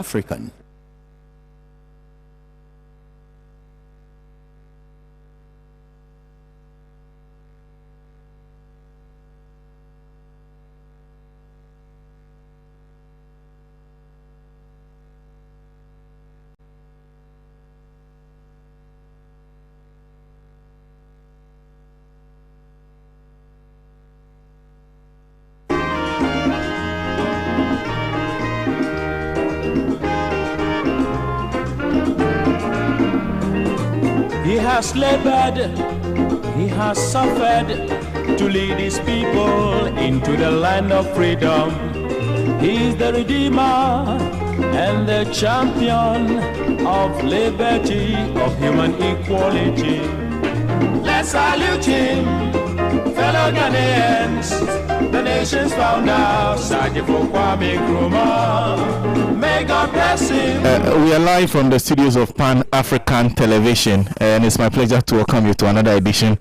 Pan-African. He has labored, he has suffered to lead his people into the land of freedom. He is the Redeemer and the champion of liberty, of human equality. Let's salute him, fellow Ghanaians, the nation's founder, Sajifo Kwame Nkrumah. May God bless him. We are live from the studios of Pan-African Television, and it's my pleasure to welcome you to another edition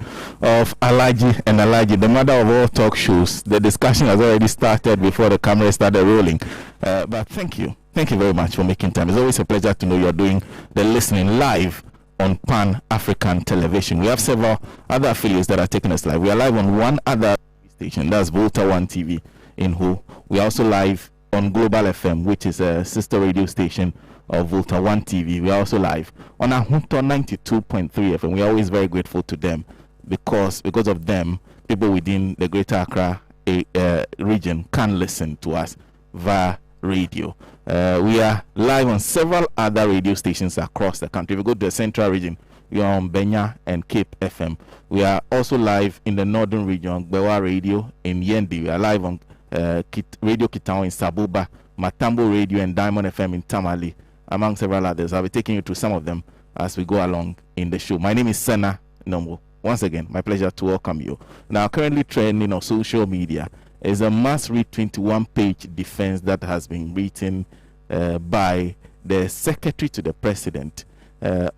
of ALHAJI and ALHAJI, the mother of all talk shows. The discussion has already started before the camera started rolling, but thank you very much for making time. It's always a pleasure to know you're doing the listening live on Pan-African Television. We have several other affiliates that are taking us live. We are live on one other station, that's Volta One TV in Ho. We are also live on Global FM, which is a sister radio station of Volta One TV. We are also live on Ahunto 92.3 FM. We are always very grateful to them because of them, people within the Greater Accra region can listen to us via radio. We are live on several other radio stations across the country. If you go to the Central region, we are on Benya and Cape FM. We are also live in the Northern region on Bewa Radio in Yendi. We are live on Radio Kitao in Sabuba, Matambo Radio and Diamond FM in Tamale, among several others. I'll be taking you to some of them as we go along in the show. My name is Sena, Nombo. Once again, my pleasure to welcome you. Now, currently trending on social media is a must-read 21-page defense that has been written by the Secretary to the President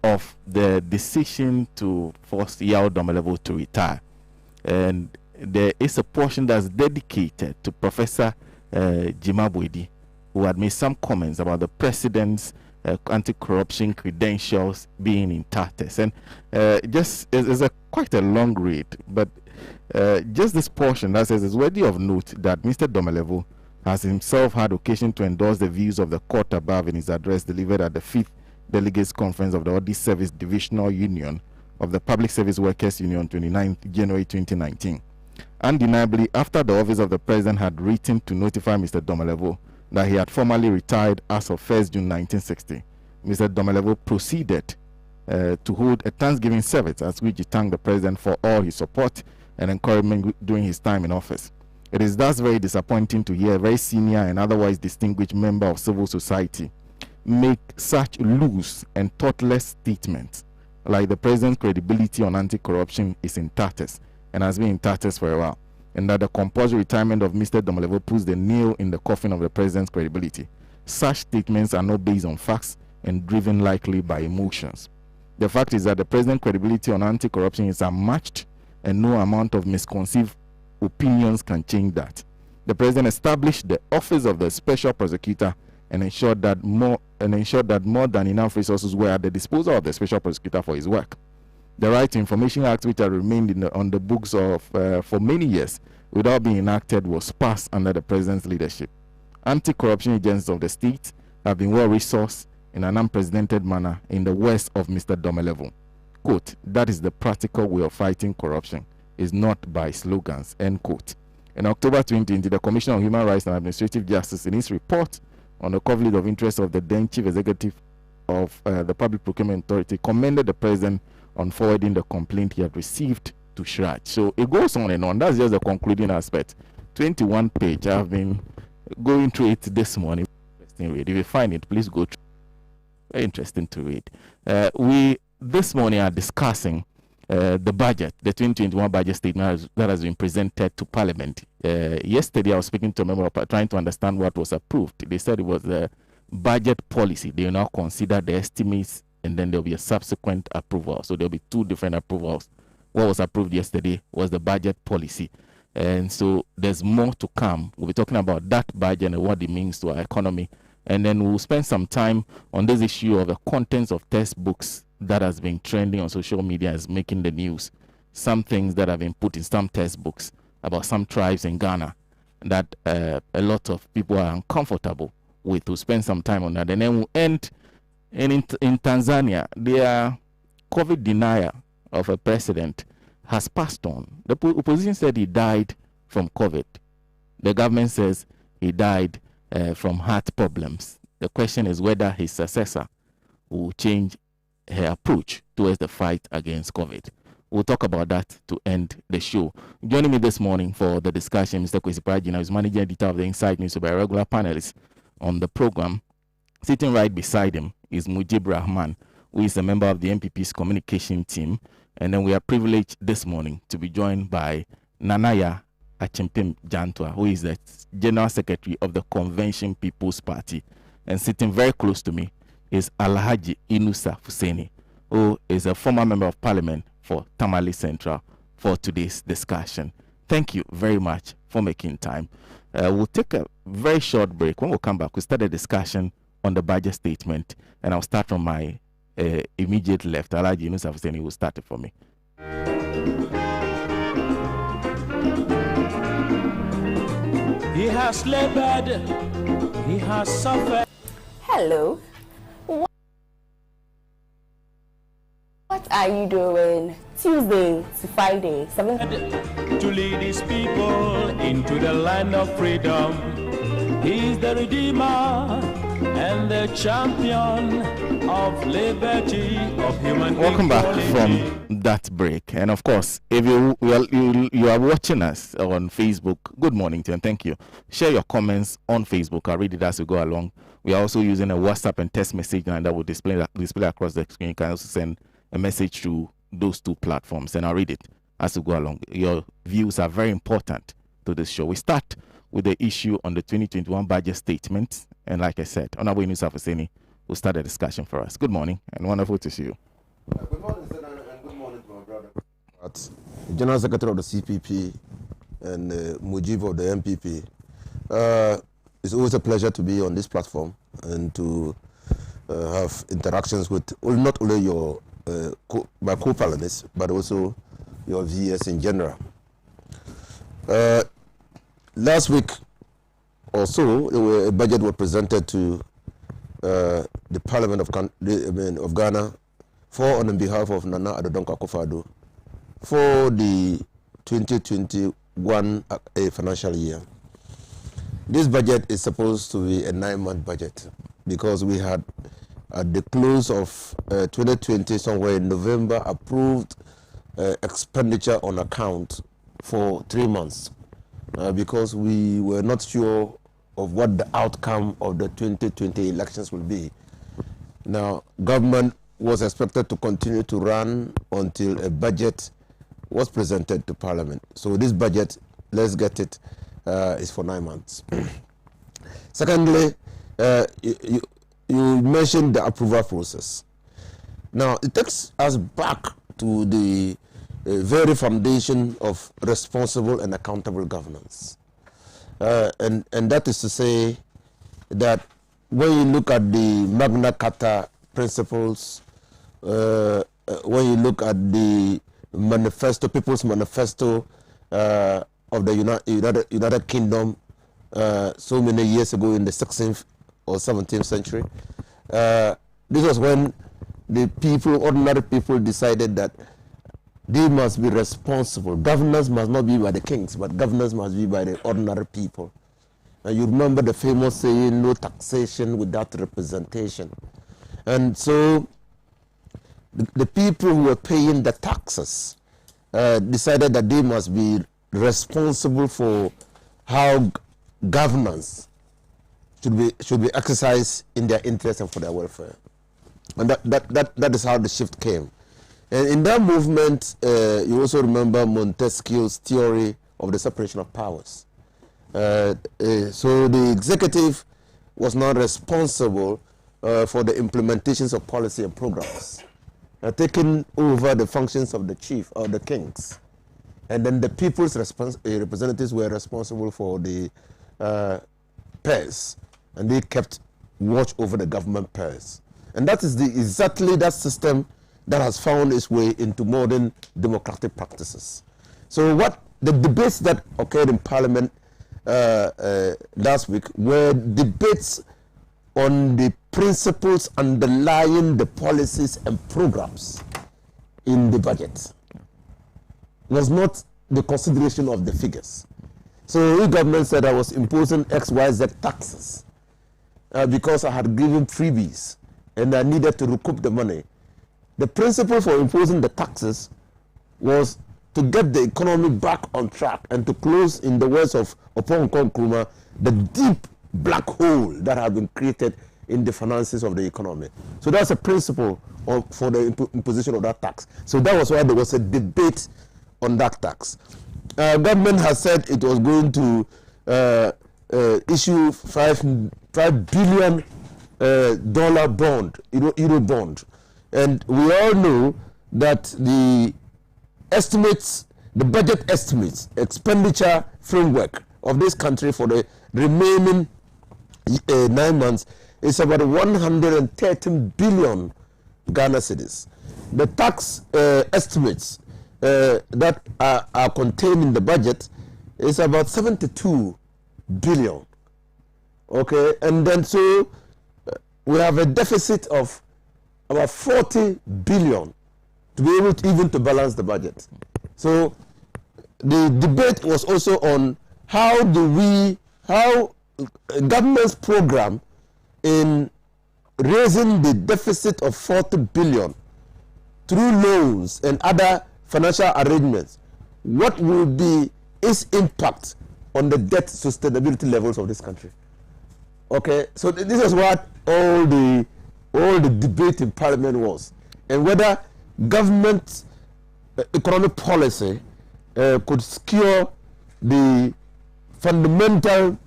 of the decision to force Yao Domelevo to retire. And there is a portion that's dedicated to Professor Jimabwedi, who had made some comments about the President's anti-corruption credentials being in tatters. And just it's quite a long read, but just this portion that says it's worthy of note that Mr. Domelevo has himself had occasion to endorse the views of the court above in his address delivered at the 5th Delegates Conference of the Audit Service Divisional Union of the Public Service Workers Union 29th January 2019. Undeniably, after the office of the President had written to notify Mr. Domelevo that he had formally retired as of 1st June 1960, Mr. Domelevo proceeded to hold a Thanksgiving service at which he thanked the President for all his support and encouragement during his time in office. It is thus very disappointing to hear a very senior and otherwise distinguished member of civil society make such loose and thoughtless statements like the President's credibility on anti-corruption is in tatters and has been in tatters for a while, and that the compulsory retirement of Mr. Domelevo puts the nail in the coffin of the President's credibility. Such statements are not based on facts and driven likely by emotions. The fact is that the President's credibility on anti-corruption is unmatched, and no amount of misconceived opinions can change that. The President established the office of the Special Prosecutor and ensured that more than enough resources were at the disposal of the Special Prosecutor for his work. The Right to Information Act, which had remained on the books of for many years without being enacted, was passed under the President's leadership. Anti-corruption agencies of the state have been well resourced in an unprecedented manner in the west of Mr. Domelevo. Quote, that is the practical way of fighting corruption, is not by slogans, end quote. In October 2020, the Commission on Human Rights and Administrative Justice, in its report on the conflict of interest of the then Chief Executive of the Public Procurement Authority, commended the President on forwarding the complaint he had received to SHRAJ. So it goes on and on. That's just the concluding aspect. 21 page. I've been going through it this morning. Interesting read. If you find it, please go through. Very interesting to read. We this morning are discussing the budget, the 2021 budget statement that has been presented to Parliament. Yesterday, I was speaking to a member trying to understand what was approved. They said it was the budget policy. They will now consider the estimates, and then there will be a subsequent approval. So there will be two different approvals. What was approved yesterday was the budget policy. And so there's more to come. We'll be talking about that budget and what it means to our economy And then we'll spend some time on this issue of the contents of textbooks that has been trending on social media, is making the news. Some things that have been put in some textbooks about some tribes in Ghana that a lot of people are uncomfortable with. We'll spend some time on that. And then we'll end in Tanzania. Their COVID denier of a president has passed on. The opposition said he died from COVID. The government says he died from heart problems. The question is whether his successor will change her approach towards the fight against COVID. We'll talk about that to end the show. Joining me this morning for the discussion, Mr. Kwesi Prajina, who is managing editor of the Inside News, by regular panelists on the program. Sitting right beside him is Mujib Rahman, who is a member of the MPP's communication team. And then we are privileged this morning to be joined by Nanaya Achimpim Jantwa, who is the General Secretary of the Convention People's Party. And sitting very close to me is ALHAJI Inusa Fuseni, who is a former member of parliament for Tamale Central, for today's discussion. Thank you very much for making time. We'll take a very short break. When we come back, we'll start a discussion on the budget statement, and I'll start from my immediate left. ALHAJI Inusa Fuseni will start it for me. He has labored, he has suffered. Hello. What are you doing Tuesday to Friday, 7? To lead his people into the land of freedom. He's the Redeemer and the champion of liberty, of human Welcome equality. back from that break. And of course, if you are watching us on Facebook, good morning to you and thank you. Share your comments on Facebook. I'll read it as we go along. We are also using a WhatsApp and text message line that will display across the screen. You can also send a message through those two platforms, and I'll read it as we go along. Your views are very important to this show. We start with the issue on the 2021 budget statement, and like I said, Honorable Inusa Fuseni will start the discussion for us. Good morning, and wonderful to see you. Good morning, Sena, and good morning to my brother. General Secretary of the CPP and Mujib of the MPP. It's always a pleasure to be on this platform and to have interactions with not only your my co-panelists, but also your VS in general. Last week or so, a budget was presented to the Parliament of Ghana on behalf of Nana Addo Akufo-Addo for the 2021 financial year. This budget is supposed to be a 9-month budget because we had at the close of 2020, somewhere in November, approved expenditure on account for 3 months because we were not sure of what the outcome of the 2020 elections will be. Now, government was expected to continue to run until a budget was presented to Parliament. So this budget, let's get it, is for 9 months. Secondly, you mentioned the approval process. Now, it takes us back to the very foundation of responsible and accountable governance. And that is to say that when you look at the Magna Carta principles, when you look at the manifesto, People's Manifesto of the United Kingdom so many years ago in the 16th or 17th century, this was when the people, ordinary people, decided that they must be responsible. Governance must not be by the kings, but governance must be by the ordinary people. And you remember the famous saying, no taxation without representation. And so the people who were paying the taxes decided that they must be responsible for how governance should be exercised in their interest and for their welfare. And that is how the shift came. And in that movement, you also remember Montesquieu's theory of the separation of powers. So the executive was not responsible for the implementations of policy and programs, taking over the functions of the chief or the kings. And then the people's representatives were responsible for the pairs, and they kept watch over the government purse. And that is exactly that system that has found its way into modern democratic practices. So what the debates that occurred in Parliament last week were debates on the principles underlying the policies and programs in the budget. It was not the consideration of the figures. So the government said I was imposing XYZ taxes because I had given freebies and I needed to recoup the money. The principle for imposing the taxes was to get the economy back on track and to close, in the words of Opon Nkrumah, the deep black hole that had been created in the finances of the economy. So that's a principle for the imposition of that tax. So that was why there was a debate on that tax. Government has said it was going to issue $5 billion bond, euro bond. And we all know that the estimates, the budget estimates, expenditure framework of this country for the remaining 9 months is about 113 billion Ghana cedis. The tax estimates that are contained in the budget is about 72 billion. Okay, and then so we have a deficit of about 40 billion to be able to even to balance the budget. So the debate was also on how government's program in raising the deficit of 40 billion through loans and other financial arrangements, what will be its impact on the debt sustainability levels of this country? Okay, so this is what all the debate in Parliament was, and whether government economic policy could secure the fundamental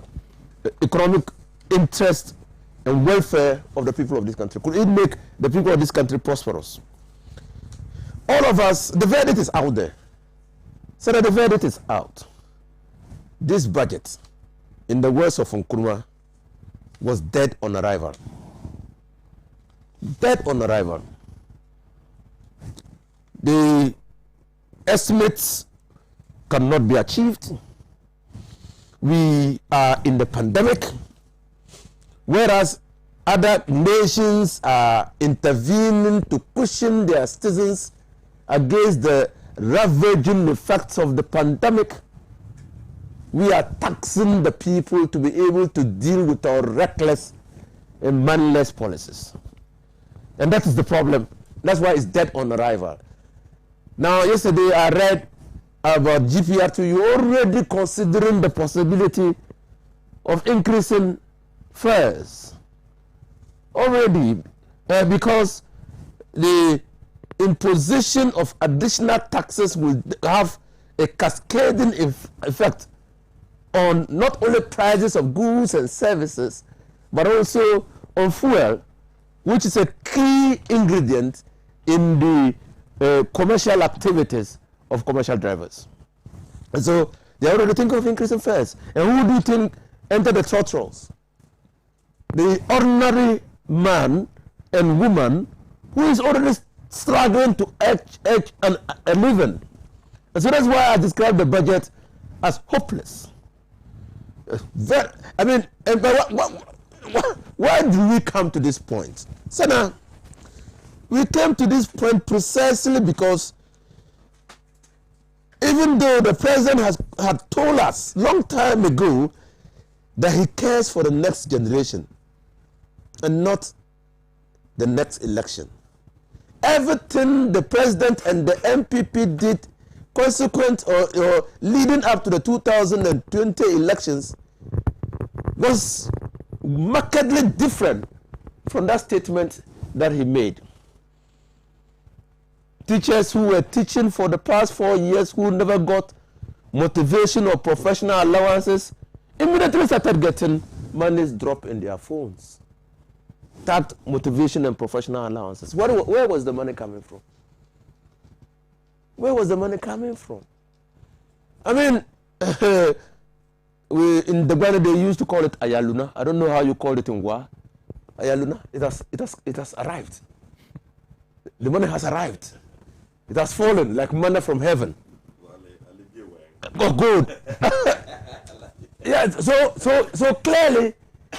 economic interest and welfare of the people of this country. Could it make the people of this country prosperous? All of us, the verdict is out there. So that the verdict is out. This budget, in the words of Nkrumah, was dead on arrival. Dead on arrival. The estimates cannot be achieved. We are in the pandemic, whereas other nations are intervening to cushion their citizens against the ravaging effects of the pandemic. We are taxing the people to be able to deal with our reckless and manless policies. And that is the problem. That's why it's dead on arrival. Now, yesterday I read about GPR2. You're already considering the possibility of increasing fares. Already. Because the imposition of additional taxes will have a cascading effect on not only prices of goods and services, but also on fuel, which is a key ingredient in the commercial activities of commercial drivers. And so they already think of increasing fares. And who do you think enter the throttles? The ordinary man and woman who is already struggling to edge a living. And so that's why I describe the budget as hopeless. Why do we come to this point? Sena, we came to this point precisely because even though the president had told us long time ago that he cares for the next generation and not the next election, everything the president and the MPP did consequent or leading up to the 2020 elections was markedly different from that statement that he made. Teachers who were teaching for the past 4 years who never got motivation or professional allowances immediately started getting monies dropped in their phones. That motivation and professional allowances. Where was the money coming from? Where was the money coming from? I mean, in the Ghana they used to call it Ayaluna. I don't know how you call it in Wa. Ayaluna, it has arrived. The money has arrived. It has fallen like manna from heaven. Oh, good. Yeah, so clearly,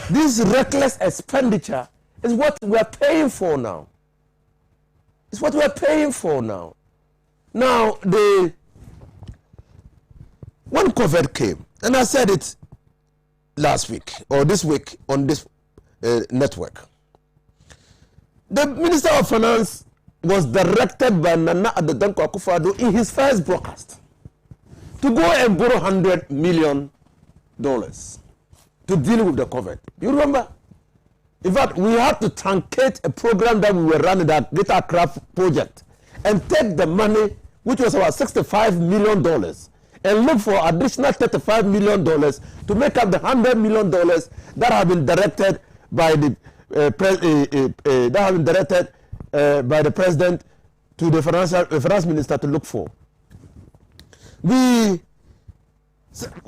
this reckless expenditure is what we are paying for now. It's what we are paying for now. Now, when COVID came, and I said it last week or this week on this network, the Minister of Finance was directed by Nana Addo Akufo-Addo in his first broadcast to go and borrow $100 million to deal with the COVID. You remember? In fact, we had to truncate a program that we were running, that Data Craft project, and take the money, which was about $65 million, and look for additional $35 million to make up the $100 million that have been directed by the by the president to the finance minister to look for. We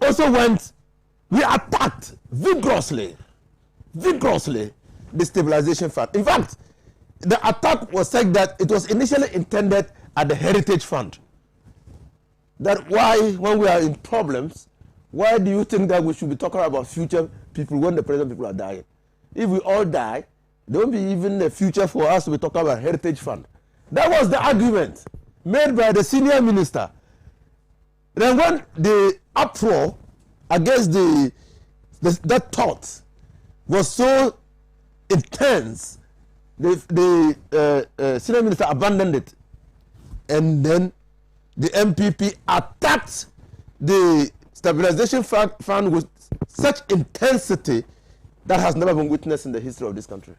also we attacked vigorously the stabilization fund. In fact, the attack was said that it was initially intended at the Heritage Fund. That why, when we are in problems, why do you think that we should be talking about future people when the present people are dying? If we all die, there won't be even a future for us to be talking about Heritage Fund. That was the argument made by the senior minister. Then when the uproar against that thought was so intense, the senior minister abandoned it. And then the MPP attacked the stabilization fund with such intensity that has never been witnessed in the history of this country.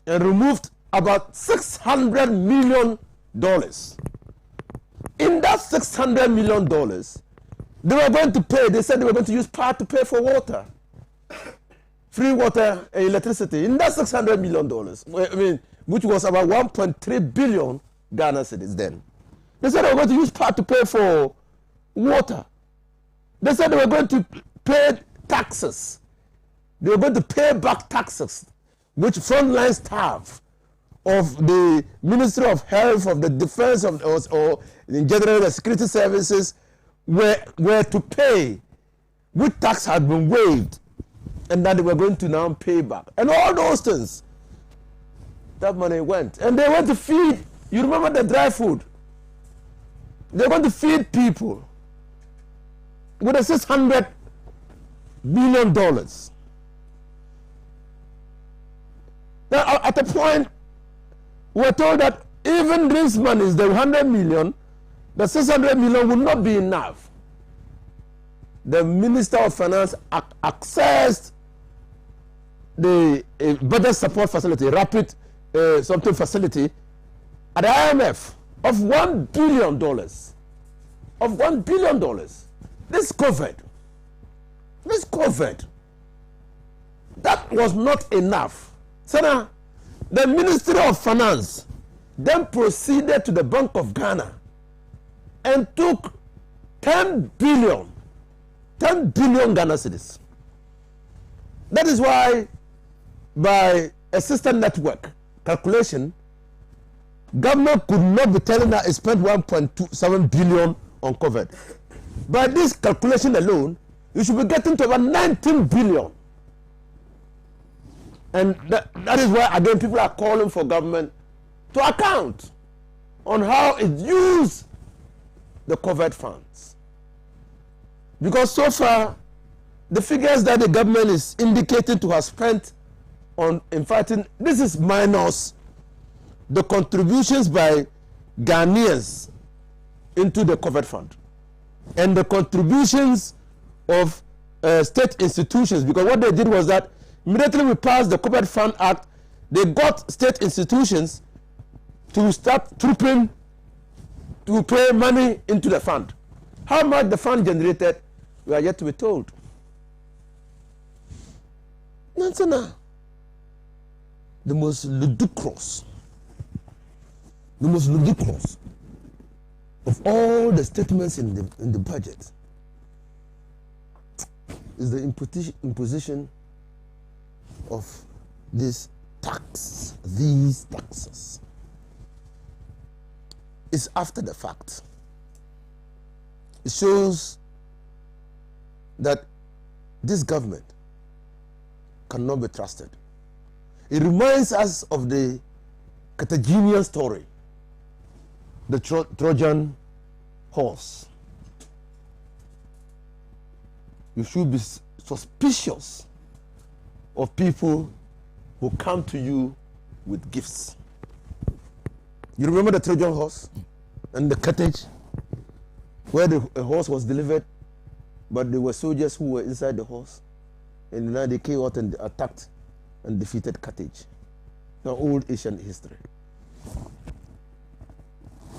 And removed about $600 million. In that $600 million, they were going to pay, they said they were going to use part to pay for water. Free water and electricity. In that $600 million, I mean, which was about 1.3 billion Ghana cedis then. They said they were going to use part to pay for water. They said they were going to pay taxes. They were going to pay back taxes, which frontline staff of the Ministry of Health, of the Defense, or in general the security services were to pay, which tax had been waived, and that they were going to now pay back. And all those things, that money went. And they went to feed, you remember the dry food? They were going to feed people with a $600 million. Now, at a point, we were told that even this money, the 100 million, the 600 million would not be enough. The Minister of Finance accessed the budget support facility, rapid something facility at the IMF of $1 billion. Of $1 billion. This COVID, that was not enough. Sena, the Ministry of Finance then proceeded to the Bank of Ghana and took 10 billion Ghana cedis. That is why, by a sister network calculation, government could not be telling that it spent 1.27 billion on COVID. By this calculation alone, you should be getting to about 19 billion. And that is why, again, people are calling for government to account on how it used the COVID funds. Because so far, the figures that the government is indicating to have spent on fighting, this is minus the contributions by Ghanaians into the COVID fund and the contributions of state institutions. Because what they did was that immediately we passed the COVID Fund Act, they got state institutions to start trooping to pay money into the fund. How much the fund generated, we are yet to be told. Nansana, the most ludicrous of all the statements in the budget is the imposition of these taxes is after the fact. It shows that this government cannot be trusted. It reminds us of the Carthaginian story, the Trojan horse. You should be suspicious of people who come to you with gifts. You remember the Trojan horse and the cartage where the horse was delivered, but there were soldiers who were inside the horse, and now they came out and attacked and defeated Carthage. Now, old Asian history.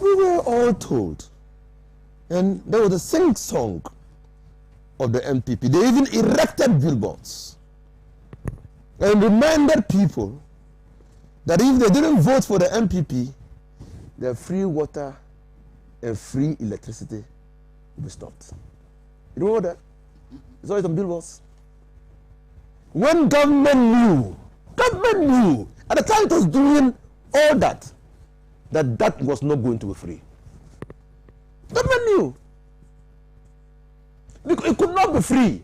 We were all told, and there was a sing-song of the MPP. They even erected billboards and reminded people that if they didn't vote for the MPP, their free water and free electricity will be stopped. You remember that? It's always on billboards. When government knew, at the time it was doing all that was not going to be free. Government knew. It could not be free.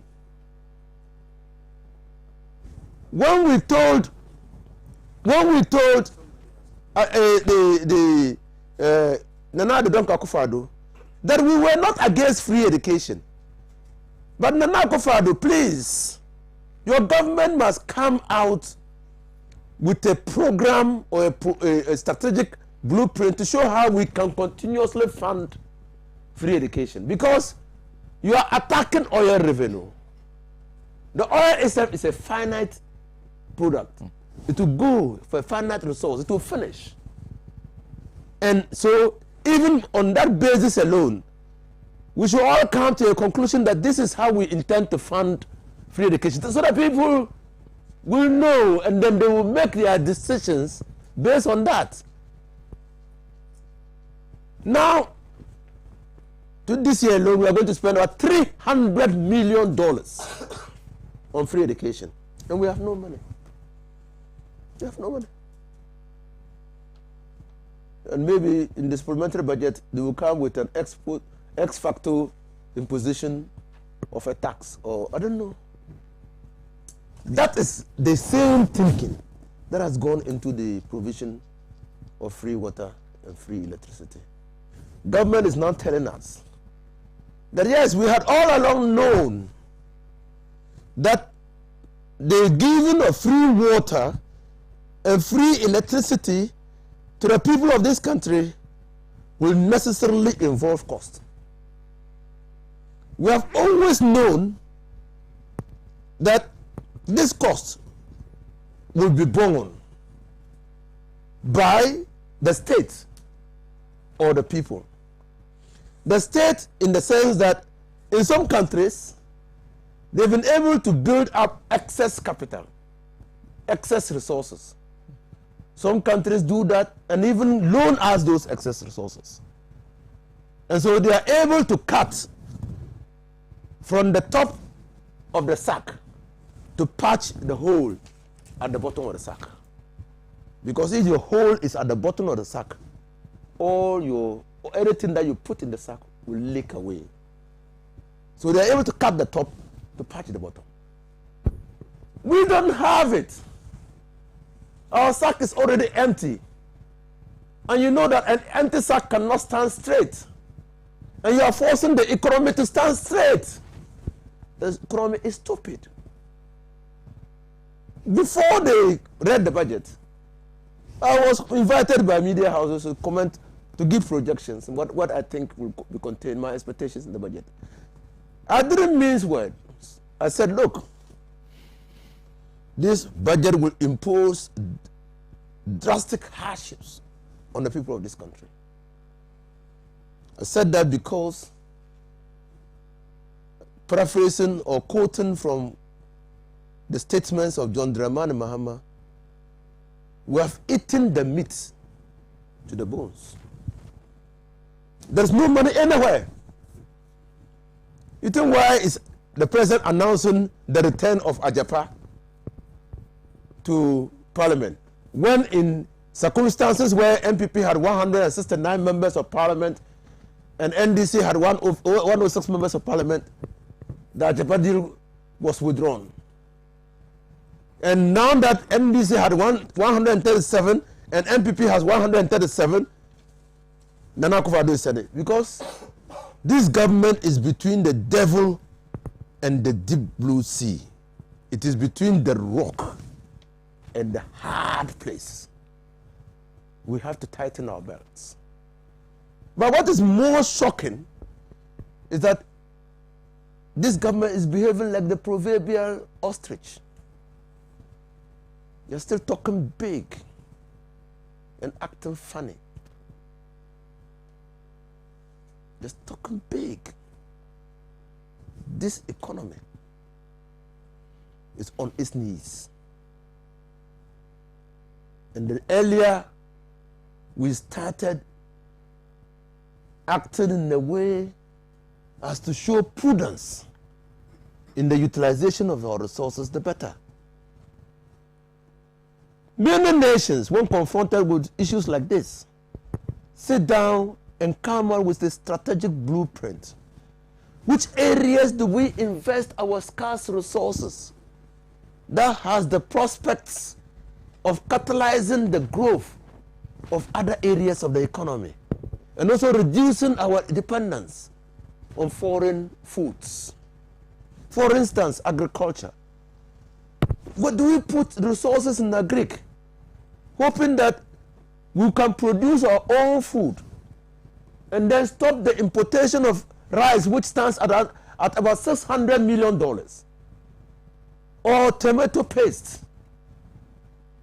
When we told Nana Akufo-Addo that we were not against free education, but Nana Akufo-Addo, please, your government must come out with a program or a strategic blueprint to show how we can continuously fund free education, because you are attacking oil revenue. The oil itself is a finite product. It will go for a finite resource. It will finish. And so, even on that basis alone, we should all come to a conclusion that this is how we intend to fund free education, so that people will know, and then they will make their decisions based on that. Now, to this year alone, we are going to spend about $300 million on free education, and we have no money. We have no money. And maybe in the supplementary budget, they will come with an ex facto imposition of a tax, or I don't know. That is the same thinking that has gone into the provision of free water and free electricity. Government is now telling us that yes, we had all along known that the giving of free water and free electricity to the people of this country will necessarily involve cost. We have always known that this cost will be borne by the state or the people. The state, in the sense that in some countries, they've been able to build up excess capital, excess resources. Some countries do that and even loan us those excess resources. And so they are able to cut from the top of the sack to patch the hole at the bottom of the sack. Because if your hole is at the bottom of the sack, anything that you put in the sack will leak away. So they are able to cut the top to patch the bottom. We don't have it. Our sack is already empty. And you know that an empty sack cannot stand straight. And you are forcing the economy to stand straight. The economy is stupid. Before they read the budget, I was invited by media houses to comment, to give projections and what I think will be contained, my expectations in the budget. I didn't mince words. I said, look, this budget will impose drastic hardships on the people of this country. I said that because, paraphrasing or quoting from the statements of John Dramani Mahama, we have eaten the meat to the bones. There's no money anywhere. You think why is the president announcing the return of Ajapa to parliament. When in circumstances where MPP had 169 members of parliament and NDC had 106 members of parliament, the Ajapa deal was withdrawn. And now that NDC had 137 and MPP has 137, Nana Akufo-Addo said it. Because this government is between the devil and the deep blue sea. It is between the rock and the hard place. We have to tighten our belts. But what is more shocking is that this government is behaving like the proverbial ostrich. You're still talking big and acting funny. Just talking big. This economy is on its knees. And the earlier we started acting in a way as to show prudence in the utilization of our resources, the better. Many nations, when confronted with issues like this, sit down and come out with a strategic blueprint. Which areas do we invest our scarce resources that has the prospects of catalyzing the growth of other areas of the economy and also reducing our dependence on foreign foods? For instance, agriculture. What do we put resources in agric, hoping that we can produce our own food and then stop the importation of rice, which stands at about $600 million, or tomato paste,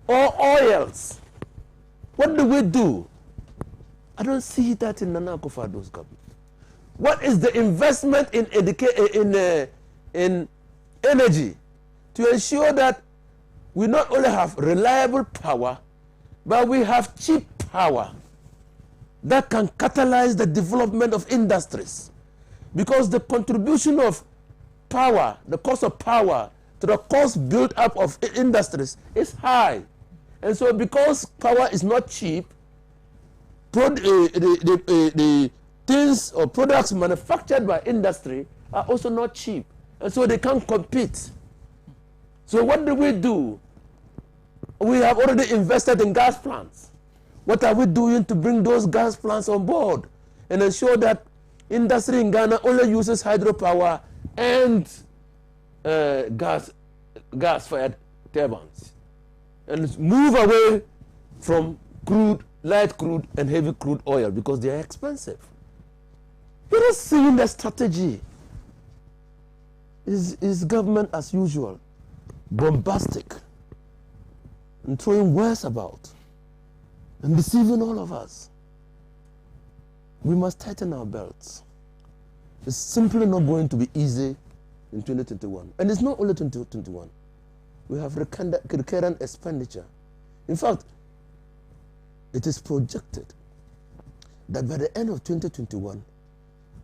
or oils? What do we do? I don't see that in Nana Akufo-Addo's government. What is the investment in energy to ensure that we not only have reliable power, but we have cheap power that can catalyze the development of industries? Because the contribution of power, the cost of power to the cost built up of industries is high. And so because power is not cheap, the things or products manufactured by industry are also not cheap. And so they can't compete. So what do? We have already invested in gas plants. What are we doing to bring those gas plants on board and ensure that industry in Ghana only uses hydropower and gas-fired turbines, and move away from crude, light crude and heavy crude oil because they are expensive? You're not seeing the strategy. Is government as usual, bombastic and throwing words about and deceiving all of us? We must tighten our belts. It's simply not going to be easy in 2021. And it's not only 2021. We have recurrent expenditure. In fact, it is projected that by the end of 2021,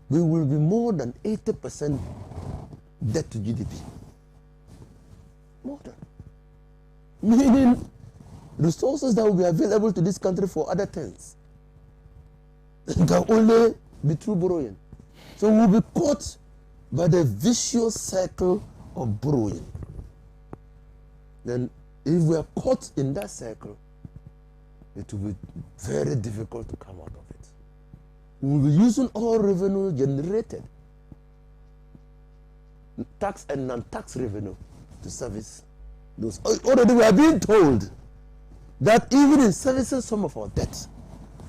we will be more than 80% debt to GDP. More than. Meaning, resources that will be available to this country for other things can only be through borrowing. So we'll be caught by the vicious cycle of borrowing. Then if we are caught in that cycle, it will be very difficult to come out of it. We will be using all revenue generated, tax and non-tax revenue, to service those. Already we are being told that even in servicing some of our debts,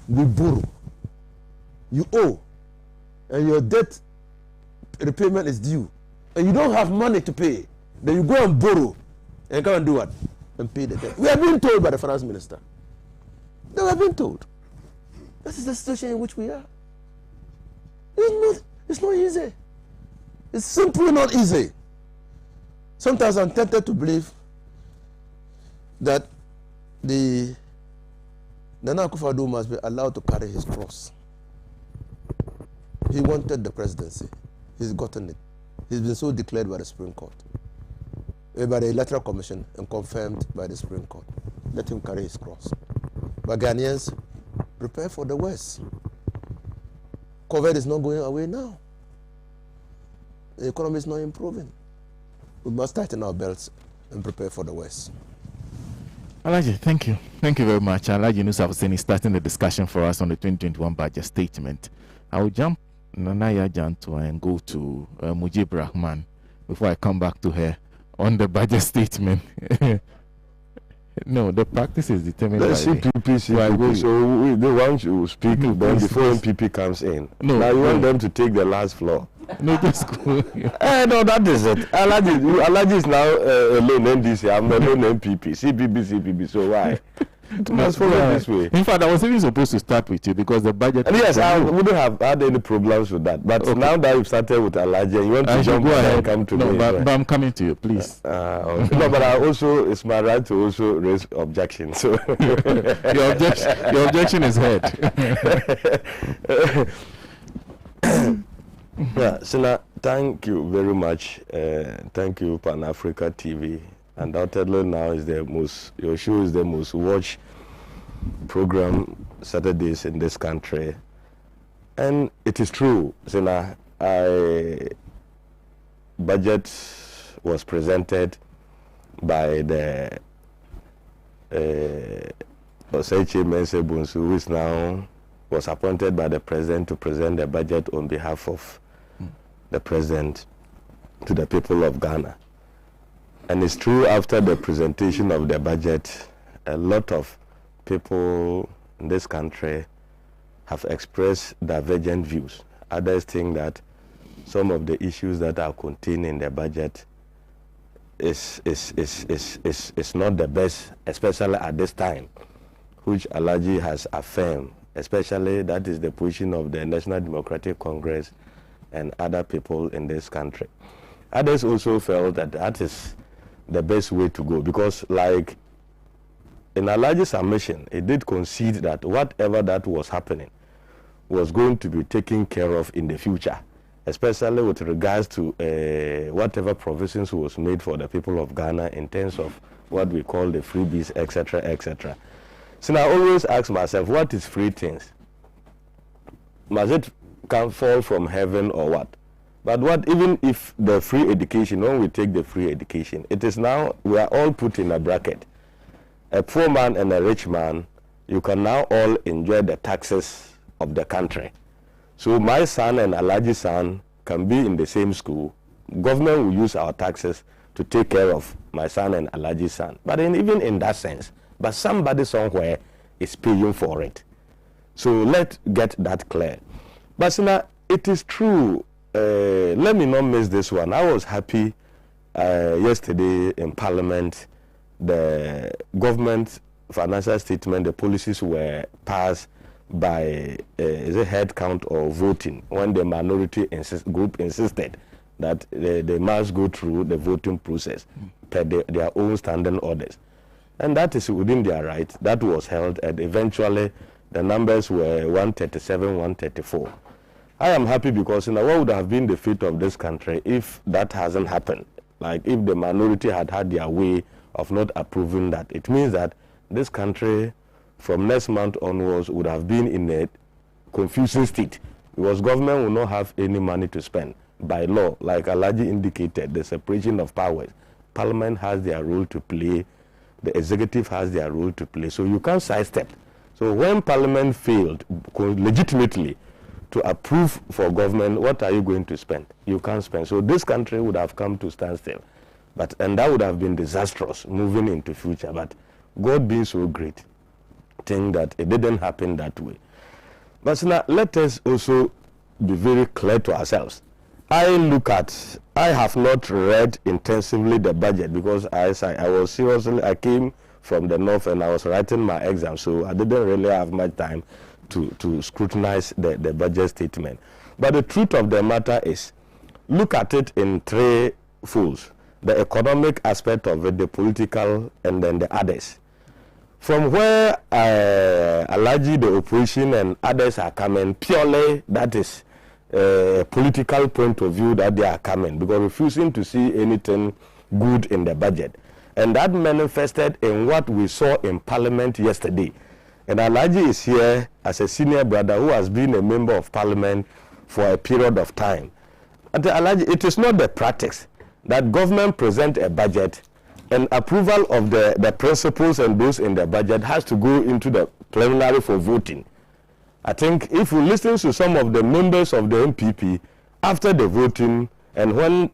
we borrow. You owe, and your debt repayment is due, and you don't have money to pay. Then you go and borrow, and come and do what? And pay the debt. We are being told by the finance minister. They were being told. This is the situation in which we are. It's not easy. It's simply not easy. Sometimes I'm tempted to believe that the Nana Akufo-Addo must be allowed to carry his cross. He wanted the presidency. He's gotten it. He's been so declared by the Supreme Court, by the Electoral Commission, and confirmed by the Supreme Court. let him carry his cross. But Ghanaians, prepare for the worst. COVID is not going away now. The economy is not improving. We must tighten our belts and prepare for the worst. ALHAJI, thank you. Thank you very much. ALHAJI Nusa Hussein is starting the discussion for us on the 2021 budget statement. I will jump Nanaya Janto and go to Mujib Rahman before I come back to her on the budget statement. No, the practice is determined by CPP. So the one should speak then before MPP comes in. No, now you want them to take the last floor. No, that's cool. No, that is it. ALHAJI is now alone NDC. I'm the alone MPP. CPP. So why? It must follow this way. In fact, I was even supposed to start with you because the budget. Yes, I wouldn't have had any problems with that. But okay. Now that you've started with ALHAJI, you want to jump and come to me. But I'm coming to you, please. Okay. No, but it's my right to also raise objections. So your objection is heard. Yeah, Sena, thank you very much. Thank you, Pan Africa TV. Undoubtedly now your show is the most watched program Saturdays in this country. And it is true, Sena, budget was presented by the Osechi Mensebunsu, who was appointed by the president to present the budget on behalf of the president to the people of Ghana. And it's true, after the presentation of the budget, a lot of people in this country have expressed divergent views. Others think that some of the issues that are contained in the budget is not the best, especially at this time, which ALHAJI has affirmed, especially that is the position of the National Democratic Congress and other people in this country. Others also felt that that is the best way to go, because like in ALHAJI's submission, it did concede that whatever that was happening was going to be taken care of in the future, especially with regards to whatever provisions was made for the people of Ghana in terms of what we call the freebies, etc., etc. So I always ask myself, what is free things? Must it come fall from heaven or what? But what, even if the free education, when we take the free education, it is now, we are all put in a bracket. A poor man and a rich man, you can now all enjoy the taxes of the country. So my son and ALHAJI's son can be in the same school. Government will use our taxes to take care of my son and ALHAJI's son. But even in that sense, but somebody somewhere is paying for it. So let's get that clear. But Sena, it is true. Let me not miss this one. I was happy yesterday in Parliament. The government financial statement, the policies were passed by is a head count or voting, when the minority group insisted that they must go through the voting process per their own standing orders. And that is within their right. That was held, and eventually the numbers were 137, 134. I am happy because what would have been the fate of this country if that hasn't happened? Like if the minority had their way of not approving that. It means that this country from next month onwards would have been in a confusing state, because government will not have any money to spend. By law, like ALHAJI indicated, the separation of powers. Parliament has their role to play, the executive has their role to play, so you can't sidestep. So when Parliament failed legitimately to approve for government, what are you going to spend? You can't spend. So this country would have come to standstill, and that would have been disastrous moving into future. But God being so great, think that it didn't happen that way. But now let us also be very clear to ourselves. I have not read intensively the budget, because I came from the north and I was writing my exam, so I didn't really have much time to scrutinize the budget statement. But the truth of the matter is, look at it in three folds: the economic aspect of it, the political, and then the others. From where ALHAJI, the opposition, and others are coming, purely that is a political point of view that they are coming, because refusing to see anything good in the budget. And that manifested in what we saw in Parliament yesterday. And ALHAJI is here as a senior brother who has been a member of Parliament for a period of time. And ALHAJI, it is not the practice that government present a budget and approval of the principles and those in the budget has to go into the plenary for voting. I think if you listen to some of the members of the MPP after the voting and when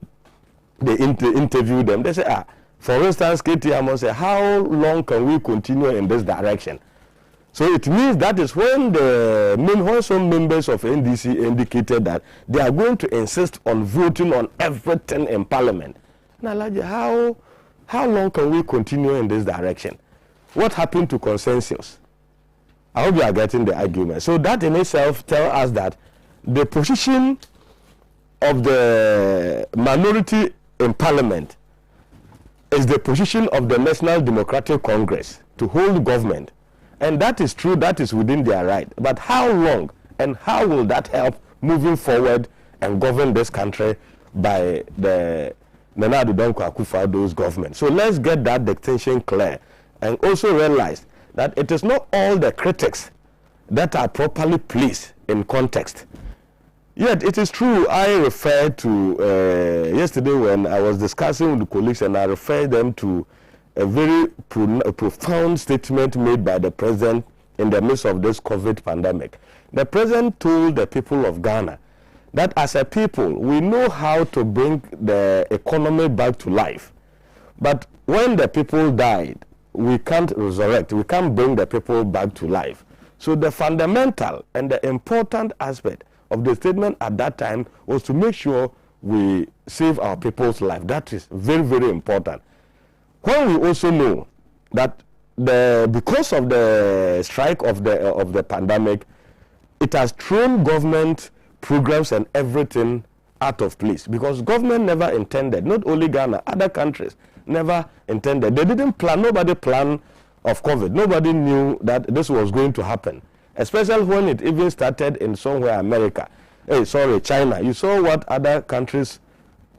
they interview them, they say, for instance, KT Amon said, how long can we continue in this direction? So it means that is when some members of NDC indicated that they are going to insist on voting on everything in Parliament. Now, ALHAJI, how long can we continue in this direction? What happened to consensus? I hope you are getting the argument. So that in itself tells us that the position of the minority in Parliament is the position of the National Democratic Congress to hold government. And that is true, that is within their right. But how long and how will that help moving forward and govern this country by the Nana Addo Dankwa Akufo-Addo's government? So let's get that distinction clear and also realize that it is not all the critics that are properly placed in context. Yet it is true, I referred to yesterday when I was discussing with the colleagues and I referred them to a very profound statement made by the president in the midst of this COVID pandemic. The president told the people of Ghana that as a people, we know how to bring the economy back to life. But when the people died, we can't resurrect, we can't bring the people back to life. So the fundamental and the important aspect of the statement at that time was to make sure we save our people's life. That is very, very important. When we also know that because of the strike of the pandemic, it has thrown government programs and everything out of place, because government never intended, not only Ghana, other countries never intended. They didn't plan, nobody planned of COVID. Nobody knew that this was going to happen, especially when it even started in somewhere America. China. You saw what other countries'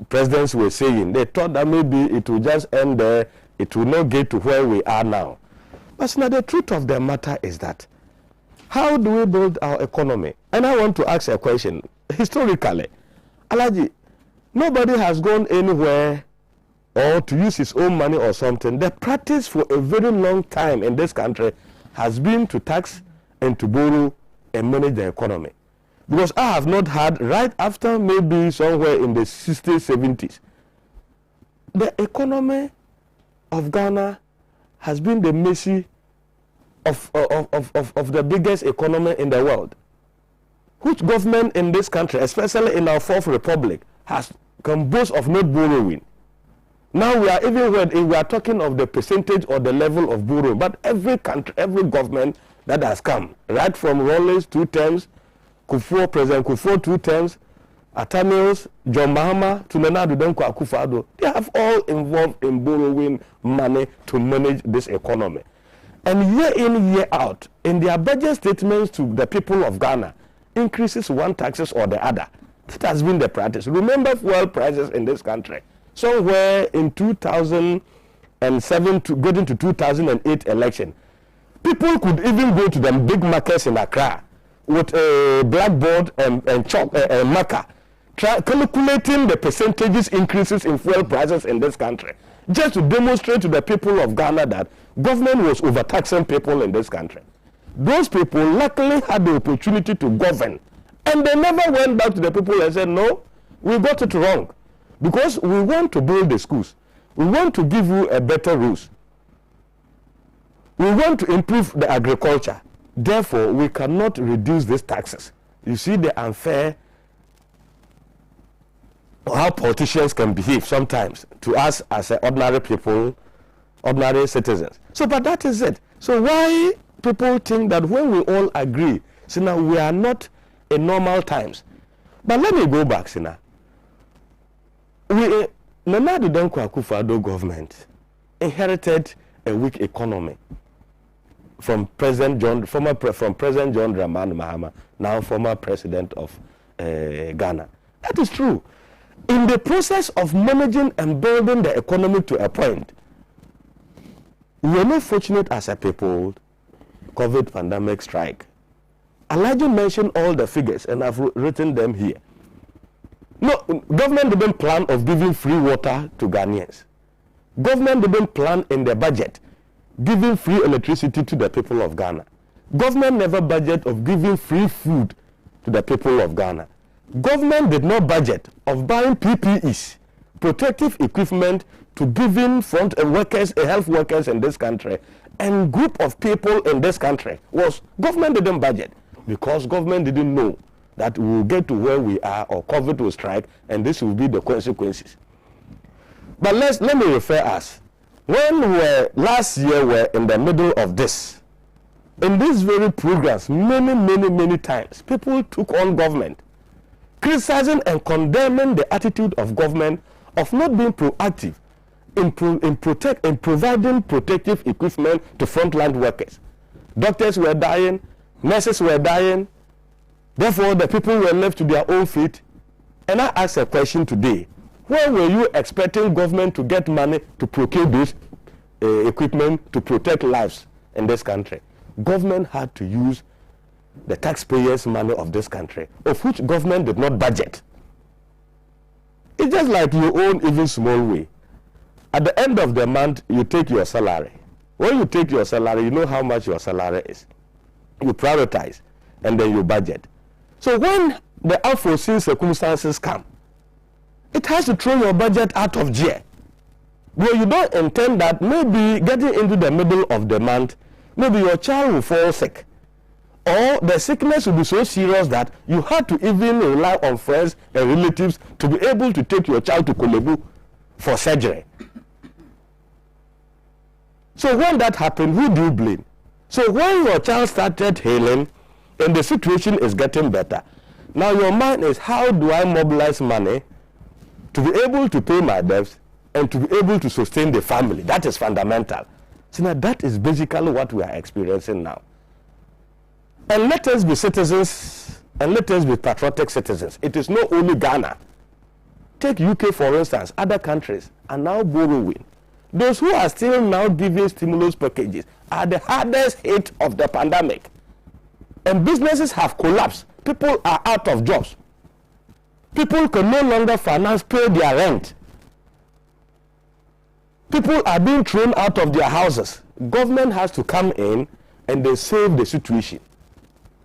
presidents were saying. They thought that maybe it would just end there, it will not get to where we are now. But now the truth of the matter is that how do we build our economy? And I want to ask a question. Historically, ALHAJI, nobody has gone anywhere or to use his own money or something. The practice for a very long time in this country has been to tax and to borrow and manage the economy. Because I have not had, right after maybe somewhere in the 60s, 70s, the economy of Ghana has been the mercy of the biggest economy in the world. Which government in this country, especially in our Fourth Republic, can boast of not borrowing? Now we are even when we are talking of the percentage or the level of borrowing, but every country, every government that has come, right from Rawlings 2 terms, President Kufuor 2 terms, Atamils, John Mahama to Nana Addo Dankwa Akufo-Addo, they have all involved in borrowing money to manage this economy. And year in, year out, in their budget statements to the people of Ghana, increases one taxes or the other. That has been the practice. Remember fuel prices in this country. Somewhere in 2007 to getting to 2008 election, people could even go to the big markets in Accra with a blackboard and chalk and marker, calculating the percentages increases in fuel prices in this country, just to demonstrate to the people of Ghana that government was overtaxing people in this country. Those people luckily had the opportunity to govern, and they never went back to the people and said, no, we got it wrong. Because we want to build the schools. We want to give you a better rules. We want to improve the agriculture. Therefore, we cannot reduce these taxes. You see the unfair, how politicians can behave sometimes to us as ordinary people, ordinary citizens. So, but that is it. So why people think that when we all agree, so now we are not in normal times. But let me go back, Sena. Nana Addo Dankwa Akufo-Addo government inherited a weak economy from President John Dramani Mahama, now former president of Ghana. That is true. In the process of managing and building the economy to a point, we were not fortunate as a people. COVID pandemic strike. ALHAJI mentioned all the figures, and I've written them here. No, government didn't plan of giving free water to Ghanaians. Government didn't plan in the budget giving free electricity to the people of Ghana. Government never budget of giving free food to the people of Ghana. Government did not budget of buying PPEs, protective equipment, to giving front workers, health workers in this country, and group of people in this country. Was government didn't budget because government didn't know that we will get to where we are, or COVID will strike, and this will be the consequences. But let me refer us. When we were last year, we're in the middle of this. In these very programs, many times, people took on government, criticizing and condemning the attitude of government of not being proactive in providing protective equipment to frontline workers. Doctors were dying, nurses were dying, therefore the people were left to their own fate. And I ask a question today: where were you expecting government to get money to procure this equipment to protect lives in this country? Government had to use the taxpayers' money of this country, of which government did not budget. It's just like you own even small way. At the end of the month, you take your salary. When you take your salary, you know how much your salary is. You prioritize, and then you budget. So when the unforeseen circumstances come, it has to throw your budget out of gear. Where you don't intend that maybe getting into the middle of the month, maybe your child will fall sick, or the sickness will be so serious that you had to even rely on friends and relatives to be able to take your child to Kolebu for surgery. So when that happened, who do you blame? So when your child started healing and the situation is getting better, now your mind is, how do I mobilize money to be able to pay my debts and to be able to sustain the family? That is fundamental. So now that is basically what we are experiencing now. And let us be citizens, and let us be patriotic citizens. It is not only Ghana. Take UK for instance. Other countries are now borrowing. Those who are still now giving stimulus packages are the hardest hit of the pandemic. And businesses have collapsed. People are out of jobs. People can no longer pay their rent. People are being thrown out of their houses. Government has to come in and they save the situation.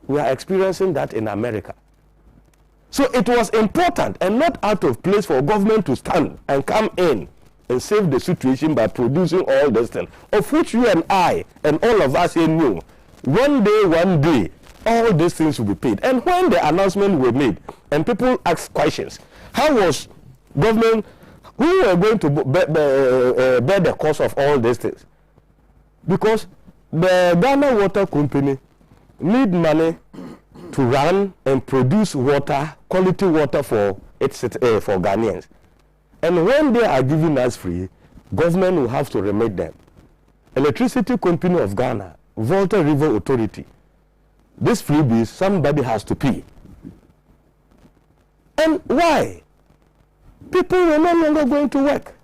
We are experiencing that in America. So it was important and not out of place for government to stand and come in and save the situation by producing all these things, of which you and I and all of us here knew. One day, all these things will be paid. And when the announcement were made and people asked questions, how was government, who were going to bear the cost of all these things? Because the Ghana Water Company need money to run and produce water, quality water for Ghanaians. And when they are giving us free, government will have to remit them. Electricity Company of Ghana, Volta River Authority, this freebies somebody has to pay. And why? People were no longer going to work.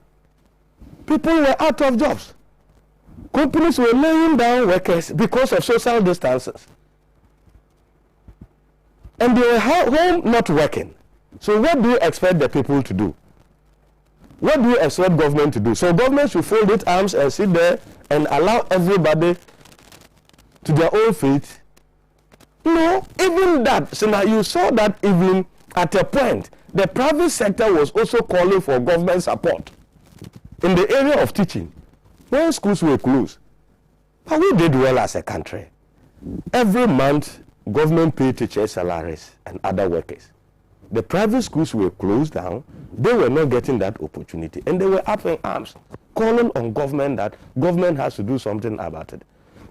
People were out of jobs. Companies were laying down workers because of social distances. And they were home not working. So what do you expect the people to do? What do you expect government to do? So government should fold its arms and sit there and allow everybody to their own fate? No, even that. So now you saw that even at a point, the private sector was also calling for government support in the area of teaching when schools were closed. But we did well as a country. Every month, government paid teachers' salaries and other workers. The private schools were closed down. They were not getting that opportunity. And they were up in arms, calling on government that government has to do something about it.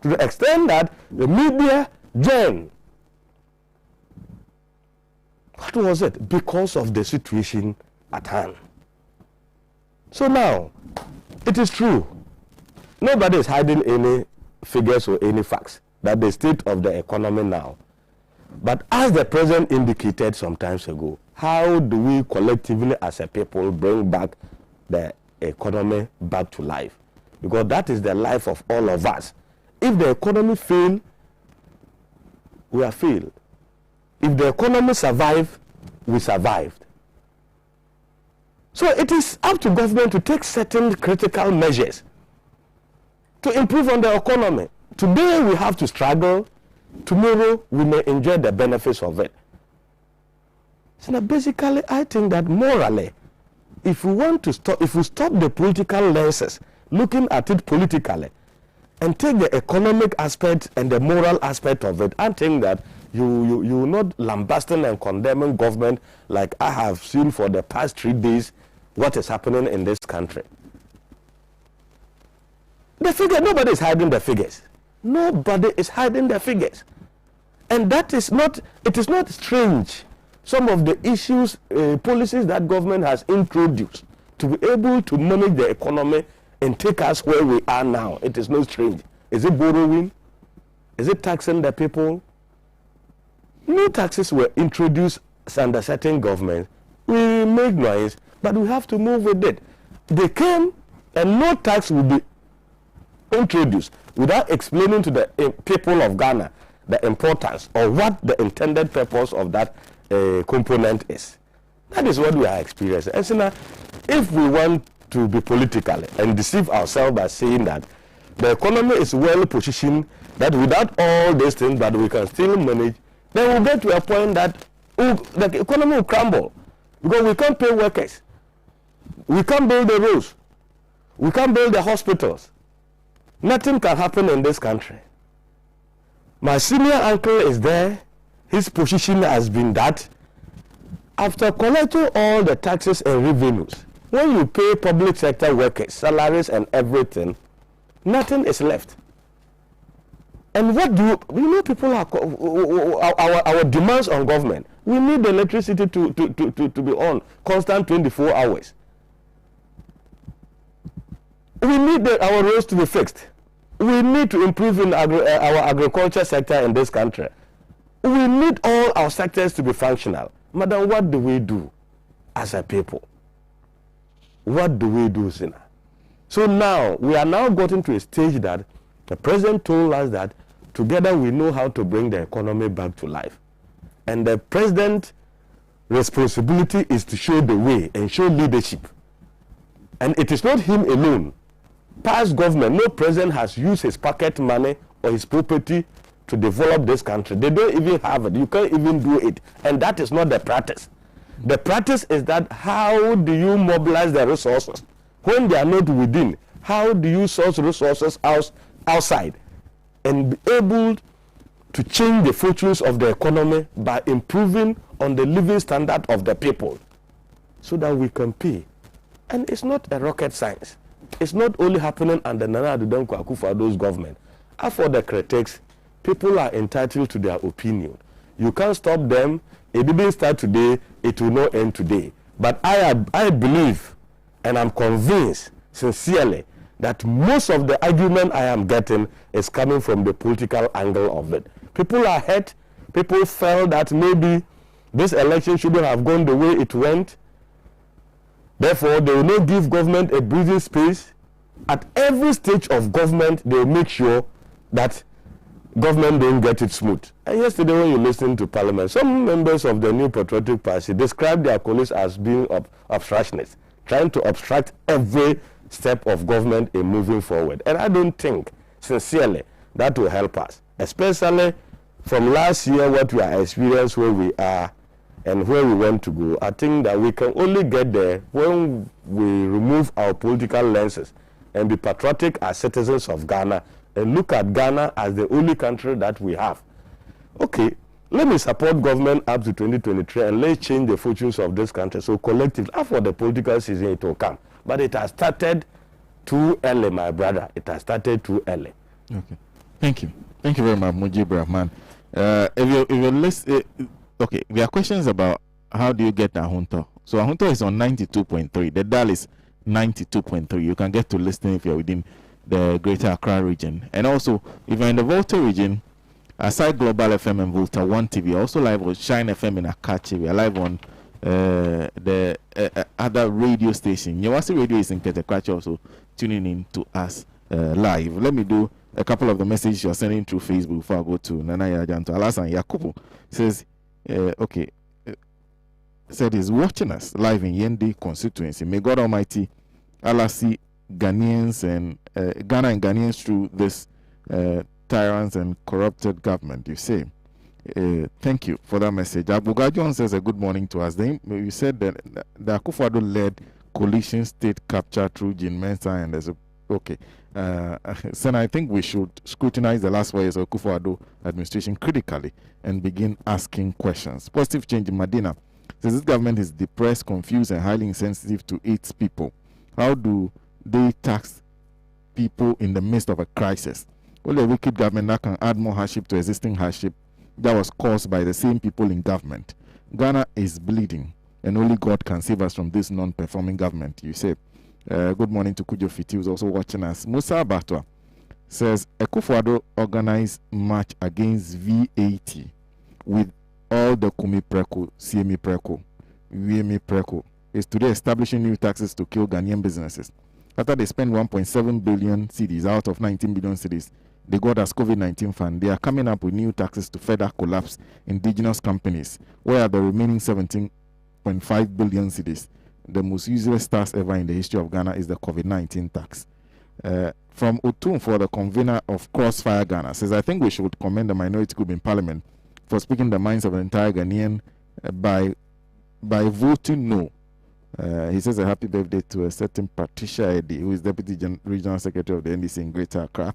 To the extent that the media joined. What was it? Because of the situation at hand. So now, it is true. Nobody is hiding any figures or any facts that the state of the economy now. But as the president indicated some time ago, how do we collectively as a people bring back the economy back to life? because that is the life of all of us. If the economy fail, we are failed. If the economy survive, we survived. So it is up to government to take certain critical measures to improve on the economy. Today we have to struggle. Tomorrow we may enjoy the benefits of it. So now basically I think that morally, if we want to stop, if we stop the political lenses, looking at it politically, and take the economic aspect and the moral aspect of it, I think that you will not lambasting and condemning government like I have seen for the past 3 days what is happening in this country. The figure, nobody is hiding the figures. Nobody is hiding the figures. And that is not, it is not strange. Some of the issues, policies that government has introduced to be able to manage the economy and take us where we are now. It is not strange. Is it borrowing? Is it taxing the people? No taxes were introduced under certain governments. We make noise, but we have to move with it. They came and no tax will be introduced without explaining to the people of Ghana the importance or what the intended purpose of that component is. That is what we are experiencing. And so now, if we want to be political and deceive ourselves by saying that the economy is well positioned, that without all these things that we can still manage, then we'll get to a point that the economy will crumble because we can't pay workers. We can't build the roads. We can't build the hospitals. Nothing can happen in this country. My senior uncle is there. His position has been that after collecting all the taxes and revenues, when you pay public sector workers, salaries and everything, nothing is left. And what do you know, people are, our demands on government, we need the electricity to be on constant 24 hours. We need our roads to be fixed. We need to improve in our agriculture sector in this country. We need all our sectors to be functional. Madam, what do we do as a people? What do we do, Sena? So now, we are now gotten to a stage that the president told us that together we know how to bring the economy back to life. And the president's responsibility is to show the way and show leadership. And it is not him alone. Past government, no president has used his pocket money or his property to develop this country. They don't even have it. You can't even do it. And that is not the practice. The practice is that how do you mobilize the resources when they are not within? How do you source resources outside and be able to change the fortunes of the economy by improving on the living standard of the people so that we can pay? And it's not a rocket science. It's not only happening under Nana Addo Dankwa Akufo-Addo's government. As for the critics, people are entitled to their opinion. You can't stop them. It didn't start today. It will not end today. But I believe and I'm convinced sincerely that most of the argument I am getting is coming from the political angle of it. People are hurt. People felt that maybe this election shouldn't have gone the way it went. Therefore, they will not give government a breathing space. At every stage of government, they will make sure that government don't get it smooth. And yesterday when you listened to Parliament, some members of the New Patriotic Party described their colleagues as being obstructionists, trying to obstruct every step of government in moving forward. And I don't think, sincerely, that will help us. Especially from last year, what we are experiencing where we are and where we want to go. I think that we can only get there when we remove our political lenses and be patriotic as citizens of Ghana and look at Ghana as the only country that we have. Okay, let me support government up to 2023 and let's change the fortunes of this country. So collectively, after the political season, it will come. But it has started too early, my brother. It has started too early. Okay. Thank you. Thank you very much, Mujib Rahman. If you listen, okay, there are questions about how do you get Ahunto. So Ahunto is on 92.3. The dial is 92.3. You can get to listen if you're within the Greater Accra region. And also, if you're in the Volta region, aside Global FM and Volta 1 TV, also live on Shine FM in Akachi. We are live on the other radio station. Nyawasi Radio is in Ketekwachi, also tuning in to us live. Let me do a couple of the messages you're sending through Facebook before I go to Nana Yajanto. Alasan Yakubu says, said he's watching us live in Yendi constituency. May God Almighty Allah see Ghanaians and Ghana and Ghanaians through this tyrants and corrupted government. You say, thank you for that message. Abuga John says a good morning to us. Then you said that the Akufo-Addo led coalition state capture through Jean Mensa and there's a okay. Sena, I think we should scrutinize the last 4 years of Akufo-Addo administration critically and begin asking questions. Positive change in Medina says this government is depressed, confused, and highly insensitive to its people. How do they tax people in the midst of a crisis? Only a wicked government that can add more hardship to existing hardship that was caused by the same people in government. Ghana is bleeding, and only God can save us from this non-performing government, you say. Good morning to Kujo Fiti, who's also watching us. Musa Abatwa says, Akufo-Addo organized march against VAT with all the Kumi Preko, CME Preko, UME Preko, is today establishing new taxes to kill Ghanaian businesses. After they spend 1.7 billion cedis out of 19 billion cedis, they got as COVID-19 fund. They are coming up with new taxes to further collapse indigenous companies, where the remaining 17.5 billion cedis. The most useless tax ever in the history of Ghana is the COVID-19 tax. From Otum, for the convener of Crossfire Ghana, says, I think we should commend the minority group in parliament for speaking the minds of the entire Ghanaian by voting no. He says a happy birthday to a certain Patricia Eddy, who is Deputy Regional Secretary of the NDC in Greater Accra.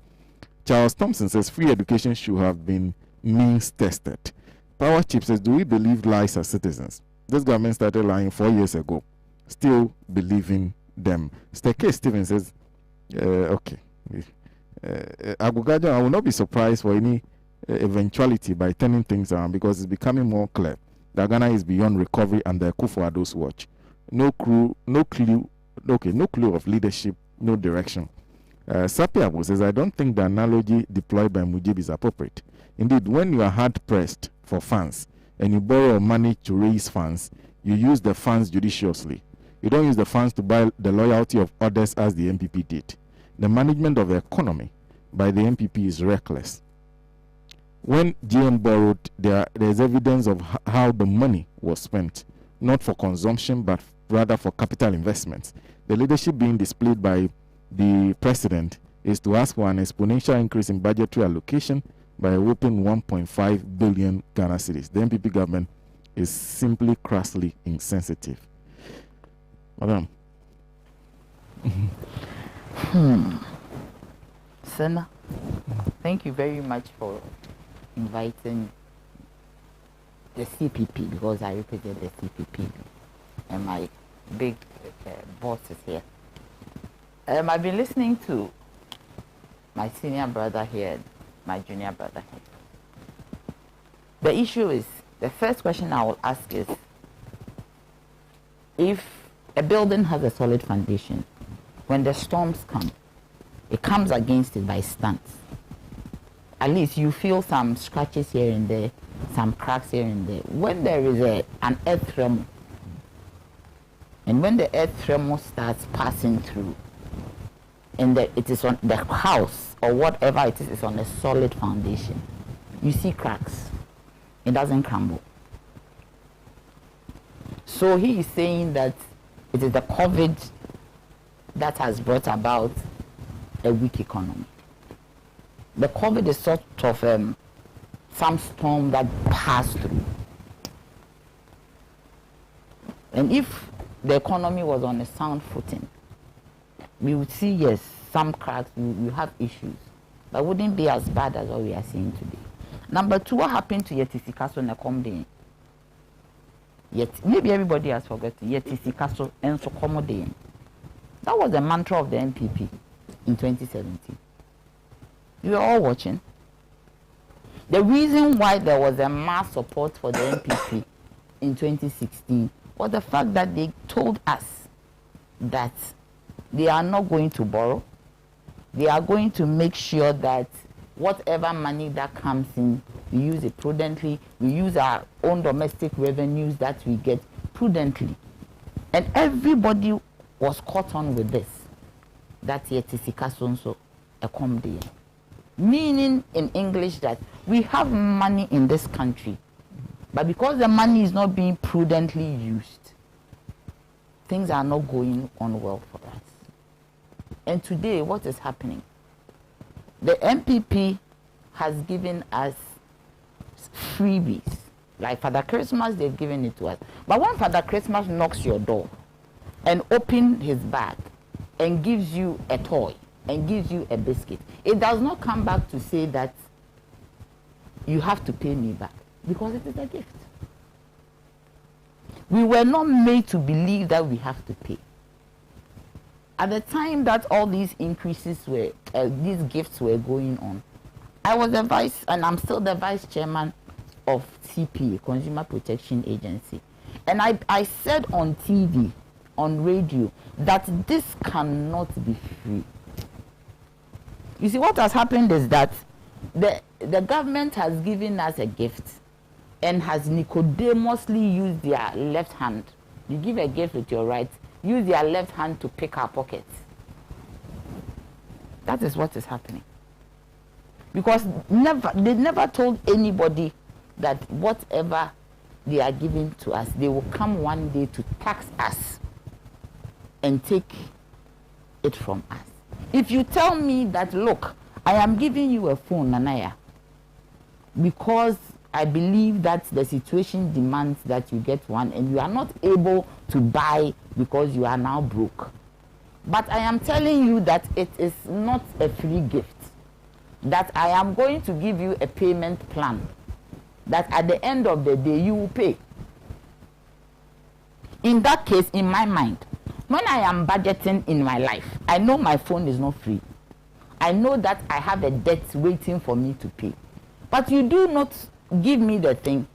Charles Thompson says free education should have been means tested. Power Chip says, do we believe lies as citizens? This government started lying 4 years ago. Still believing them. Steke Steven says, okay. Agugajo, I will not be surprised for any eventuality by turning things around, because it's becoming more clear that Ghana is beyond recovery under Akufo-Addo's watch. No clue of leadership, no direction. Sapiabu says, I don't think the analogy deployed by Mujib is appropriate. Indeed, when you are hard pressed for funds and you borrow money to raise funds, you use the funds judiciously. You don't use the funds to buy the loyalty of others as the MPP did. The management of the economy by the MPP is reckless. When GM borrowed, there's evidence of how the money was spent, not for consumption, but rather for capital investments. The leadership being displayed by the president is to ask for an exponential increase in budgetary allocation by a whopping 1.5 billion Ghana cedis. The MPP government is simply crassly insensitive. Madam. Sena, thank you very much for inviting the CPP, because I represent the CPP and my big boss is here. I've been listening to my senior brother here, my junior brother here. The issue is, the first question I will ask is, if a building has a solid foundation, when the storms come, it comes against it by stunts. At least you feel some scratches here and there, some cracks here and there. When there is an earth tremor, and when the earth tremor starts passing through, and it is on the house or whatever it is on a solid foundation, you see cracks. It doesn't crumble. So he is saying that it is the COVID that has brought about a weak economy. The COVID is sort of some storm that passed through. And if the economy was on a sound footing, we would see, yes, some cracks, we have issues, but it wouldn't be as bad as what we are seeing today. Number two, what happened to Yetisi Castle and Akomde? Maybe everybody has forgotten. Yetisi Castle and Sokomode. That was the mantra of the MPP in 2017. You were all watching. The reason why there was a mass support for the MPP in 2016 was the fact that they told us that they are not going to borrow. They are going to make sure that whatever money that comes in, we use it prudently. We use our own domestic revenues that we get prudently. And everybody was caught on with this. That's Yetisi Kasonso. accommodate. Meaning in English that we have money in this country, but because the money is not being prudently used, things are not going on well for us. And today, what is happening? The MPP has given us freebies. Like Father Christmas, they've given it to us. But when Father Christmas knocks your door and opens his bag and gives you a toy and gives you a biscuit, it does not come back to say that you have to pay me back, because it is a gift. We were not made to believe that we have to pay. At the time that all these increases were, these gifts were going on, I was the vice, and I'm still the vice chairman of CPA, Consumer Protection Agency. And I said on TV, on radio, that this cannot be free. You see, what has happened is that the government has given us a gift and has Nicodemously used their left hand. You give a gift with your right, use their left hand to pick our pockets. That is what is happening. Because they never told anybody that whatever they are giving to us, they will come one day to tax us and take it from us. If you tell me that, look, I am giving you a phone, Nanaya, because I believe that the situation demands that you get one and you are not able to buy because you are now broke. But I am telling you that it is not a free gift, that I am going to give you a payment plan, that at the end of the day you will pay. In that case, in my mind, when I am budgeting in my life, I know my phone is not free. I know that I have a debt waiting for me to pay. But you do not give me the thing,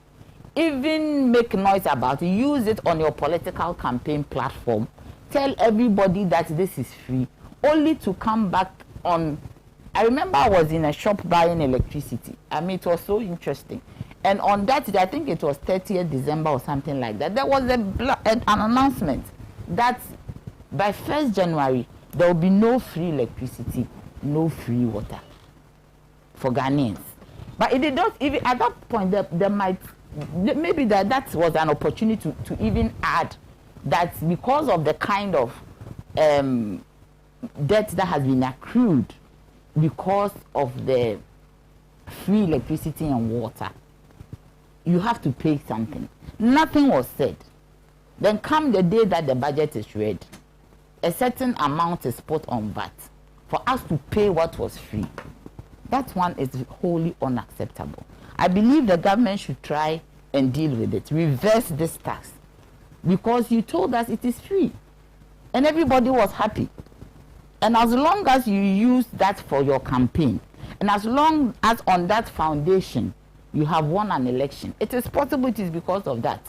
even make noise about it, use it on your political campaign platform, tell everybody that this is free, only to come back on. I remember I was in a shop buying electricity. I mean, it was so interesting. And on that day, I think it was 30th December or something like that, there was an announcement that by 1st January, there will be no free electricity, no free water for Ghanaians. But it did not even, at that point, there might, maybe that was an opportunity to even add that because of the kind of debt that has been accrued because of the free electricity and water, you have to pay something. Nothing was said. Then come the day that the budget is read, a certain amount is put on VAT for us to pay what was free. That one is wholly unacceptable. I believe the government should try and deal with it, reverse this tax, because you told us it is free and everybody was happy. And as long as you use that for your campaign, and as long as on that foundation you have won an election, it is possible it is because of that.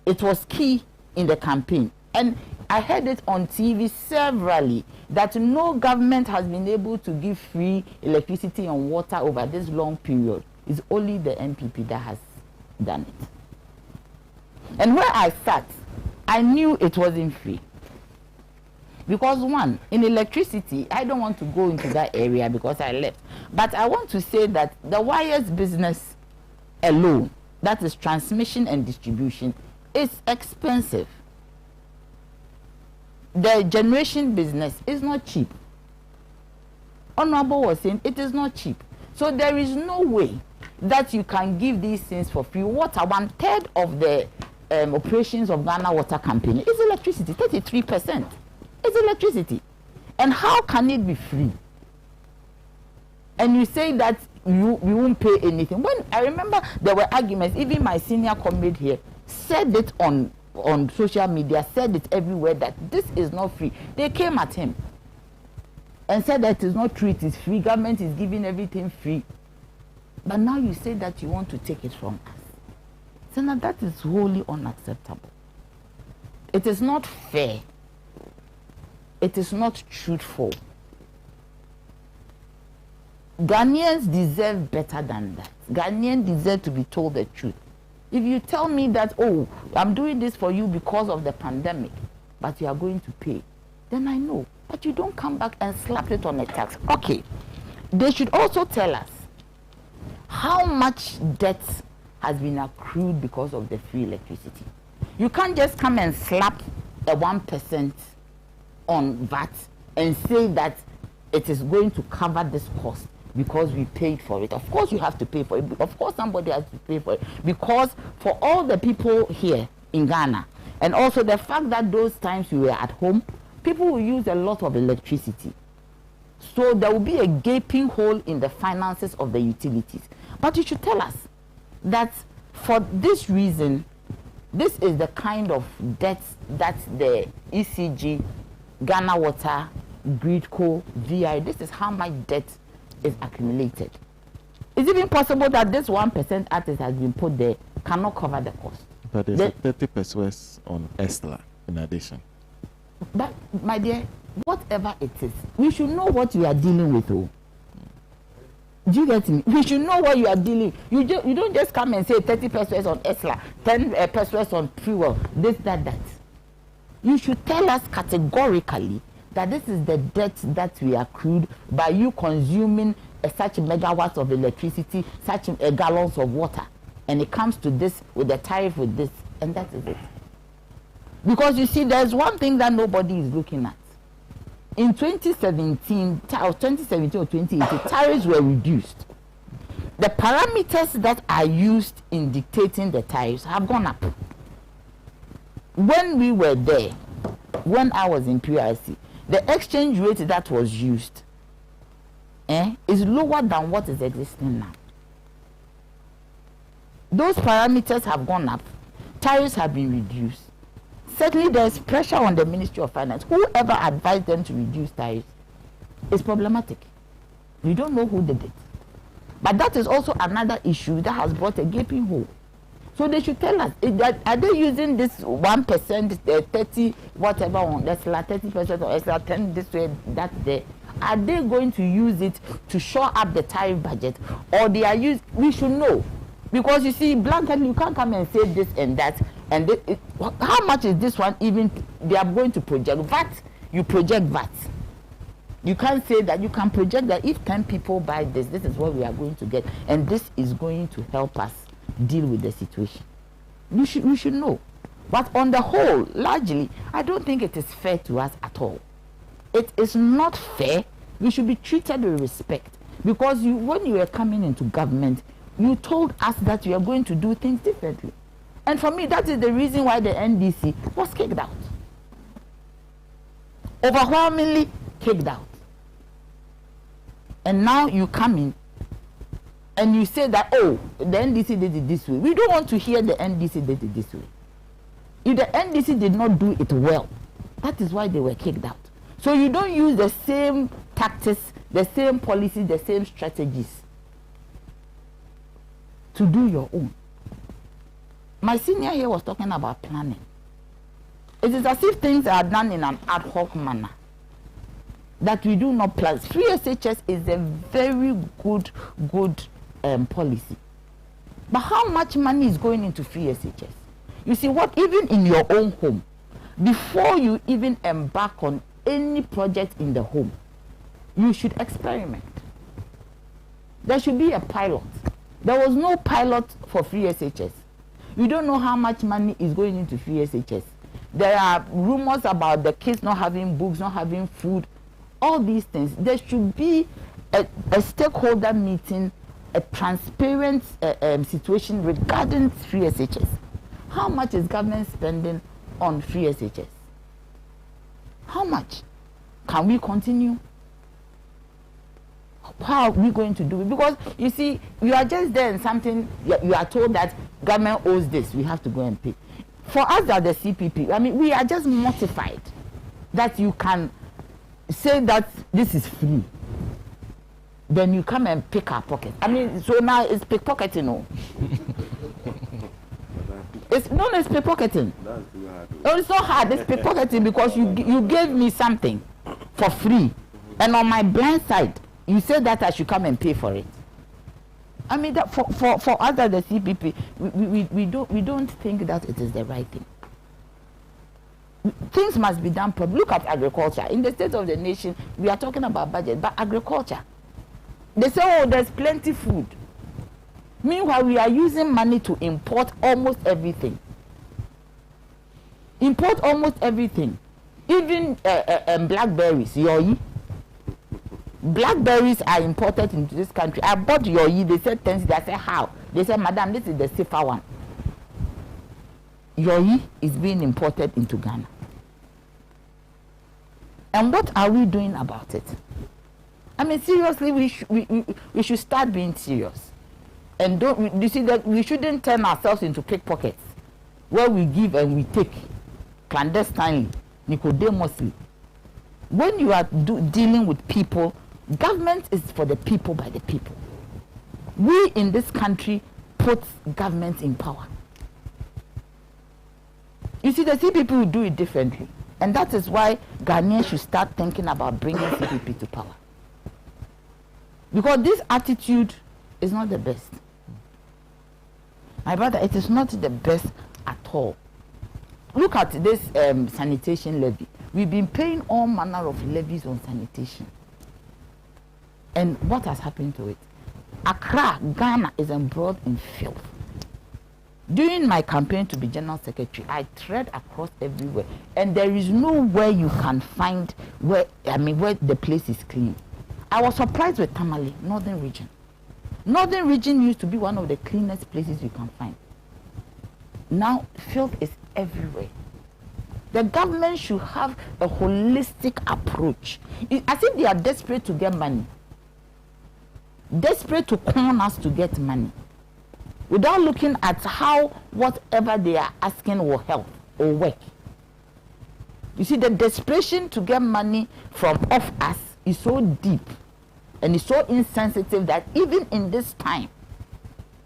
It was key in the campaign. And I heard it on TV severally that no government has been able to give free electricity and water over this long period. It's only the MPP that has done it. And where I sat, I knew it wasn't free. Because one, in electricity, I don't want to go into that area because I left. But I want to say that the wires business alone, that is transmission and distribution, is expensive. The generation business is not cheap. Honorable was saying it is not cheap. So there is no way that you can give these things for free. Water, 1/3 of the operations of Ghana Water Company is electricity, 33%. It's electricity. And how can it be free? And you say that we won't pay anything. When I remember there were arguments, even my senior comrade here said it on social media, said it everywhere, that this is not free. They came at him and said that it is not true, it is free, government is giving everything free. But now you say that you want to take it from us. Sena, that is wholly unacceptable. It is not fair. It is not truthful. Ghanaians deserve better than that. Ghanaians deserve to be told the truth. If you tell me that, oh, I'm doing this for you because of the pandemic, but you are going to pay, then I know. but you don't come back and slap it on a tax. Okay, they should also tell us how much debt has been accrued because of the free electricity. You can't just come and slap a 1% on VAT and say that it is going to cover this cost because we paid for it. Of course you have to pay for it. Of course somebody has to pay for it, because for all the people here in Ghana, and also the fact that those times we were at home, people will use a lot of electricity. So there will be a gaping hole in the finances of the utilities. But you should tell us that for this reason, this is the kind of debt that the ECG, Ghana Water, Gridco, VI, this is how much debt is accumulated. Is it even possible that this 1% artist has been put there cannot cover the cost? But there's a 30% on ESLA in addition. But my dear, whatever it is, we should know what we are dealing with. Oh. Do you get me? We should know what you are dealing. You don't just come and say 30% on ESLA, 10% on fuel, this, that. You should tell us categorically that this is the debt that we accrued by you consuming such megawatts of electricity, such gallons of water, and it comes to this with the tariff with this, and that is it. Because you see, there's one thing that nobody is looking at. In 2017 or 2018, tariffs were reduced. The parameters that are used in dictating the tariffs have gone up. When we were there, when I was in PRC, the exchange rate that was used is lower than what is existing now. Those parameters have gone up. Tariffs have been reduced. Certainly, there's pressure on the Ministry of Finance. Whoever advised them to reduce tariffs is problematic. We don't know who did it. But that is also another issue that has brought a gaping hole. So they should tell us, are they using this 1%, 30, whatever on ESLA, 30% on ESLA, 10 this way, that there? Are they going to use it to shore up the tariff budget? Or they are used, we should know. Because you see, blankly, you can't come and say this and that. And how much is this one even? They are going to project VAT. You project VAT. You can't say that. You can project that if 10 people buy this, this is what we are going to get. And this is going to help us deal with the situation. We should know. But on the whole, largely, I don't think it is fair to us at all. It is not fair. We should be treated with respect. Because when you were coming into government, you told us that you are going to do things differently. And for me, that is the reason why the NDC was kicked out. Overwhelmingly kicked out. And now you come in and you say that, oh, the NDC did it this way. We don't want to hear the NDC did it this way. If the NDC did not do it well, that is why they were kicked out. So you don't use the same tactics, the same policy, the same strategies to do your own. My senior here was talking about planning. It is as if things are done in an ad hoc manner, that we do not plan. Free SHS is a very good policy. But how much money is going into free SHS? You see what, even in your own home, before you even embark on any project in the home, you should experiment. There should be a pilot. There was no pilot for free SHS. You don't know how much money is going into free SHS. There are rumors about the kids not having books, not having food, all these things. There should be a stakeholder meeting, a transparent situation regarding free SHS. How much is government spending on free SHS? How much? Can we continue? How are we going to do it? Because you see, you are just there in something, you are told that government owes this, we have to go and pay. For us as the CPP, I mean, we are just mortified that you can say that this is free. Then you come and pick our pocket. I mean, so now it's pickpocketing, no? It's pickpocketing. Oh, it's not hard, it's pickpocketing because you gave me something for free. And on my blind side, you said that I should come and pay for it. I mean, that for us as the CPP, we don't think that it is the right thing. things must be done properly. Look at agriculture. In the state of the nation, we are talking about budget, but agriculture. They say, oh, there's plenty food. Meanwhile, we are using money to import almost everything. Import almost everything. Even blackberries, yoyi. Blackberries are imported into this country. I bought yoyi. They said 10 cedis. I said, how? They said, madam, this is the safer one. Yoyi is being imported into Ghana. And what are we doing about it? I mean, seriously, we should start being serious. And you see that we shouldn't turn ourselves into pickpockets, where we give and we take clandestinely, nicodemously. When you are dealing with people, government is for the people, by the people. We in this country put government in power. You see, the CPP will do it differently. And that is why Ghanaians should start thinking about bringing CPP to power. Because this attitude is not the best. My brother, it is not the best at all. Look at this sanitation levy. We've been paying all manner of levies on sanitation. And what has happened to it? Accra, Ghana is embroiled in filth. During my campaign to be General Secretary, I tread across everywhere. And there is nowhere you can find where the place is clean. I was surprised with Tamale, Northern Region. Northern Region used to be one of the cleanest places you can find. Now, filth is everywhere. The government should have a holistic approach. As if they are desperate to get money. Desperate to con us to get money. Without looking at how whatever they are asking will help or work. You see, the desperation to get money from off us is so deep and is so insensitive that even in this time,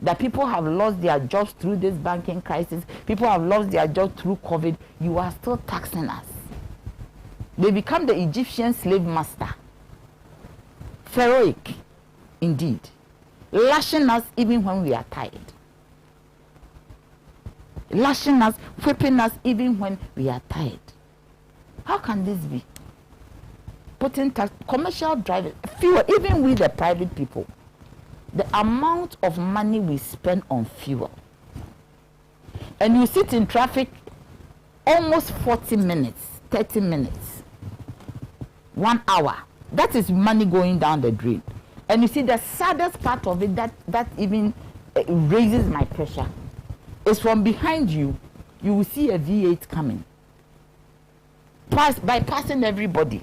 that people have lost their jobs through this banking crisis, people have lost their jobs through COVID, you are still taxing us. They become the Egyptian slave master. Pharaohic, indeed. Lashing us even when we are tired. Lashing us, whipping us even when we are tired. How can this be? Putting tax, commercial drivers, fuel, even with the private people. The amount of money we spend on fuel. And you sit in traffic almost 40 minutes, 30 minutes, 1 hour. That is money going down the drain. And you see, the saddest part of it that even raises my pressure is from behind you, you will see a V8 coming. Bypassing everybody.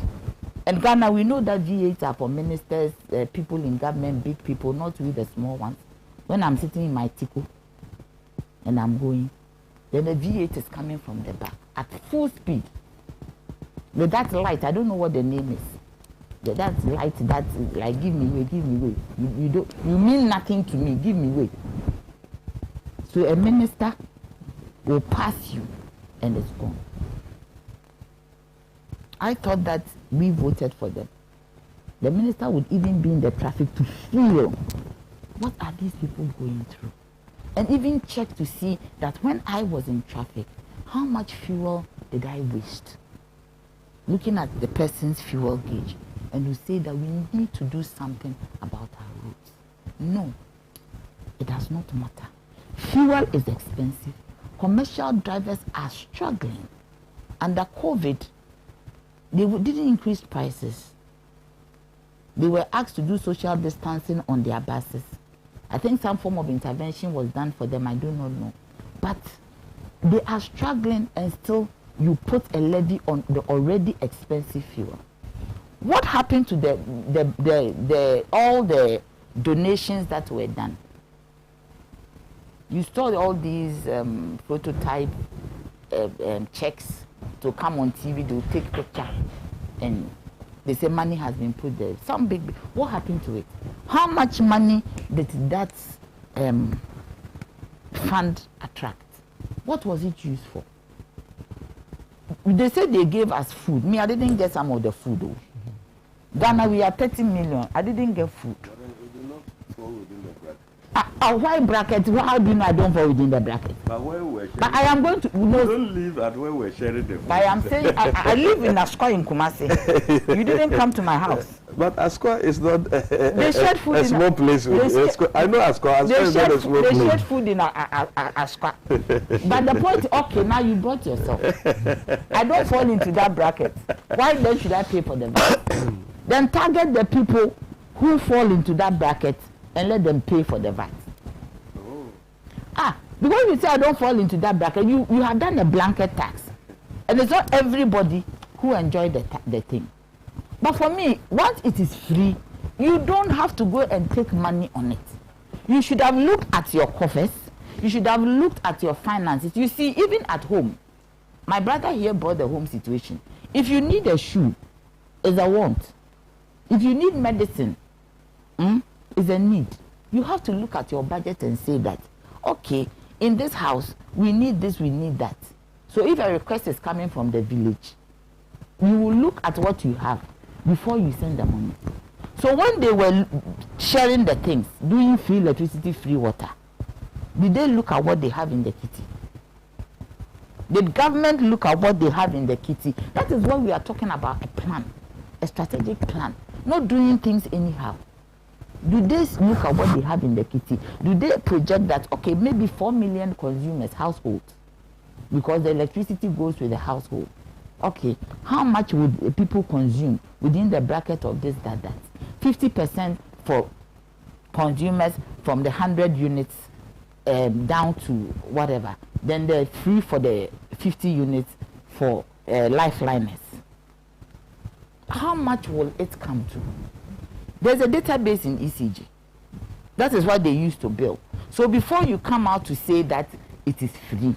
And Ghana, we know that V8s are for ministers, people in government, big people, not we the small ones. When I'm sitting in my tico and I'm going, then the V8 is coming from the back at full speed. With that light, I don't know what the name is. That light, that's like, give me way, give me way. You mean nothing to me, give me way. So a minister will pass you and it's gone. I thought that we voted for them. The minister would even be in the traffic to feel what are these people going through. And even check to see that when I was in traffic, how much fuel did I waste? Looking at the person's fuel gauge, and you say that we need to do something about our roads. No, it does not matter. Fuel is expensive. Commercial drivers are struggling. Under COVID, they didn't increase prices. They were asked to do social distancing on their buses. I think some form of intervention was done for them, I do not know. But they are struggling, and still you put a levy on the already expensive fuel. What happened to all the donations that were done? You saw all these prototype checks to come on TV, they will take picture and they say money has been put there. Some big, what happened to it? How much money did that fund attract? What was it used for? They said they gave us food. Me, I didn't get some of the food though. Ghana, we are 30 million. I didn't get food. But then it did not fall within the bracket. Why bracket? How do you know I don't fall within the bracket? But where we're sharing, but I am going to don't live at where we're sharing the food. I am saying I live in Asqua in Kumasi. You didn't come to my house. But Asqua is not They shared food a small place. I know Asqua. Asqua is not a small place. They shared food in Asqua. But the point, okay, now you brought yourself. I don't fall into that bracket. Why then should I pay for them? Then target the people who fall into that bracket and let them pay for the VAT. Because you say I don't fall into that bracket, you have done a blanket tax. And it's not everybody who enjoy the thing. But for me, once it is free, you don't have to go and take money on it. You should have looked at your coffers. You should have looked at your finances. You see, even at home, my brother here brought the home situation. If you need a shoe, it's a want. If you need medicine, it's a need. You have to look at your budget and say that, okay, in this house, we need this, we need that. So if a request is coming from the village, you will look at what you have before you send the money. So when they were sharing the things, doing free electricity, free water, did they look at what they have in the kitty? Did government look at what they have in the kitty? That is what we are talking about, a plan, a strategic plan, not doing things anyhow. Do they look at what they have in the kitty? Do they project that, okay, maybe 4 million consumers, households, because the electricity goes with the household. Okay, how much would people consume within the bracket of this, that? 50% for consumers from the 100 units down to whatever. Then they're free for the 50 units for lifeliners. How much will it come to? There's a database in ECG. That is what they used to bill. So before you come out to say that it is free,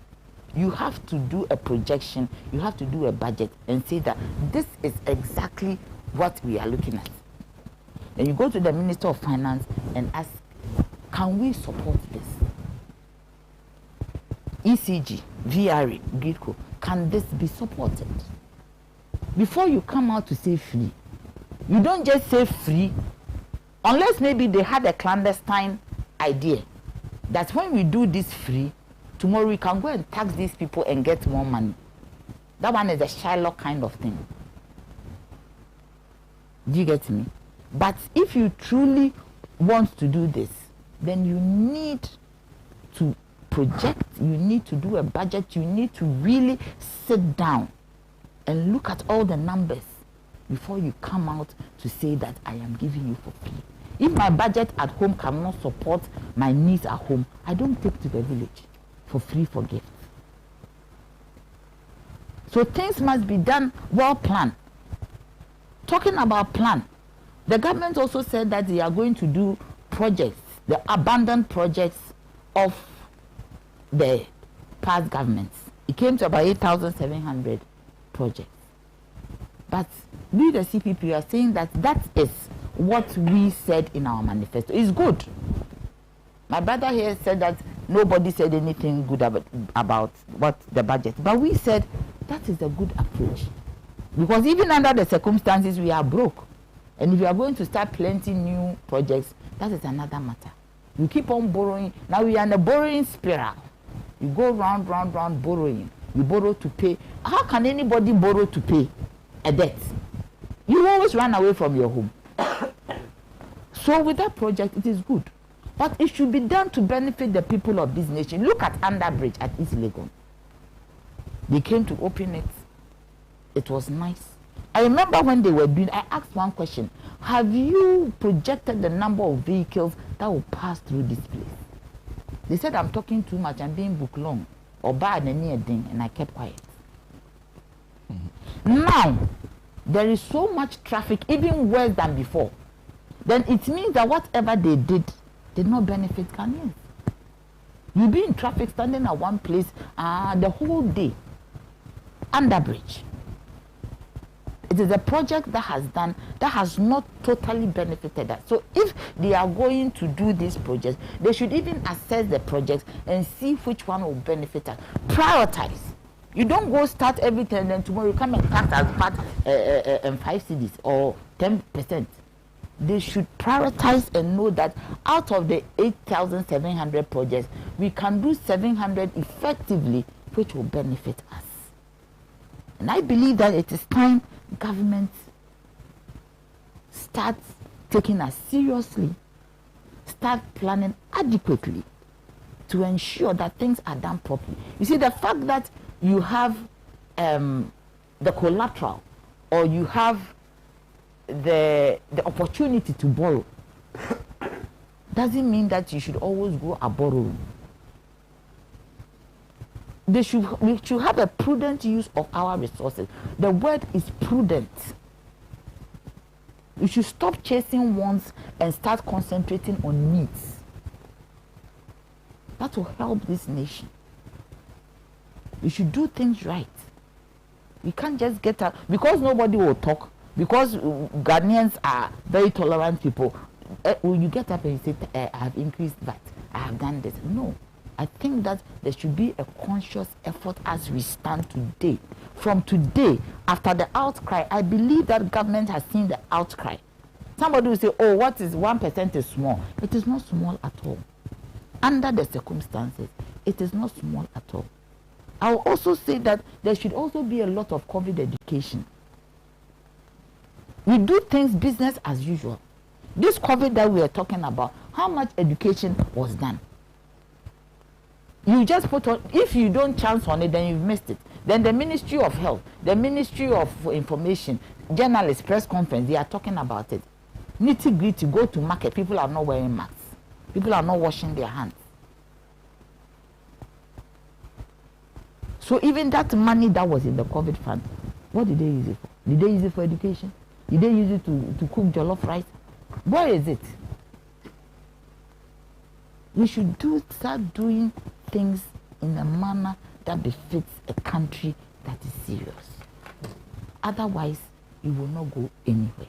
you have to do a projection, you have to do a budget and say that this is exactly what we are looking at. And you go to the Minister of Finance and ask, can we support this? ECG, VRA, GRIDCO, can this be supported? Before you come out to say free, you don't just say free, unless maybe they had a clandestine idea that when we do this free, tomorrow we can go and tax these people and get more money. That one is a Shylock kind of thing. Do you get me? But if you truly want to do this, then you need to project, you need to do a budget, you need to really sit down and look at all the numbers before you come out to say that I am giving you for free. If my budget at home cannot support my needs at home, I don't take to the village for free for gifts. So things must be done well planned. Talking about plan, the government also said that they are going to do projects, the abandoned projects of the past governments. It came to about 8,700 projects. But we, the CPP, are saying that that is what we said in our manifesto. It's good. My brother here said that nobody said anything good about what the budget. But we said that is a good approach. Because even under the circumstances, we are broke. And if you are going to start planting new projects, that is another matter. You keep on borrowing. Now we are in a borrowing spiral. You go round, borrowing. You borrow to pay. How can anybody borrow to pay a debt? You always run away from your home. So with that project, it is good. But it should be done to benefit the people of this nation. Look at Underbridge at East Legon. They came to open it. It was nice. I remember when they were doing, I asked one question. Have you projected the number of vehicles that will pass through this place? They said, I'm talking too much, I'm being book long. Or bad and near thing, and I kept quiet. Now, there is so much traffic, even worse than before. Then it means that whatever they did not benefit Ghanaians. You'll be in traffic standing at one place the whole day. Underbridge. It is a project that has not totally benefited us. So if they are going to do these projects, they should even assess the projects and see which one will benefit us. Prioritize. You don't go start everything and then tomorrow you come and tax as part and 5 cedis or 10%. they should prioritize and know that out of the 8,700 projects, we can do 700 effectively, which will benefit us. And I believe that it is time government starts taking us seriously, start planning adequately to ensure that things are done properly. You see, the fact that you have the collateral or you have the opportunity to borrow doesn't mean that you should always go a borrowing. We should have a prudent use of our resources. The word is prudent. We should stop chasing wants and start concentrating on needs. That will help this nation. We should do things right. We can't just get out because nobody will talk. Because Ghanaians are very tolerant people, when you get up and you say, I have increased that, I have done this. No. I think that there should be a conscious effort as we stand today. From today, after the outcry, I believe that government has seen the outcry. Somebody will say, oh, what is 1% is small. It is not small at all. Under the circumstances, it is not small at all. I will also say that there should also be a lot of COVID education. We do things business as usual. This COVID that we are talking about, how much education was done? You just put on, if you don't chance on it, then you've missed it. Then the Ministry of Health, the Ministry of Information, journalists, press conference, they are talking about it. Nitty-gritty, go to market, people are not wearing masks. People are not washing their hands. So even that money that was in the COVID fund, what did they use it for? Did they use it for education? Did they use it to cook jollof rice? Where is it? We should start doing things in a manner that befits a country that is serious. Otherwise, you will not go anywhere.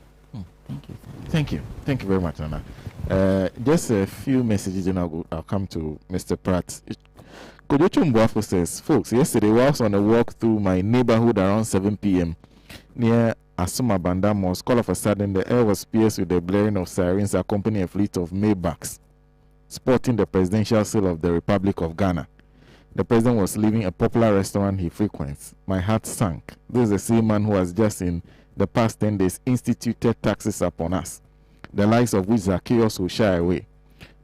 Thank you, sir. Thank you. Thank you very much, Nana. Just a few messages and I'll come to Mr. Pratt. Kojocho Mbuafo says, folks, yesterday while I was on a walk through my neighborhood around 7 p.m. near Asuma Banda Mosque, all of a sudden the air was pierced with the blaring of sirens accompanying a fleet of Maybachs sporting the presidential seal of the Republic of Ghana. The president was leaving a popular restaurant he frequents. My heart sank. This is the same man who has just in the past 10 days instituted taxes upon us, the likes of which Zacchaeus will shy away.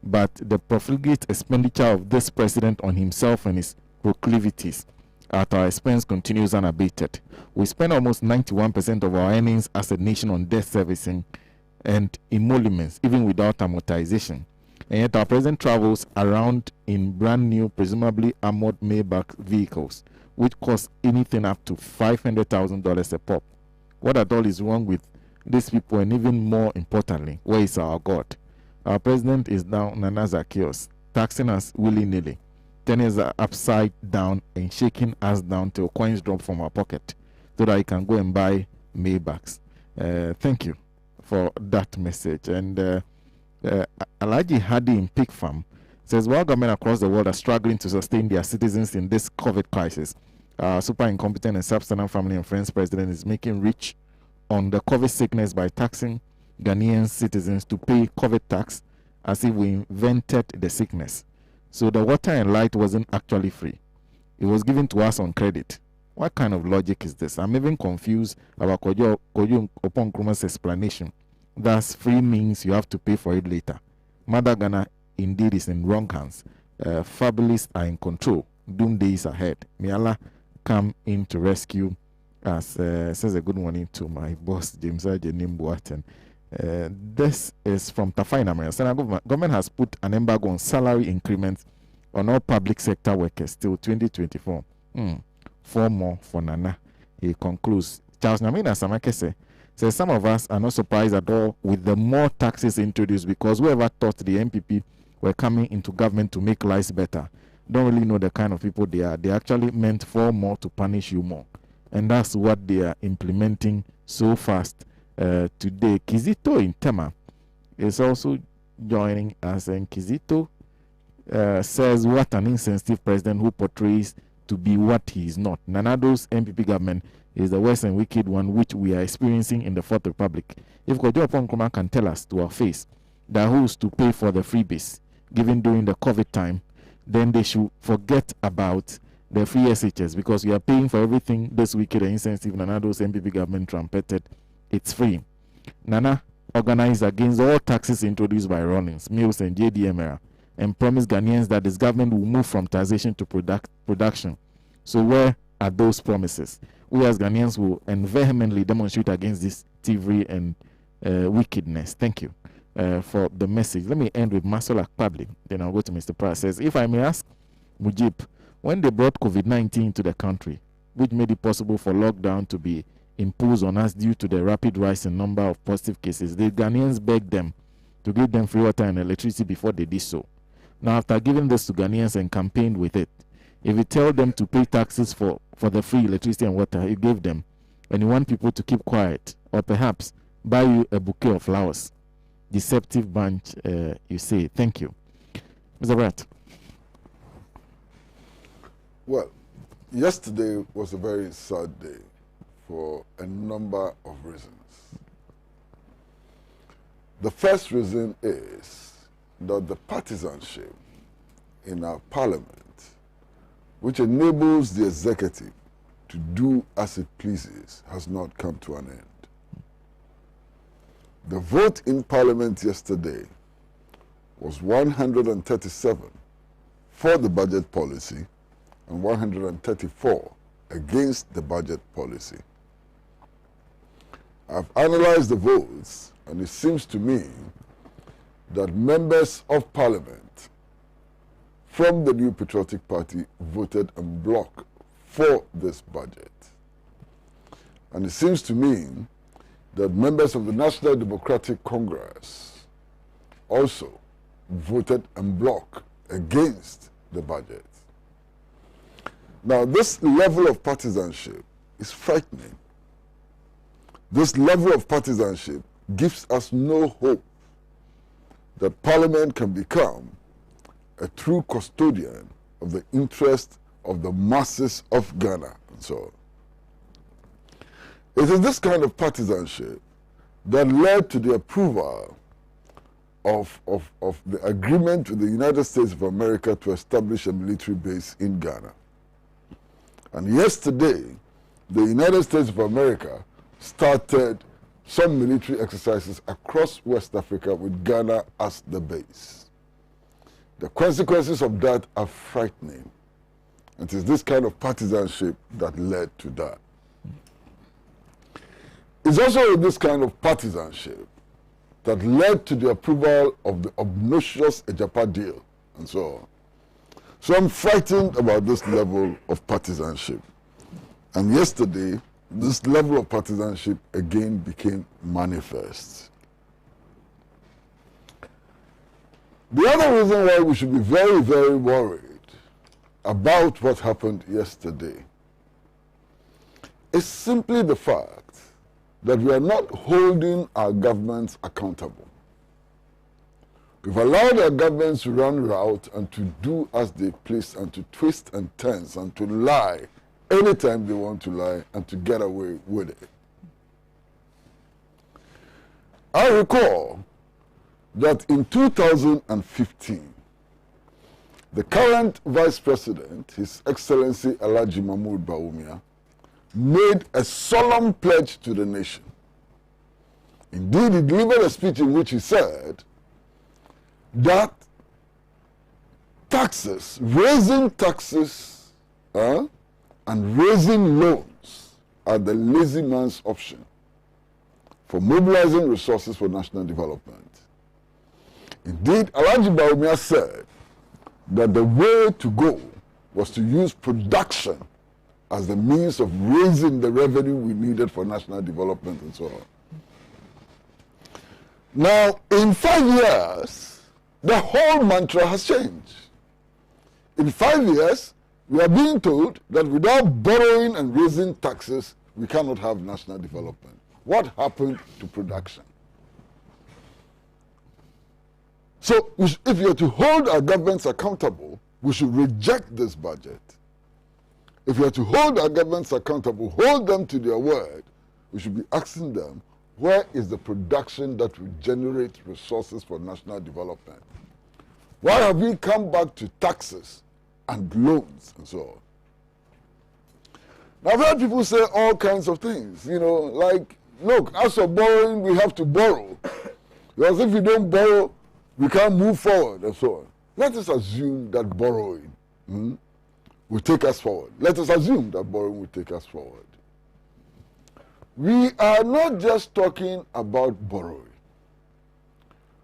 But the profligate expenditure of this president on himself and his proclivities at our expense continues unabated. We spend almost 91% of our earnings as a nation on debt servicing and emoluments, even without amortization. And yet our president travels around in brand new, presumably armored Maybach vehicles, which cost anything up to $500,000 a pop. What at all is wrong with these people? And even more importantly, where is our God? Our president is now Nana Zacchaeus, taxing us willy-nilly, turning us upside down and shaking us down till coins drop from our pocket so that he can go and buy Maybachs. Thank you for that message. And ALHAJI in Pig Farm says, while government across the world are struggling to sustain their citizens in this COVID crisis, our super incompetent and substandard family and friends president is making rich on the COVID sickness by taxing Ghanaian citizens to pay COVID tax as if we invented the sickness. So the water and light wasn't actually free. It was given to us on credit. What kind of logic is this? I'm even confused about Kojo Oponkuma's explanation. Thus, free means you have to pay for it later. Mother Ghana indeed is in wrong hands. Fabulous are in control. Doom days ahead. May Allah come in to rescue us. Says a good morning to my boss, James Nombo. This is from Tafaina. Sena government has put an embargo on salary increments on all public sector workers till 2024. 4 more for Nana. He concludes. Charles Namina Samakese says some of us are not surprised at all with the more taxes introduced because whoever thought the MPP were coming into government to make lives better don't really know the kind of people they are. They actually meant 4 more to punish you more. And that's what they are implementing so fast. Today, Kizito in Tema is also joining us, and Kizito says, what an insensitive president who portrays to be what he is not. Nana Addo's MPP government is the worst and wicked one which we are experiencing in the Fourth Republic. If Kojo Nkrumah can tell us to our face that who's to pay for the freebies given during the COVID time, then they should forget about the free SHS, because we are paying for everything this wicked and insensitive Nana Addo's MPP government trumpeted. It's free. Nana organized against all taxes introduced by Rawlings, Mills and JDM era, and promised Ghanaians that this government will move from taxation to production. So where are those promises? We as Ghanaians will vehemently demonstrate against this thievery and wickedness. Thank you for the message. Let me end with Masola Akpabli, then I'll go to Mr. Pratt. Says, if I may ask Mujib, when they brought COVID-19 to the country, which made it possible for lockdown to be imposed on us due to the rapid rise in number of positive cases, the Ghanaians begged them to give them free water and electricity before they did so. Now, after giving this to Ghanaians and campaigned with it, if you tell them to pay taxes for the free electricity and water you gave them, and you want people to keep quiet, or perhaps buy you a bouquet of flowers, deceptive bunch, you say. Thank you. Mr. Pratt. Well, yesterday was a very sad day for a number of reasons. The first reason is that the partisanship in our parliament, which enables the executive to do as it pleases, has not come to an end. The vote in parliament yesterday was 137 for the budget policy and 134 against the budget policy. I've analyzed the votes, and it seems to me that members of parliament from the New Patriotic Party voted en bloc for this budget. And it seems to me that members of the National Democratic Congress also voted en bloc against the budget. Now, this level of partisanship is frightening. This level of partisanship gives us no hope that Parliament can become a true custodian of the interest of the masses of Ghana and so on. It is this kind of partisanship that led to the approval of the agreement with the United States of America to establish a military base in Ghana. And yesterday, the United States of America started some military exercises across West Africa with Ghana as the base. The consequences of that are frightening. It is this kind of partisanship that led to that. It's also this kind of partisanship that led to the approval of the obnoxious Ejapa deal and so on. So I'm frightened about this level of partisanship. And yesterday, this level of partisanship again became manifest. The other reason why we should be very, very worried about what happened yesterday is simply the fact that we are not holding our governments accountable. We've allowed our governments to run route and to do as they please and to twist and tense and to lie anytime they want to lie and to get away with it. I recall that in 2015, the current Vice President, His Excellency ALHAJI Mahmoud Bawumia, made a solemn pledge to the nation. Indeed, he delivered a speech in which he said that taxes, raising taxes and raising loans are the lazy man's option for mobilizing resources for national development. Indeed, ALHAJI Bawumia said that the way to go was to use production as the means of raising the revenue we needed for national development and so on. Now, in 5 years, the whole mantra has changed. In 5 years, we are being told that without borrowing and raising taxes, we cannot have national development. What happened to production? So, if you are to hold our governments accountable, we should reject this budget if we are to hold our governments accountable, hold them to their word, we should be asking them, where is the production that will generate resources for national development? Why have we come back to taxes and loans and so on? Now, I've heard people say all kinds of things, you know, like, look, as for borrowing, we have to borrow. Because if we don't borrow, we can't move forward and so on. Let us assume that borrowing will take us forward. Let us assume that borrowing will take us forward. We are not just talking about borrowing.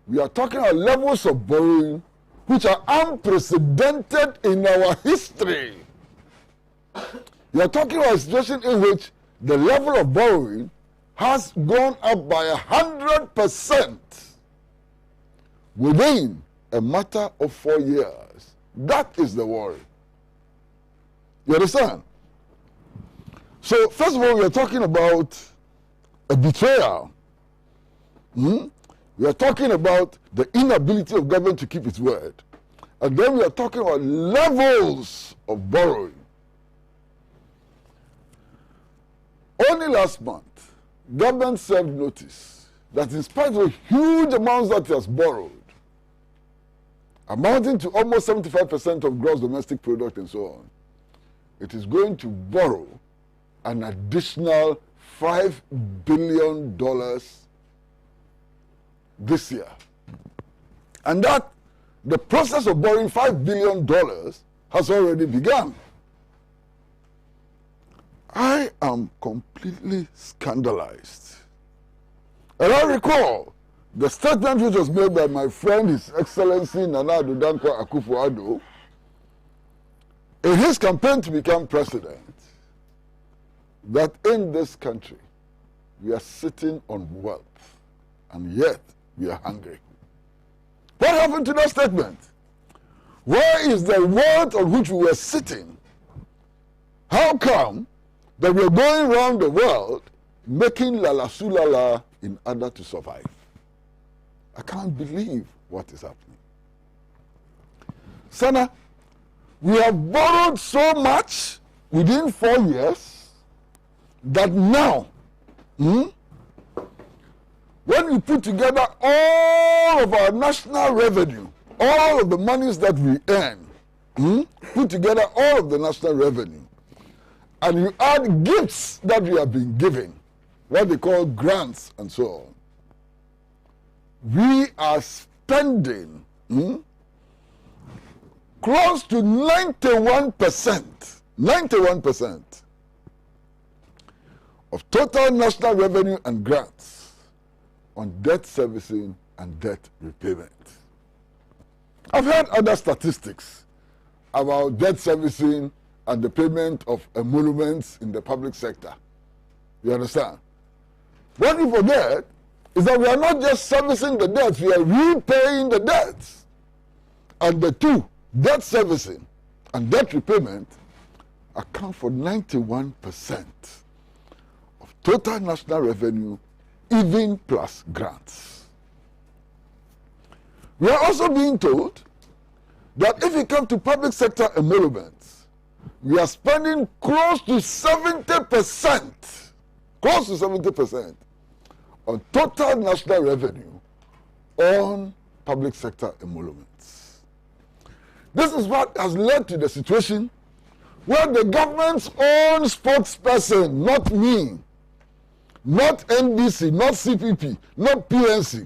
We are talking about levels of borrowing which are unprecedented in our history. We are talking about a situation in which the level of borrowing has gone up by 100% within a matter of 4 years. That is the worry. You understand? So, first of all, we are talking about a betrayal. We are talking about the inability of government to keep its word. And then we are talking about levels of borrowing. Only last month, government served notice that in spite of the huge amounts that it has borrowed, amounting to almost 75% of gross domestic product and so on, it is going to borrow an additional $5 billion this year. And that the process of borrowing $5 billion has already begun. I am completely scandalized. And I recall the statement which was made by my friend, His Excellency Nana Addo Dankwa Akufo-Addo, in his campaign to become president, that in this country we are sitting on wealth and yet we are hungry. What happened to that statement? Where is the wealth on which we were sitting? How come that we are going around the world making lala sulala in order to survive? I can't believe what is happening. Sena, we have borrowed so much within 4 years that now, when we put together all of our national revenue, all of the monies that we earn, put together all of the national revenue, and you add gifts that we have been given, what they call grants and so on, we are spending close to 91% of total national revenue and grants on debt servicing and debt repayment. I've heard other statistics about debt servicing and the payment of emoluments in the public sector. You understand? What we forget is that we are not just servicing the debts, we are repaying the debts. And the two, debt servicing and debt repayment, account for 91% of total national revenue, even plus grants. We are also being told that if we come to public sector emoluments, we are spending close to 70%, on total national revenue on public sector emoluments. This is what has led to the situation where the government's own spokesperson, not me, not NDC, not CPP, not PNC,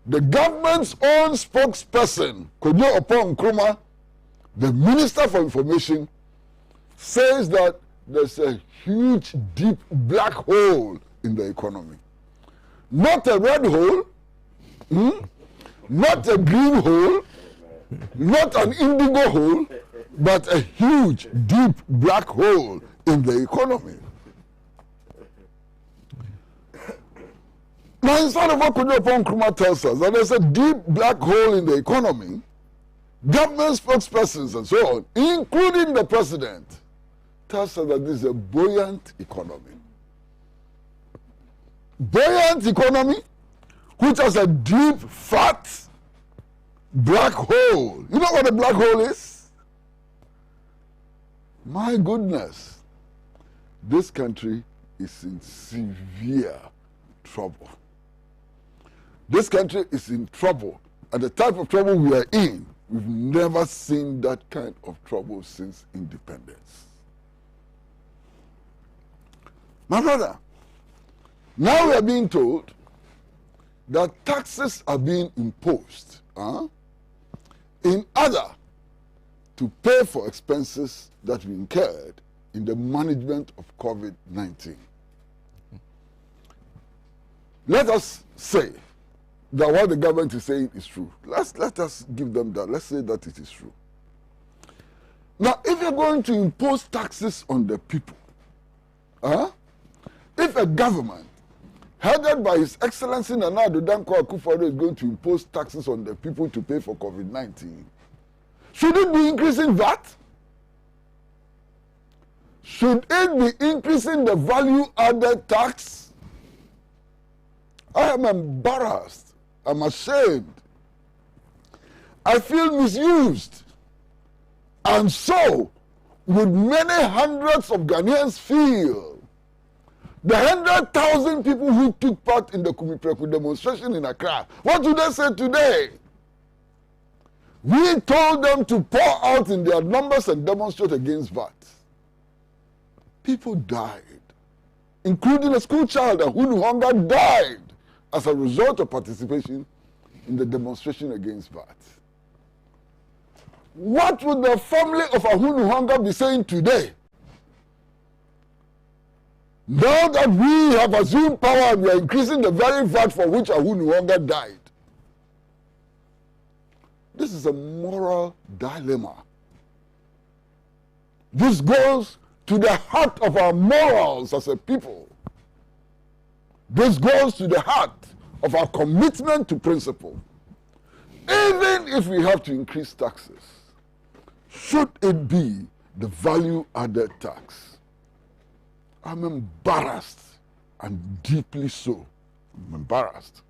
the government's own spokesperson, Kojo Oppong Nkrumah, the Minister for Information, says that there's a huge, deep black hole in the economy. Not a red hole, not a green hole, not an indigo hole, but a huge, deep black hole in the economy. Now, instead of what Kojo Oppong Nkrumah tells us, that there's a deep black hole in the economy, government spokespersons and so on, including the president, tells us that this is a buoyant economy. Buoyant economy, which has a deep, fat, black hole. You know what a black hole is? My goodness, this country is in severe trouble. This country is in trouble, and the type of trouble we are in, we've never seen that kind of trouble since independence. My brother, now we are being told that taxes are being imposed in order to pay for expenses that we incurred in the management of COVID-19. Let us say that what the government is saying is true. Let us give them that. Let's say that it is true. Now, if you're going to impose taxes on the people, if a government headed by His Excellency Nana Addo Dankwa Akufo-Addo is going to impose taxes on the people to pay for COVID-19, should it be increasing VAT? Should it be increasing the value-added tax? I am embarrassed. I'm ashamed. I feel misused. And so would many hundreds of Ghanaians feel. The 100,000 people who took part in the Kumipreku demonstration in Accra, what do they say today? We told them to pour out in their numbers and demonstrate against VAT. People died, including a school child, Ahunu Hunger, died as a result of participation in the demonstration against VAT. What would the family of Ahunu Hunger be saying today? Now that we have assumed power and we are increasing the very VAT for which Ahunu Hunger died. This is a moral dilemma. This goes to the heart of our morals as a people. This goes to the heart of our commitment to principle. Even if we have to increase taxes, should it be the value-added tax? I'm embarrassed, and deeply so. I'm embarrassed.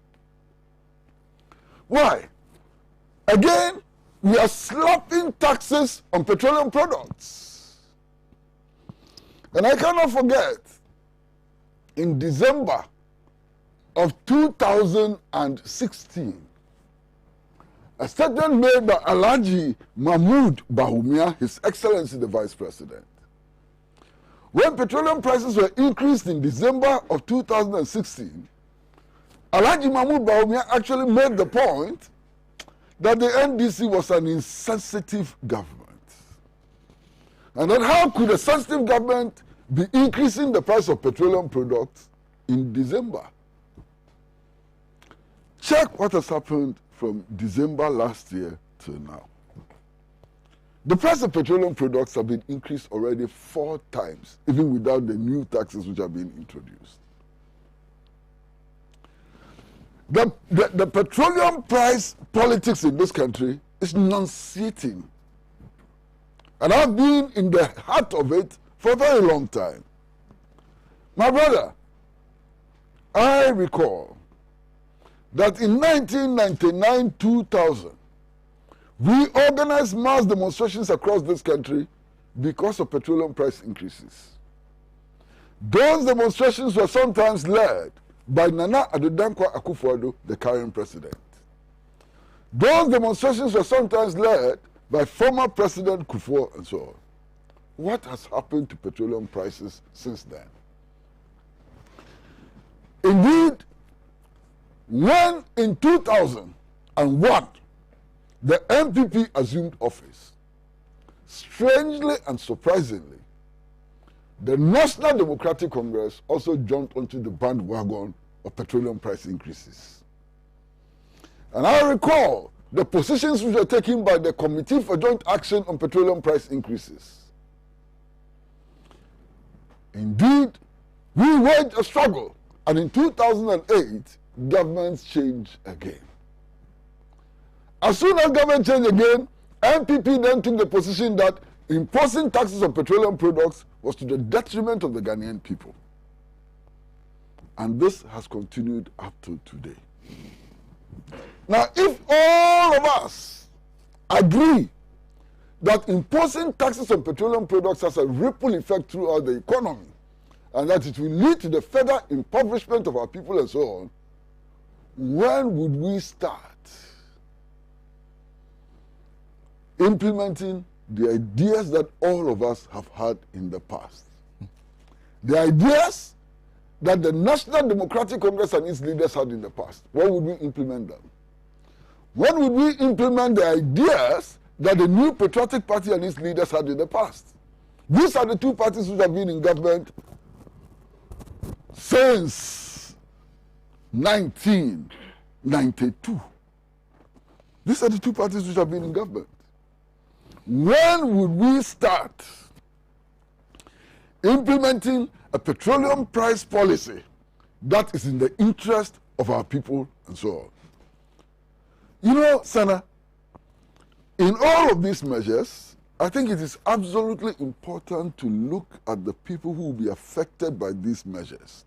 Why? Again, we are slapping taxes on petroleum products. And I cannot forget, in December of 2016, a statement made by ALHAJI Mahmoud Bawumia, His Excellency the Vice President. When petroleum prices were increased in December of 2016, ALHAJI Mahmoud Bawumia actually made the point that the NDC was an insensitive government. And then how could a sensitive government be increasing the price of petroleum products in December? Check what has happened from December last year till now. The price of petroleum products have been increased already 4 times, even without the new taxes which have been introduced. The petroleum price politics in this country is nauseating. And I've been in the heart of it for a very long time. My brother, I recall that in 1999-2000, we organized mass demonstrations across this country because of petroleum price increases. Those demonstrations were sometimes led by Nana Addo Dankwa Akufo-Addo, the current president. Those demonstrations were sometimes led by former President Kufuor and so on. What has happened to petroleum prices since then? Indeed, when in 2001, the MPP assumed office, strangely and surprisingly, the National Democratic Congress also jumped onto the bandwagon of petroleum price increases. And I recall the positions which were taken by the Committee for Joint Action on Petroleum Price Increases. Indeed, we waged a struggle, and in 2008, governments changed again. As soon as government changed again, MPP then took the position that imposing taxes on petroleum products was to the detriment of the Ghanaian people. And this has continued up to today. Now, if all of us agree that imposing taxes on petroleum products has a ripple effect throughout the economy, and that it will lead to the further impoverishment of our people and so on, when would we start implementing the ideas that all of us have had in the past? The ideas that the National Democratic Congress and its leaders had in the past. When would we implement them? When would we implement the ideas that the New Patriotic Party and its leaders had in the past? These are the two parties which have been in government since 1992. These are the two parties which have been in government. When would we start implementing a petroleum price policy that is in the interest of our people and so on? You know, Sena, in all of these measures, I think it is absolutely important to look at the people who will be affected by these measures.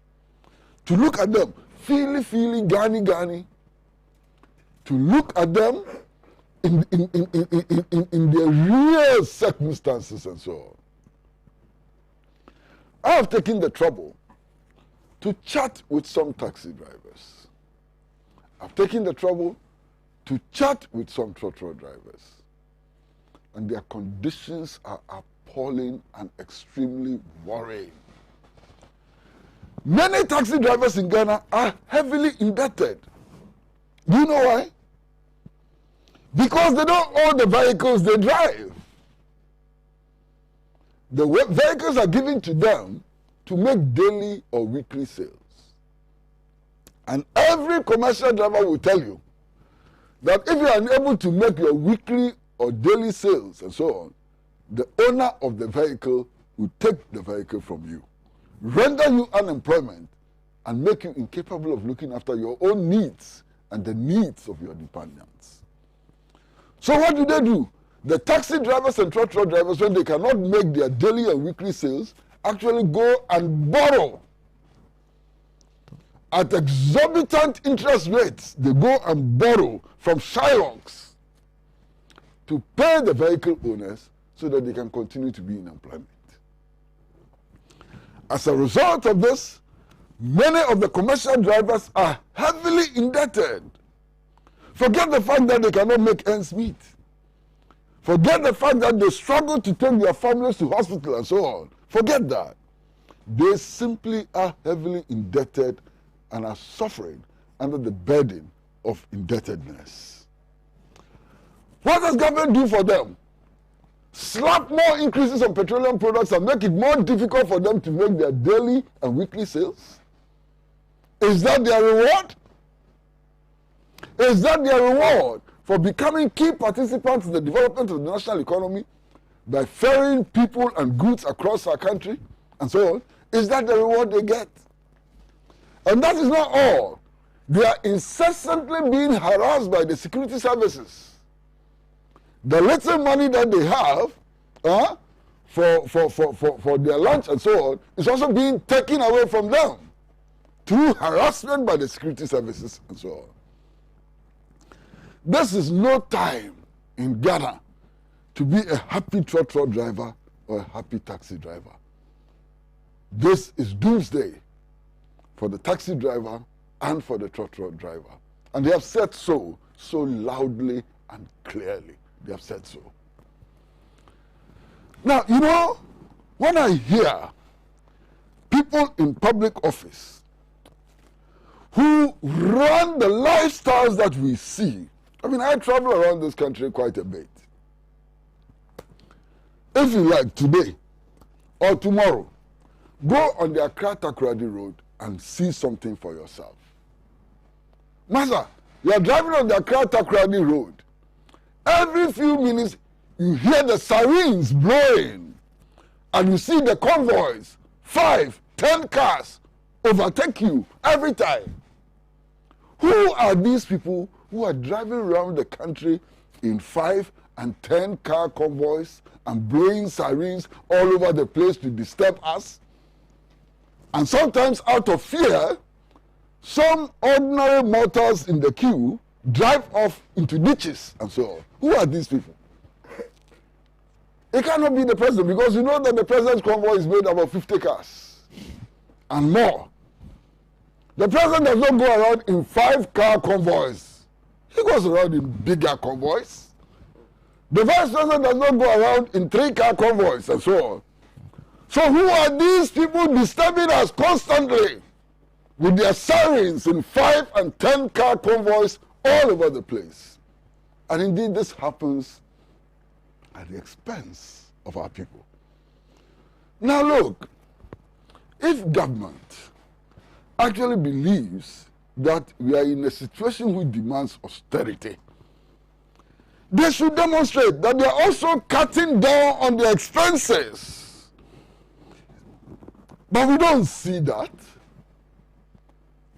To look at them, feely, gani, to look at them in their real circumstances and so on. I have taken the trouble to chat with some taxi drivers. I've taken the trouble to chat with some trotro drivers. And their conditions are appalling and extremely worrying. Many taxi drivers in Ghana are heavily indebted. Do you know why? Because they don't own the vehicles they drive. The vehicles are given to them to make daily or weekly sales. And every commercial driver will tell you that if you are unable to make your weekly or daily sales and so on, the owner of the vehicle will take the vehicle from you, render you unemployment, and make you incapable of looking after your own needs and the needs of your dependents. So what do? The taxi drivers and trotro drivers, when they cannot make their daily and weekly sales, actually go and borrow at exorbitant interest rates. They go and borrow from Shylocks to pay the vehicle owners so that they can continue to be in employment. As a result of this, many of the commercial drivers are heavily indebted. Forget the fact that they cannot make ends meet. Forget the fact that they struggle to take their families to hospital and so on. Forget that. They simply are heavily indebted and are suffering under the burden of indebtedness. What does government do for them? Slap more increases on petroleum products and make it more difficult for them to make their daily and weekly sales? Is that their reward? Is that their reward for becoming key participants in the development of the national economy by ferrying people and goods across our country and so on? Is that the reward they get? And that is not all. They are incessantly being harassed by the security services. The little money that they have for their lunch and so on is also being taken away from them through harassment by the security services and so on. This is no time in Ghana to be a happy trotro driver or a happy taxi driver. This is doomsday for the taxi driver and for the trotro driver. And they have said so loudly and clearly. They have said so. Now, you know, when I hear people in public office who run the lifestyles that we see, I mean, I travel around this country quite a bit. If you like, today or tomorrow, go on the Accra-Takoradi Road and see something for yourself. Master, you are driving on the Accra-Takoradi Road. Every few minutes, you hear the sirens blowing, and you see the convoys, 5, 10 cars, overtake you every time. Who are these people who are driving around the country in 5 and 10 car convoys and blowing sirens all over the place to disturb us? And sometimes out of fear, some ordinary mortals in the queue drive off into ditches and so on. Who are these people? It cannot be the president, because you know that the president's convoy is made up of 50 cars and more. The president does not go around in 5-car convoys. He goes around in bigger convoys. The vice president does not go around in 3-car convoys and so on. So who are these people disturbing us constantly with their sirens in 5 and 10-car convoys all over the place? And indeed, this happens at the expense of our people. Now look, if government actually believes that we are in a situation which demands austerity, they should demonstrate that they are also cutting down on their expenses. But we don't see that.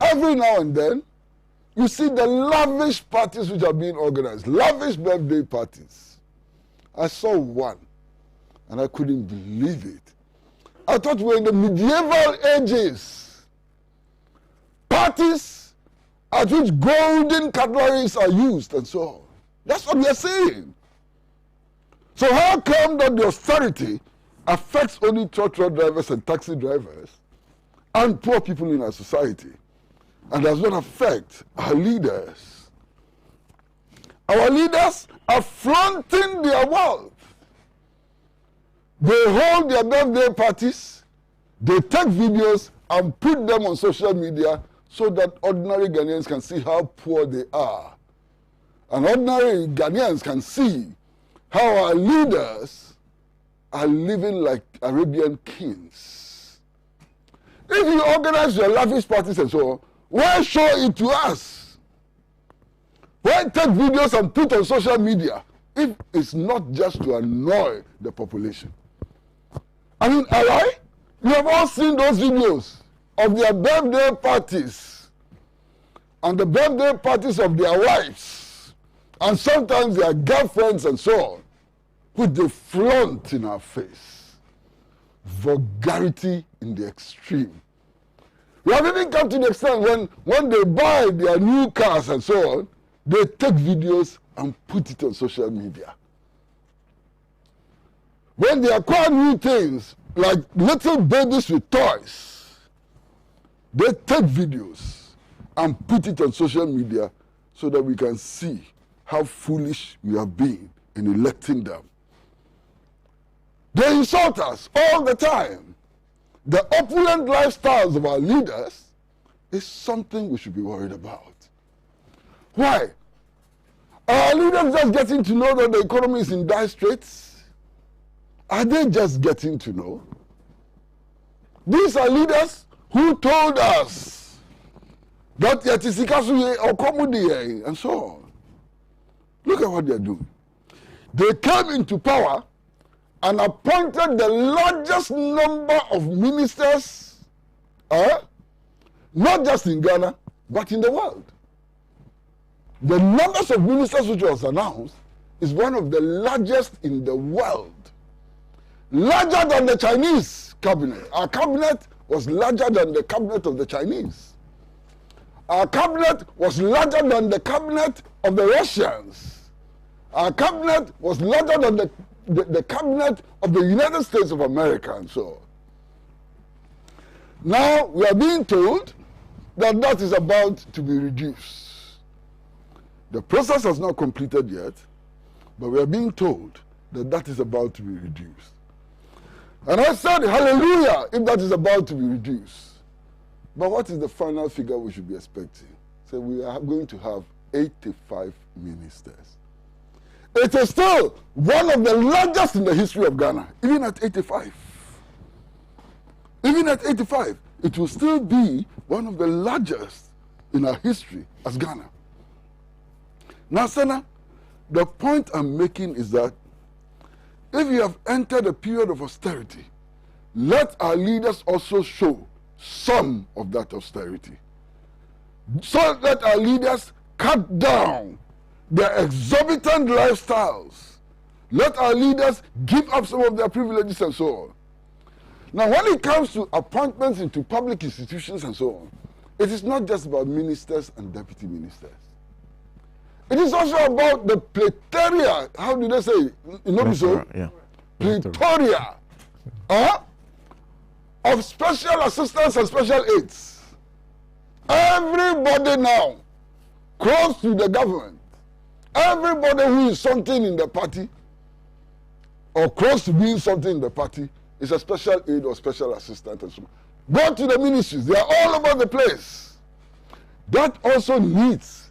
Every now and then, you see the lavish parties which are being organized, lavish birthday parties. I saw one, and I couldn't believe it. I thought we were in the medieval ages. Parties at which golden cutleries are used and so on. That's what we are saying. So how come that the austerity affects only truck drivers and taxi drivers and poor people in our society, and does not affect our leaders? Our leaders are flaunting their wealth. They hold their birthday parties, they take videos and put them on social media so that ordinary Ghanaians can see how poor they are. And ordinary Ghanaians can see how our leaders are living like Arabian kings. If you organize your lavish parties and so on, why show it to us? Why take videos and put on social media if it's not just to annoy the population? I mean, alright? You have all seen those videos of their birthday parties and the birthday parties of their wives and sometimes their girlfriends and so on, which they flaunt in our face. Vulgarity in the extreme. We have even come to the extent when they buy their new cars and so on, they take videos and put it on social media. When they acquire new things, like little babies with toys, they take videos and put it on social media so that we can see how foolish we have been in electing them. They insult us all the time. The opulent lifestyles of our leaders is something we should be worried about. Why? Are our leaders just getting to know that the economy is in dire straits? Are they just getting to know? These are leaders who told us that Yatisikasu Okomudi and so on. Look at what they're doing. They came into power and appointed the largest number of ministers, not just in Ghana, but in the world. The numbers of ministers which was announced is one of the largest in the world. Larger than the Chinese cabinet. Our cabinet was larger than the cabinet of the Chinese. Our cabinet was larger than the cabinet of the Russians. Our cabinet was larger than the cabinet of the United States of America and so on. Now we are being told that that is about to be reduced. The process has not completed yet, but we are being told that that is about to be reduced. And I said, hallelujah, if that is about to be reduced. But what is the final figure we should be expecting? So we are going to have 85 ministers. It is still one of the largest in the history of Ghana, even at 85. Even at 85, it will still be one of the largest in our history as Ghana. Now, Sena, the point I'm making is that if you have entered a period of austerity, let our leaders also show some of that austerity. So let our leaders cut down their exorbitant lifestyles. Let our leaders give up some of their privileges and so on. Now, when it comes to appointments into public institutions and so on, it is not just about ministers and deputy ministers. It is also about the plethora, how do they say, Nombo, yeah, plethora of special assistants and special aids. Everybody now close to the government, everybody who is something in the party or close to being something in the party is a special aid or special assistant and so on. Go to the ministries, they are all over the place. That also needs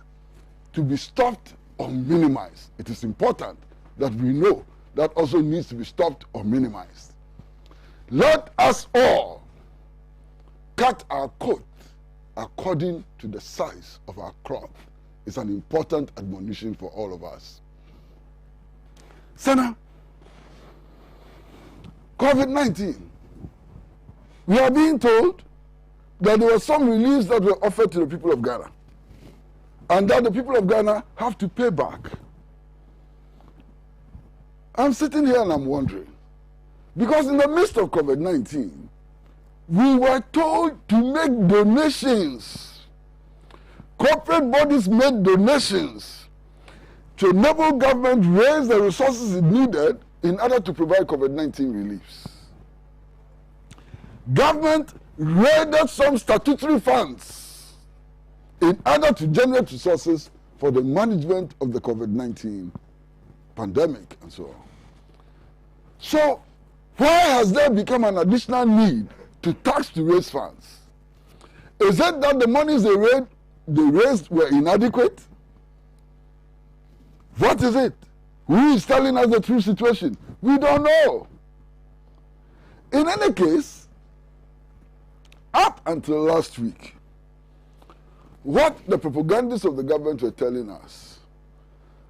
to be stopped or minimized. It is important that we know that also needs to be stopped or minimized. Let us all cut our coat according to the size of our cloth. It's an important admonition for all of us. Sena, COVID-19. We are being told that there were some reliefs that were offered to the people of Ghana, and that the people of Ghana have to pay back. I'm sitting here and I'm wondering, because in the midst of COVID-19, we were told to make donations. Corporate bodies made donations to enable government raise the resources it needed in order to provide COVID-19 reliefs. Government raided some statutory funds in order to generate resources for the management of the COVID-19 pandemic and so on. So, why has there become an additional need to tax to raise funds? Is it that the monies they raised were inadequate? What is it? Who is telling us the true situation? We don't know. In any case, up until last week, what the propagandists of the government were telling us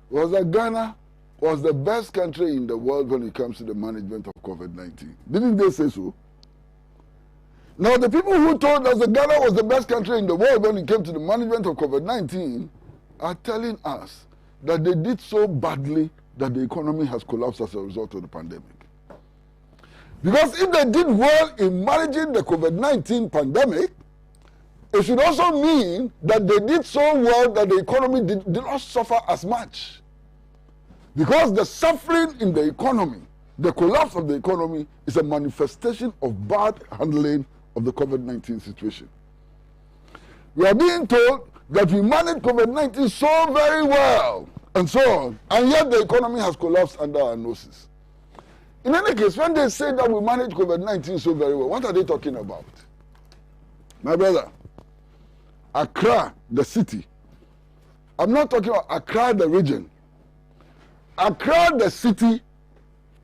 was that Ghana was the best country in the world when it comes to the management of COVID-19. Didn't they say so? Now, the people who told us that Ghana was the best country in the world when it came to the management of COVID-19 are telling us that they did so badly that the economy has collapsed as a result of the pandemic. Because if they did well in managing the COVID-19 pandemic, it should also mean that they did so well that the economy did not suffer as much. Because the suffering in the economy, the collapse of the economy, is a manifestation of bad handling of the COVID-19 situation. We are being told that we managed COVID-19 so very well, and so on, and yet the economy has collapsed under our noses. In any case, when they say that we manage COVID-19 so very well, what are they talking about? My brother, Accra, the city. I'm not talking about Accra, the region. Accra, the city,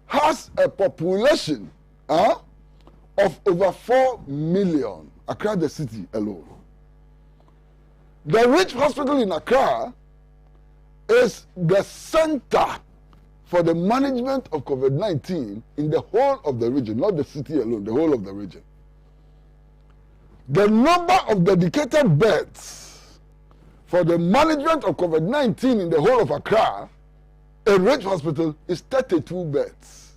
has a population of over 4 million. Accra, the city alone. The Rich Hospital in Accra is the center for the management of COVID-19 in the whole of the region, not the city alone, the whole of the region. The number of dedicated beds for the management of COVID-19 in the whole of Accra, a Rich Hospital, is 32 beds.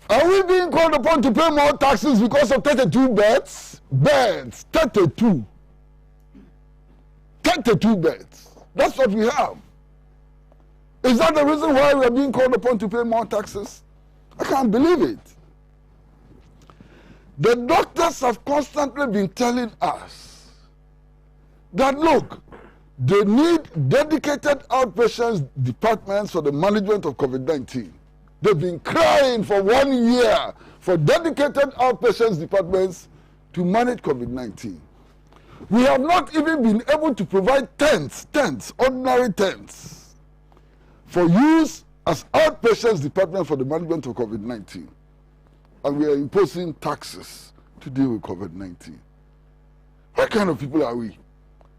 Are we being called upon to pay more taxes because of 32 beds? Beds, 32. 32 beds. That's what we have. Is that the reason why we are being called upon to pay more taxes? I can't believe it. The doctors have constantly been telling us that, look, they need dedicated outpatient departments for the management of COVID-19. They've been crying for 1 year for dedicated outpatient departments to manage COVID-19. We have not even been able to provide tents, ordinary tents, for use as outpatient department for the management of COVID-19. And we are imposing taxes to deal with COVID-19. What kind of people are we?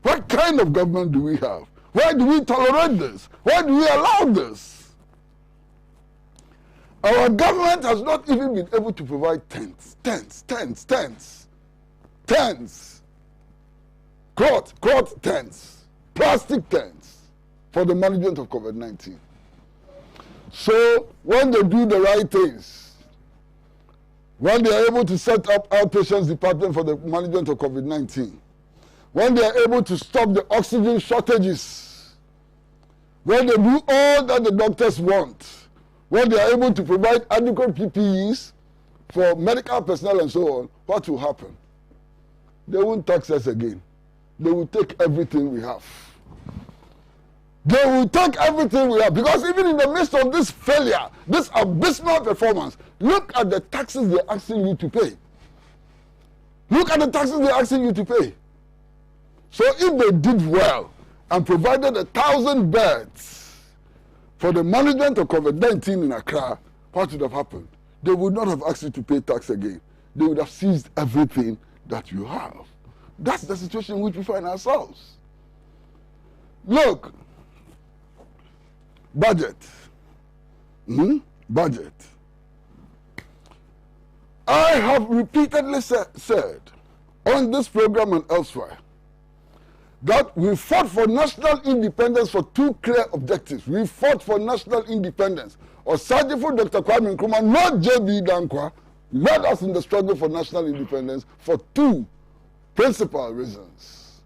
What kind of government do we have? Why do we tolerate this? Why do we allow this? Our government has not even been able to provide tents, cloth tents, plastic tents for the management of COVID-19. So when they do the right things, when they are able to set up outpatient department for the management of COVID-19, when they are able to stop the oxygen shortages, when they do all that the doctors want, when they are able to provide adequate PPEs for medical personnel and so on, what will happen? They won't tax us again. They will take everything we have. They will take everything we have, because even in the midst of this failure, this abysmal performance, look at the taxes they're asking you to pay. Look at the taxes they're asking you to pay. So if they did well and provided 1,000 beds for the management of COVID-19 in Accra, what would have happened? They would not have asked you to pay tax again. They would have seized everything that you have. That's the situation in which we find ourselves. Look, budget. Budget. I have repeatedly said on this program and elsewhere that we fought for national independence for two clear objectives. We fought for national independence. Osajifo Dr. Kwame Nkrumah, not J.B. Dankwa, led us in the struggle for national independence for two principal reasons.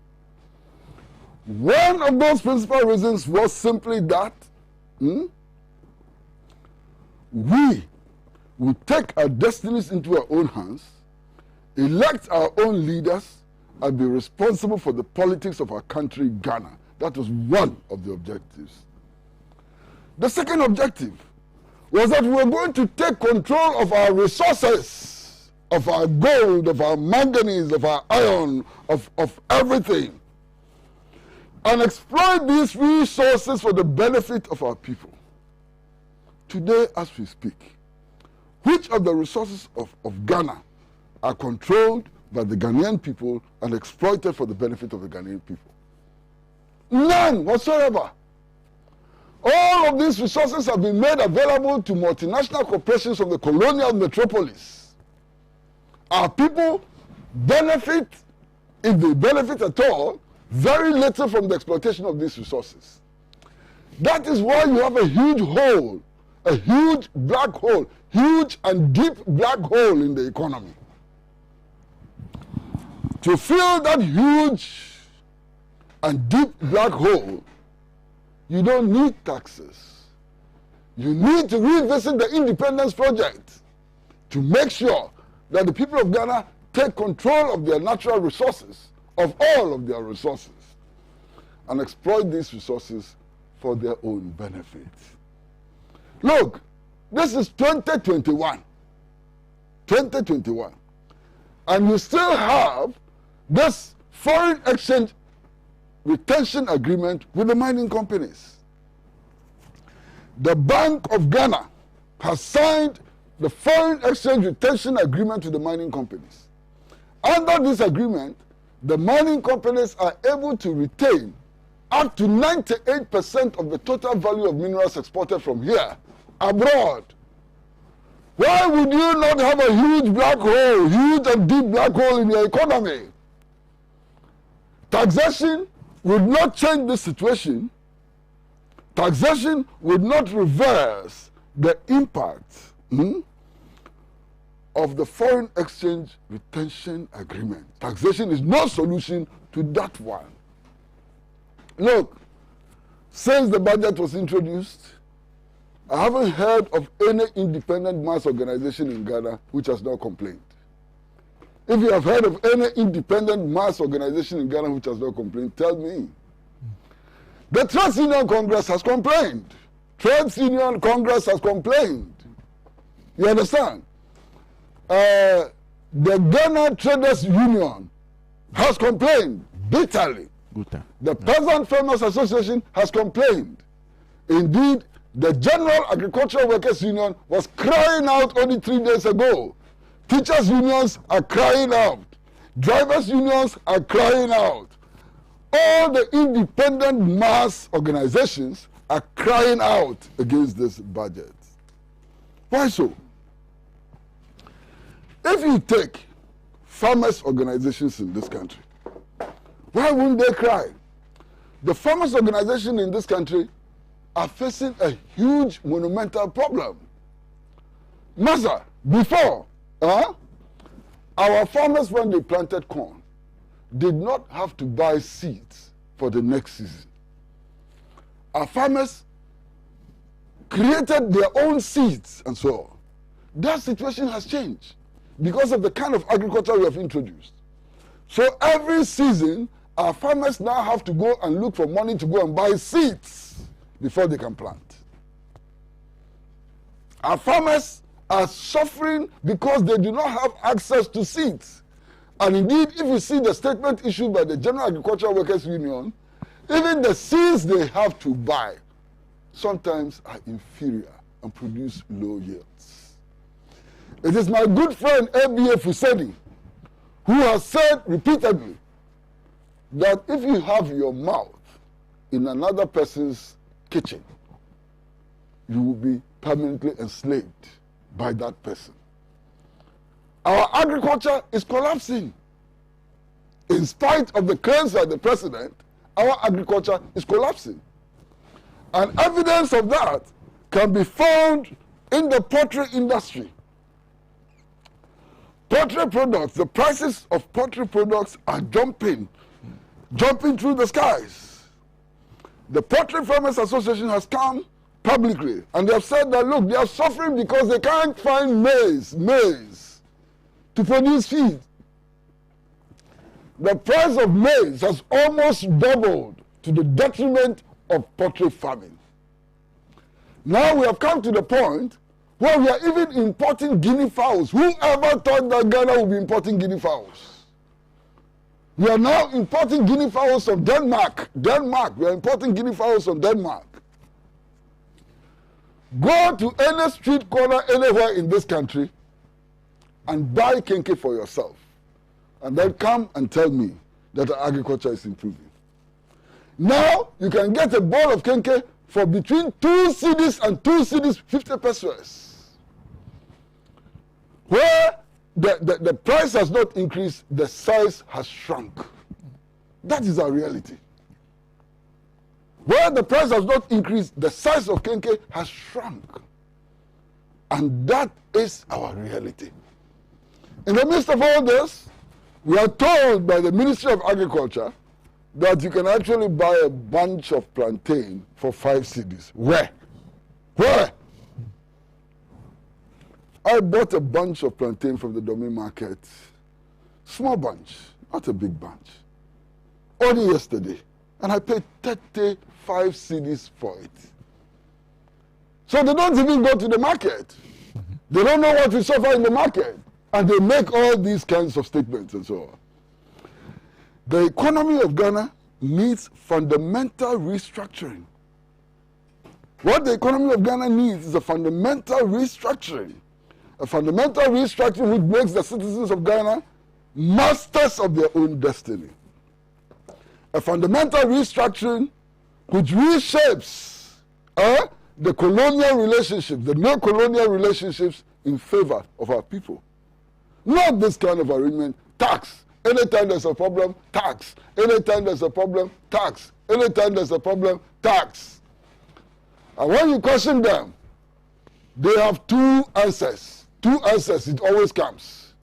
One of those principal reasons was simply that we would take our destinies into our own hands, elect our own leaders, and be responsible for the politics of our country, Ghana. That was one of the objectives. The second objective was that we were going to take control of our resources, of our gold, of our manganese, of our iron, of everything, and exploit these resources for the benefit of our people. Today, as we speak, which of the resources of Ghana are controlled by the Ghanaian people and exploited for the benefit of the Ghanaian people? None whatsoever. All of these resources have been made available to multinational corporations of the colonial metropolis. Our people benefit, if they benefit at all, very little from the exploitation of these resources. That is why you have a huge hole, a huge black hole, huge and deep black hole in the economy. To fill that huge and deep black hole, you don't need taxes. You need to revisit the independence project to make sure that the people of Ghana take control of their natural resources, of all of their resources, and exploit these resources for their own benefit. Look, this is 2021. 2021. And you still have this foreign exchange retention agreement with the mining companies. The Bank of Ghana has signed the foreign exchange retention agreement with the mining companies. Under this agreement, the mining companies are able to retain up to 98% of the total value of minerals exported from here abroad. Why would you not have a huge black hole, huge and deep black hole in your economy? Taxation would not change the situation. Taxation would not reverse the impact of the foreign exchange retention agreement. Taxation is no solution to that one. Look, since the budget was introduced, I haven't heard of any independent mass organization in Ghana which has not complained. If you have heard of any independent mass organization in Ghana which has not complained, tell me. The Trades Union Congress has complained. Trades Union Congress has complained. You understand? The Ghana Traders Union has complained bitterly. The Peasant Farmers Association has complained. Indeed, the General Agricultural Workers Union was crying out only 3 days ago. Teachers' unions are crying out. Drivers' unions are crying out. All the independent mass organizations are crying out against this budget. Why so? If you take farmers' organizations in this country, why wouldn't they cry? The farmers' organizations in this country are facing a huge monumental problem. Master, before, our farmers, when they planted corn, did not have to buy seeds for the next season. Our farmers created their own seeds and so on. That situation has changed because of the kind of agriculture we have introduced. So every season, our farmers now have to go and look for money to go and buy seeds before they can plant. Our farmers are suffering because they do not have access to seeds. And indeed, if you see the statement issued by the General Agricultural Workers Union, even the seeds they have to buy sometimes are inferior and produce low yields. It is my good friend ABA Fuseni who has said repeatedly that if you have your mouth in another person's kitchen, you will be permanently enslaved by that person. Our agriculture is collapsing. In spite of the claims by the president, our agriculture is collapsing. And evidence of that can be found in the poultry industry. Poultry products, the prices of poultry products are jumping through the skies. The Poultry Farmers Association has come publicly and they have said that, look, they are suffering because they can't find maize to produce feed. The price of maize has almost doubled to the detriment of poultry farming. Now we have come to the point where we are even importing guinea fowls. Whoever thought that Ghana would be importing guinea fowls? We are now importing guinea fowls from Denmark. We are importing guinea fowls from Denmark. Go to any street corner anywhere in this country and buy kenke for yourself. And then come and tell me that our agriculture is improving. Now, you can get a bowl of kenke for between 2 cedis and 2 cedis 50 pesos. Where the price has not increased, the size has shrunk. That is our reality. Where the price has not increased, the size of kenke has shrunk. And that is our reality. In the midst of all this, we are told by the Ministry of Agriculture that you can actually buy a bunch of plantain for 5 cedis. Where? I bought a bunch of plantain from the Domain market. Small bunch, not a big bunch. Only yesterday. And I paid 35 cedis for it. So they don't even go to the market. They don't know what we suffer in the market. And they make all these kinds of statements and so on. The economy of Ghana needs fundamental restructuring. What the economy of Ghana needs is a fundamental restructuring. A fundamental restructuring which makes the citizens of Ghana masters of their own destiny. A fundamental restructuring which reshapes the colonial relationships, the neo-colonial relationships in favor of our people. Not this kind of arrangement, tax. Anytime there's a problem, tax. Anytime there's a problem, tax. Anytime there's a problem, tax. And when you question them, they have 2 answers. 2 answers, it always comes.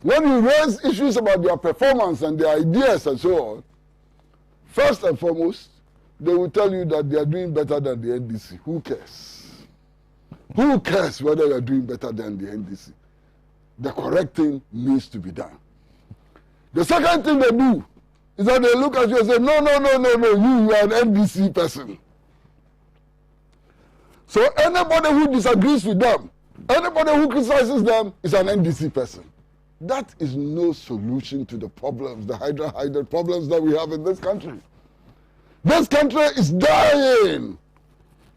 When you raise issues about their performance and their ideas and so on, first and foremost, they will tell you that they are doing better than the NDC. Who cares? Who cares whether you are doing better than the NDC? The correct thing needs to be done. The second thing they do is that they look at you and say, no, you are an NDC person. So anybody who disagrees with them, anybody who criticizes them is an NDC person. That is no solution to the problems, the hydra problems that we have in this country. This country is dying.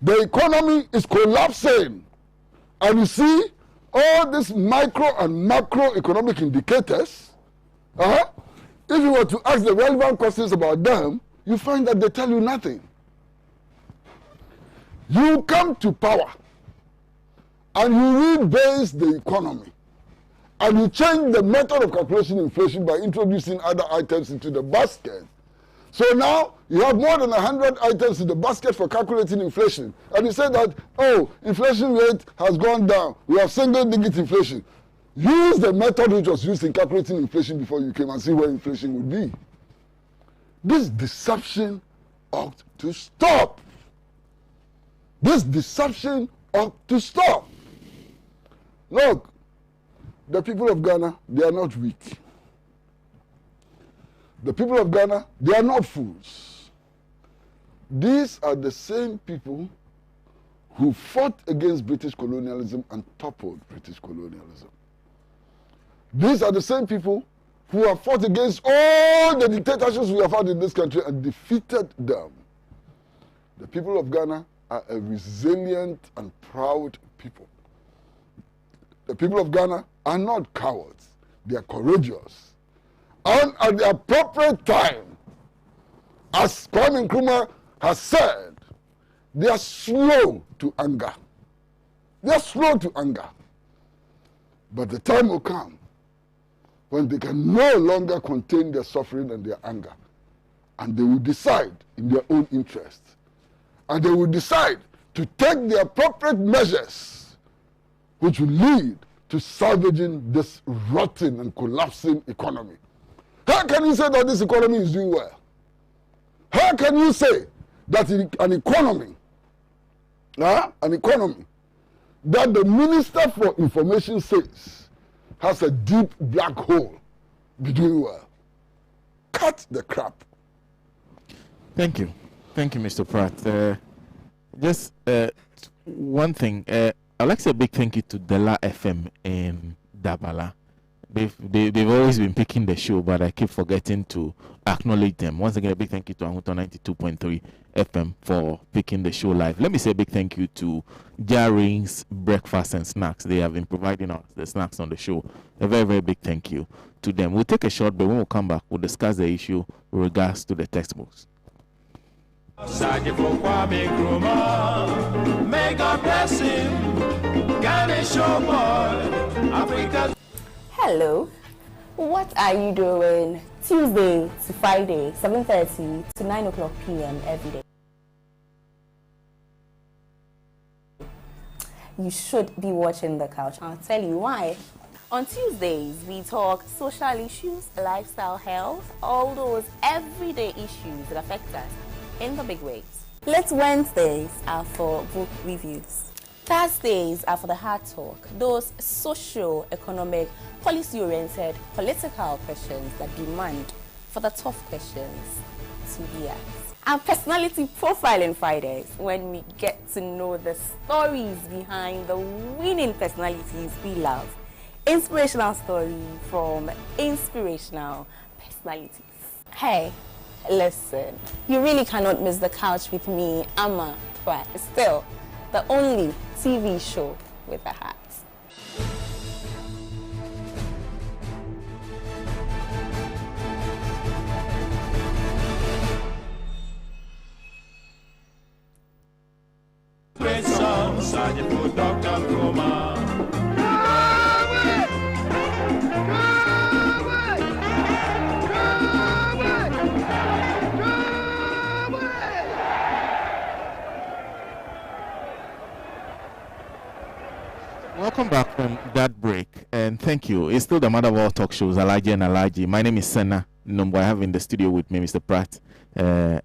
The economy is collapsing. And you see, all these micro and macroeconomic indicators, if you were to ask the relevant questions about them, you find that they tell you nothing. You come to power and you rebase the economy and you change the method of calculation inflation by introducing other items into the basket. So now you have more than 100 items in the basket for calculating inflation. And you say that, oh, inflation rate has gone down. We have single-digit inflation. Use the method which was used in calculating inflation before you came and see where inflation would be. This deception ought to stop. This deception ought to stop. Look, the people of Ghana, they are not weak. The people of Ghana, they are not fools. These are the same people who fought against British colonialism and toppled British colonialism. These are the same people who have fought against all the dictatorships we have had in this country and defeated them. The people of Ghana are a resilient and proud people. The people of Ghana are not cowards. They are courageous. And at the appropriate time, as Kwame Nkrumah has said, they are slow to anger. They are slow to anger. But the time will come when they can no longer contain their suffering and their anger. And they will decide in their own interest. And they will decide to take the appropriate measures which will lead to salvaging this rotten and collapsing economy. How can you say that this economy is doing well? How can you say that an economy that the Minister for Information says has a deep black hole be doing well? Cut the crap. Thank you, Mr. Pratt. Just one thing. I'd like to say a big thank you to Dela FM in Dabala. They've always been picking the show, but I keep forgetting to acknowledge them. Once again, a big thank you to Ahuto 92.3 FM for picking the show live. Let me say a big thank you to Jarring's Breakfast and Snacks. They have been providing us the snacks on the show. A very, very big thank you to them. We'll take a short break. When we come back, we'll discuss the issue with regards to the textbooks. May God bless him. Ghana show boy, Africa. Hello, what are you doing Tuesday to Friday, 7:30 to 9 o'clock p.m. every day? You should be watching The Couch. I'll tell you why. On Tuesdays, we talk social issues, lifestyle, health, all those everyday issues that affect us in the big ways. Late Wednesdays are for book reviews. Thursdays are for the hard talk, those socio-economic, policy-oriented, political questions that demand for the tough questions to be asked. And personality profiling Fridays, when we get to know the stories behind the winning personalities we love. Inspirational story from inspirational personalities. Hey, listen, you really cannot miss The Couch with me, Amma Pratt. Still, the only TV show with a hat. Great song, Sergeant for Dr. Nkrumah. Welcome back from that break, and thank you. It's still the mother of all talk shows, ALHAJI and ALHAJI. My name is Sena, Nombo. I have in the studio with me Mr. Pratt, Mr.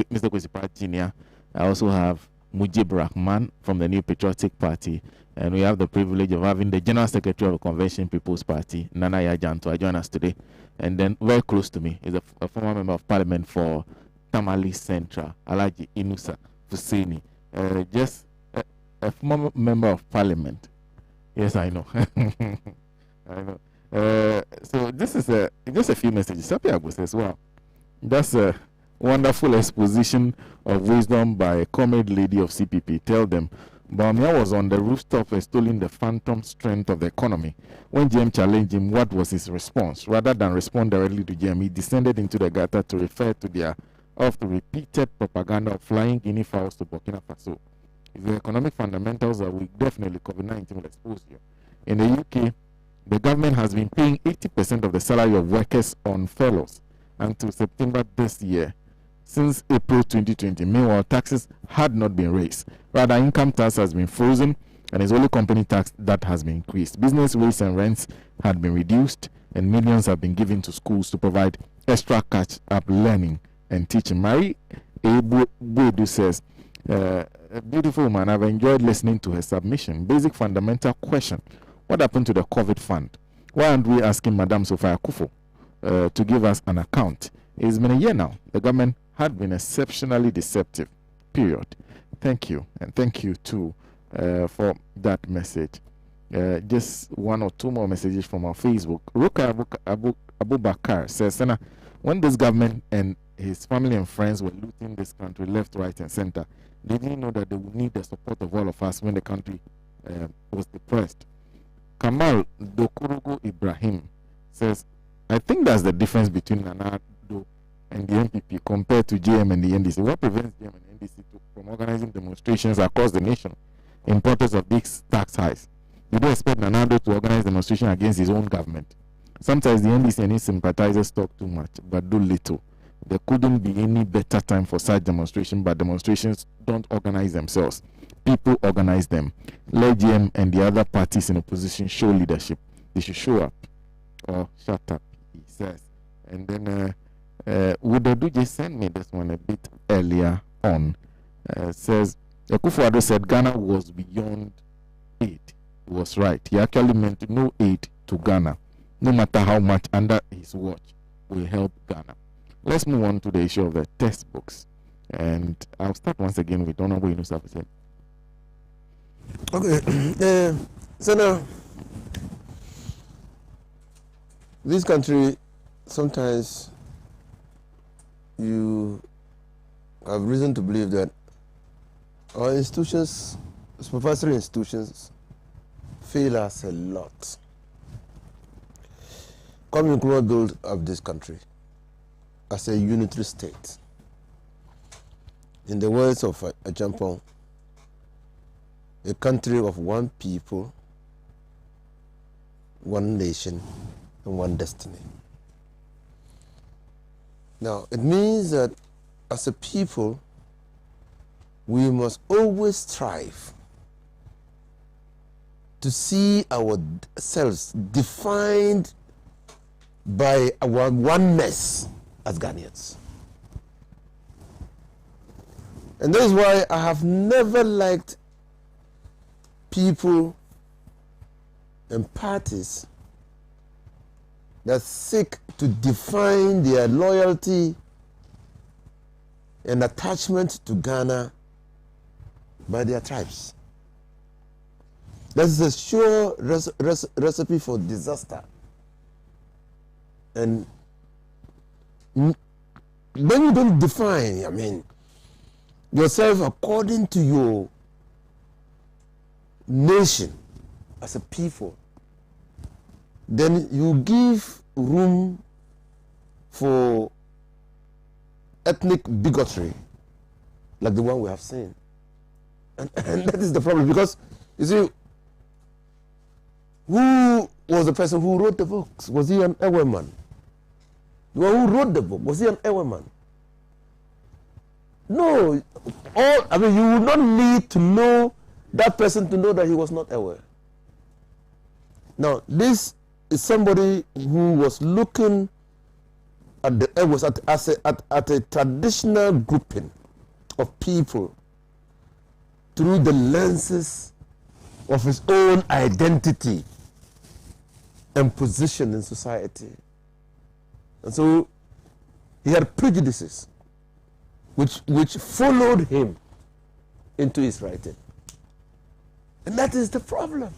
Kwesi Pratt Jr. I also have Mujib Rahman from the New Patriotic Party, and we have the privilege of having the General Secretary of the Convention People's Party, Nana Yajanto, join us today. And then very close to me is a former member of Parliament for Tamale Central, Alhaji Inusa Fuseni. Just a former member of Parliament. Yes, I know. I know. So this is just a few messages. Happy August says, wow, that's a wonderful exposition of wisdom by a comrade lady of CPP. Tell them, Bawumia was on the rooftop extolling the phantom strength of the economy. When GM challenged him, what was his response? Rather than respond directly to GM, he descended into the gutter to refer to their oft-repeated propaganda of flying guinea fowls to Burkina Faso. The economic fundamentals are weak. Definitely COVID-19 will expose you. In the UK, the government has been paying 80% of the salary of workers on furloughs until September this year, since April 2020. Meanwhile, taxes had not been raised. Rather, income tax has been frozen, and it's only company tax that has been increased. Business rates and rents had been reduced, and millions have been given to schools to provide extra catch-up learning and teaching. Mary Ebu says, a beautiful woman. I've enjoyed listening to her submission. Basic fundamental question. What happened to the COVID fund? Why aren't we asking Madame Sophia Akufo to give us an account? It's been a year now. The government had been exceptionally deceptive. Period. Thank you. And thank you too for that message. Just one or two more messages from our Facebook. Ruka Abu Bakar says, Sena, when this government and his family and friends were looting this country left, right, and center, they didn't know that they would need the support of all of us when the country was depressed. Kamal Dokurugo Ibrahim says, I think that's the difference between Nana Addo and the NPP compared to JM and the NDC. What prevents JM and NDC from organizing demonstrations across the nation in protest of big tax hikes? You don't expect Nana Addo to organize demonstration against his own government. Sometimes the NDC and his sympathizers talk too much, but do little. There couldn't be any better time for such demonstration, but demonstrations don't organize themselves. People organize them. Let GM and the other parties in opposition show leadership. They should show up or shut up, he says. And then Wododu just sent me this one a bit earlier on. Says, Akufo-Addo said Ghana was beyond aid. He was right. He actually meant no aid to Ghana, no matter how much under his watch will help Ghana. Let's move on to the issue of the textbooks. And I'll start once again with Honorable Yunus Afeset. Okay. So now, this country, sometimes you have reason to believe that our institutions, supervisory institutions, fail us a lot. Coming to build up this country as a unitary state. In the words of Ajampong, a country of one people, one nation, and one destiny. Now, it means that as a people, we must always strive to see ourselves defined by our oneness as Ghanaians. And that is why I have never liked people and parties that seek to define their loyalty and attachment to Ghana by their tribes. That is a sure recipe for disaster. And when you don't define, yourself according to your nation as a people, then you give room for ethnic bigotry like the one we have seen. And that is the problem, because you see, who was the person who wrote the books? Was he an Ewe man? The one who wrote the book, was he an Ewe man? No. You would not need to know that person to know that he was not Ewe. Now, this is somebody who was looking at the Ewes at a traditional grouping of people through the lenses of his own identity and position in society. And so he had prejudices which followed him into his writing. And that is the problem.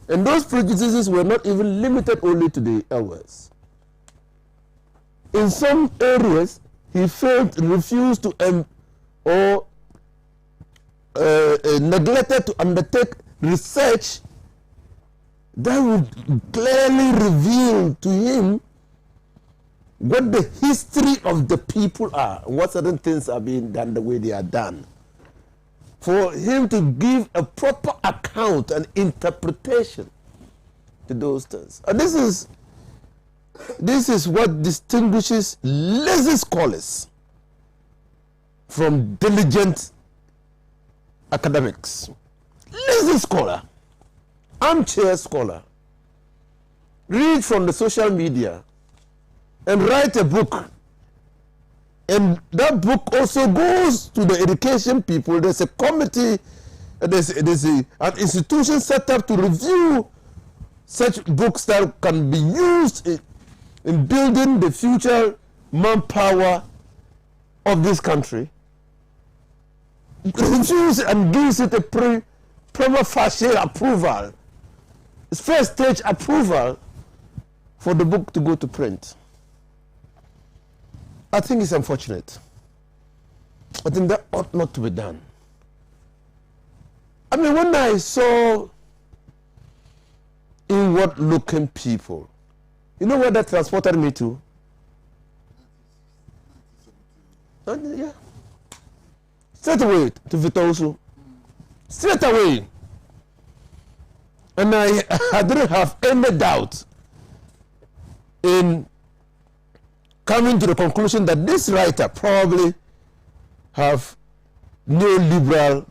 And those prejudices were not even limited only to the Ewes. In some areas, he refused to neglected to undertake research that would clearly reveal to him what the history of the people are, what certain things are being done the way they are done. For him to give a proper account and interpretation to those things. And this is what distinguishes lazy scholars from diligent academics. Lazy scholar, armchair scholar, read from the social media and write a book And that book also goes to the education people. There's a committee, there's an institution set up to review such books that can be used in building the future manpower of this country. Reviews and gives it a prima facie approval. It's first stage approval for the book to go to print. I think it's unfortunate. I think that ought not to be done. I mean, when I saw inward looking people, you know where that transported me to? Yeah. Straight away to Vitosu. Straight away. And I didn't have any doubt in coming to the conclusion that this writer probably have neoliberal,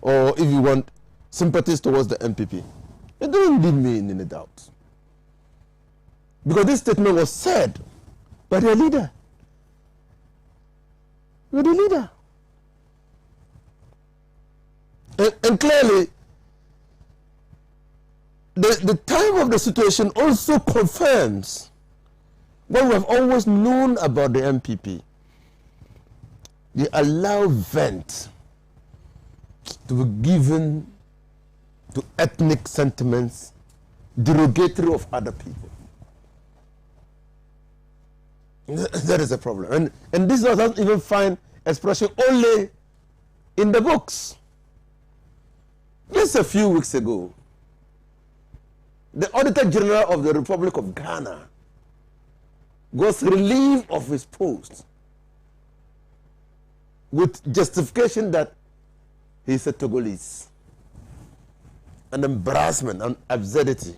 or if you want, sympathies towards the MPP. It didn't leave me in any doubt. Because this statement was said by their leader. By the leader. And clearly, the time of the situation also confirms what we have always known about the MPP. They allow vent to be given to ethnic sentiments derogatory of other people. That is a problem. And this doesn't even find expression only in the books. Just a few weeks ago, the Auditor General of the Republic of Ghana was relieved of his post with justification that he is a Togolese. An embarrassment, an absurdity.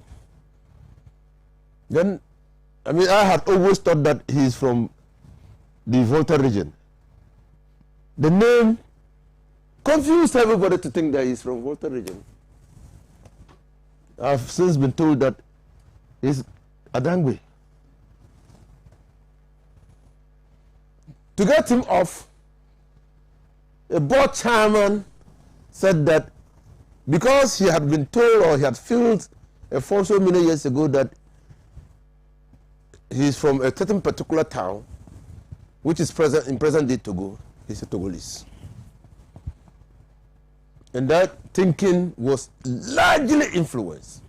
Then, I mean, I had always thought that he is from the Volta region. The name confused everybody to think that he is from Volta region. I've since been told that he's Adangwe. To get him off, a board chairman said that because he had been told, or he had filled a form so many years ago, that he is from a certain particular town, which is in present-day Togo, he's a Togolese. And that thinking was largely influenced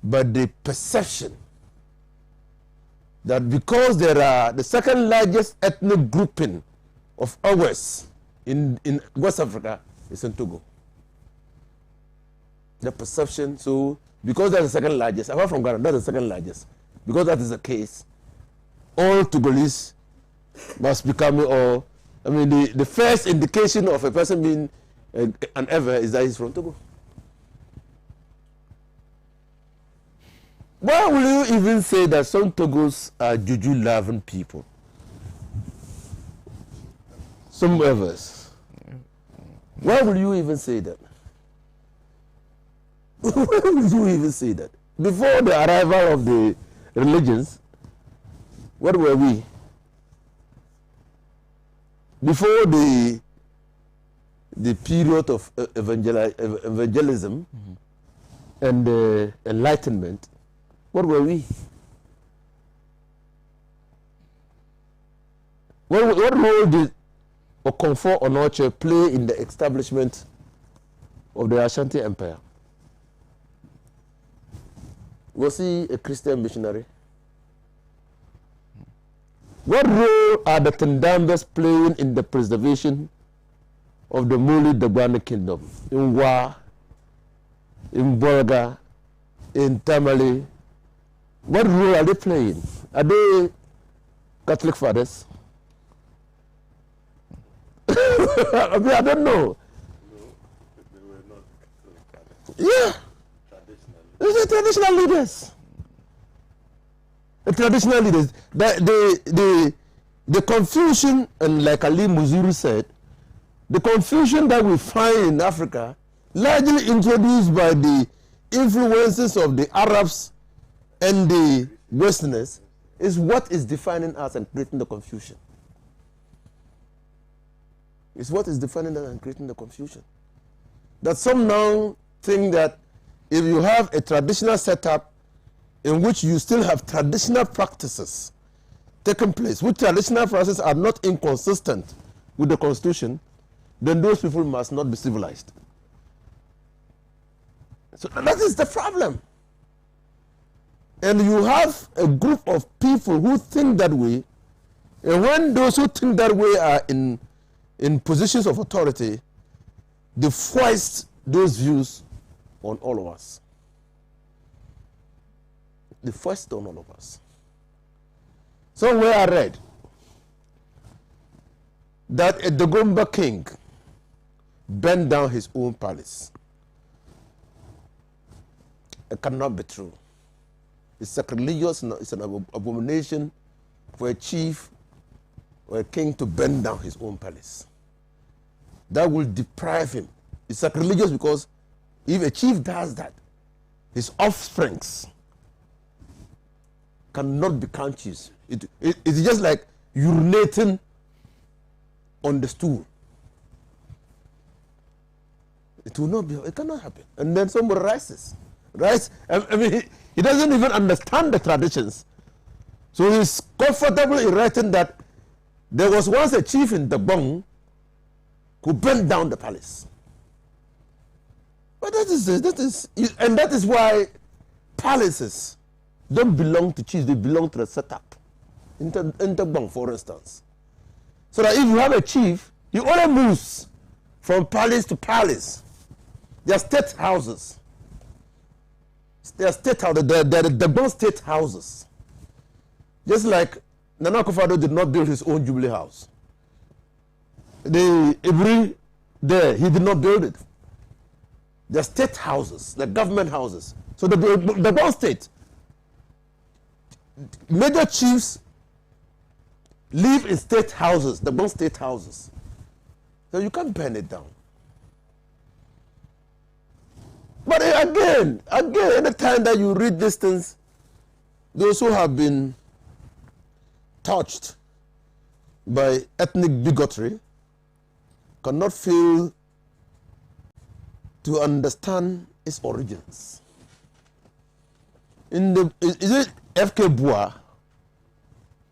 by the perception that because there are the second largest ethnic grouping of ours in West Africa is in Togo. The perception, so because that's the second largest, apart from Ghana, that's the second largest. Because that is the case, all Togolese must become, or I mean, the first indication of a person being an ever is that he's from Togo. Why will you even say that some Togos are Juju-loving people? Some others. Why will you even say that? Why will you even say that? Before the arrival of the religions, what were we? Before the period of evangelism and enlightenment, what were we? What role did Okonfo Onoche play in the establishment of the Ashanti Empire? Was he a Christian missionary? What role are the Tendambes playing in the preservation of the Muli Dagwana kingdom? In Wa, in Borga, in Tamale. What role are they playing? Are they Catholic fathers? I mean, I don't know. No, they were not Catholic fathers. Yeah. These are traditional leaders. The traditional leaders. The confusion, and like Ali Muzuru said, the confusion that we find in Africa, largely introduced by the influences of the Arabs and the Westerners, is what is defining us and creating the confusion. It's what is defining us and creating the confusion. That some now think that if you have a traditional setup in which you still have traditional practices taking place, which traditional practices are not inconsistent with the Constitution, then those people must not be civilized. So that is the problem. And you have a group of people who think that way, and when those who think that way are in positions of authority, they foist those views on all of us. They foist on all of us. Somewhere I read that a Dagomba king burned down his own palace. It cannot be true. It's sacrilegious, it's an abomination for a chief or a king to burn down his own palace. That will deprive him. It's sacrilegious because if a chief does that, his offsprings cannot become chiefs. It's just like urinating on the stool. It will not be, it cannot happen. And then somebody rises. I mean, he doesn't even understand the traditions. So he's comfortable in writing that there was once a chief in Dagbong who burned down the palace. But that is why palaces don't belong to chiefs, they belong to the setup. In Dagbong, for instance. So that if you have a chief, he only moves from palace to palace. They are state houses. They are state houses. They are the state houses. Just like Nana Akufo-Addo did not build his own Jubilee house. The Ibri there, he did not build it. They are state houses, the government houses. So the Bon state, major chiefs live in state houses, the Bon state houses. So you can't burn it down. But again, any time that you read these things, those who have been touched by ethnic bigotry cannot fail to understand its origins. Is it F.K. Bois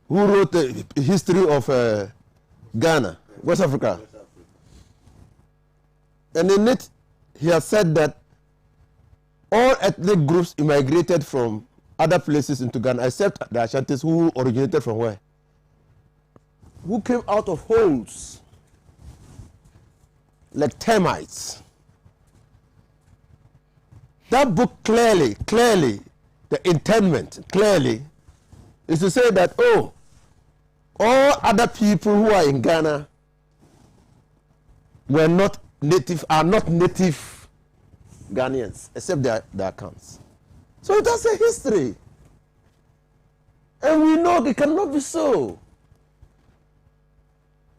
who wrote the history of Ghana, West Africa? And in it, he has said that all ethnic groups immigrated from other places into Ghana, except the Ashantis, who originated from where? Who came out of holes, like termites. That book clearly, the intendment, clearly, is to say that, oh, all other people who are in Ghana are not native Ghanaians, except their accounts. So that's a history. And we know it cannot be so.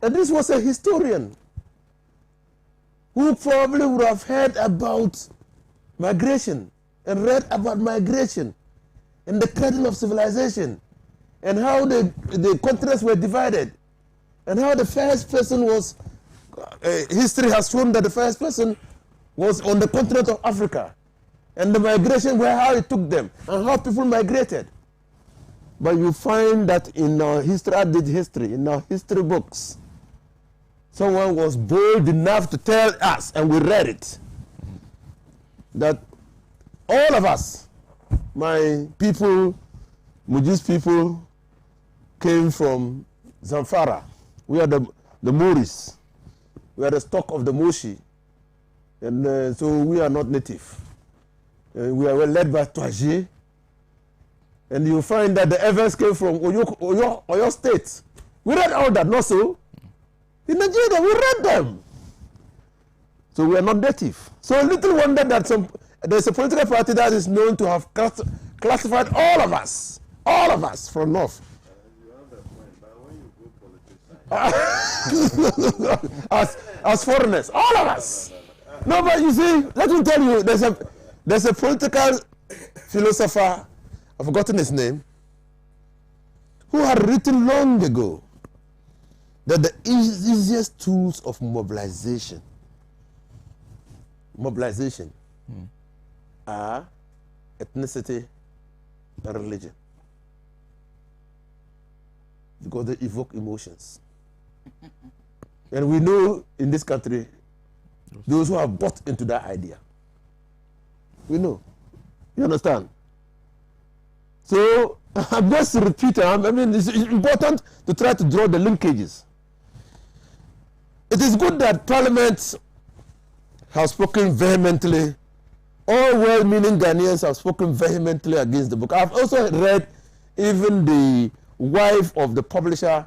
And this was a historian who probably would have heard about migration and read about migration and the cradle of civilization and how the continents were divided and how the first person was, history has shown that the first person was on the continent of Africa and the migration, how it took them and how people migrated. But you find that in our history, in our history books, someone was bold enough to tell us, and we read it, that all of us, my people, Muji's people, came from Zamfara. We are the Moris. We are the stock of the Moshi. And so we are not native. We are led by Toaji. And you find that the Evans came from Oyo State. We read all that, not so? In Nigeria, we read them. So we are not native. So little wonder that there's a political party that is known to have classified all of us from North. You have that point, but when you go politicize, as foreigners, all of us. No, but you see, let me tell you, there's a political philosopher, I've forgotten his name. who had written long ago that the easiest tools of mobilization are ethnicity and religion, because they evoke emotions. And we know in this country those who have bought into that idea. We know. You understand? So I'm just repeating. I mean, it's important to try to draw the linkages. It is good that Parliament has spoken vehemently. All well-meaning Ghanaians have spoken vehemently against the book. I've also read even the wife of the publisher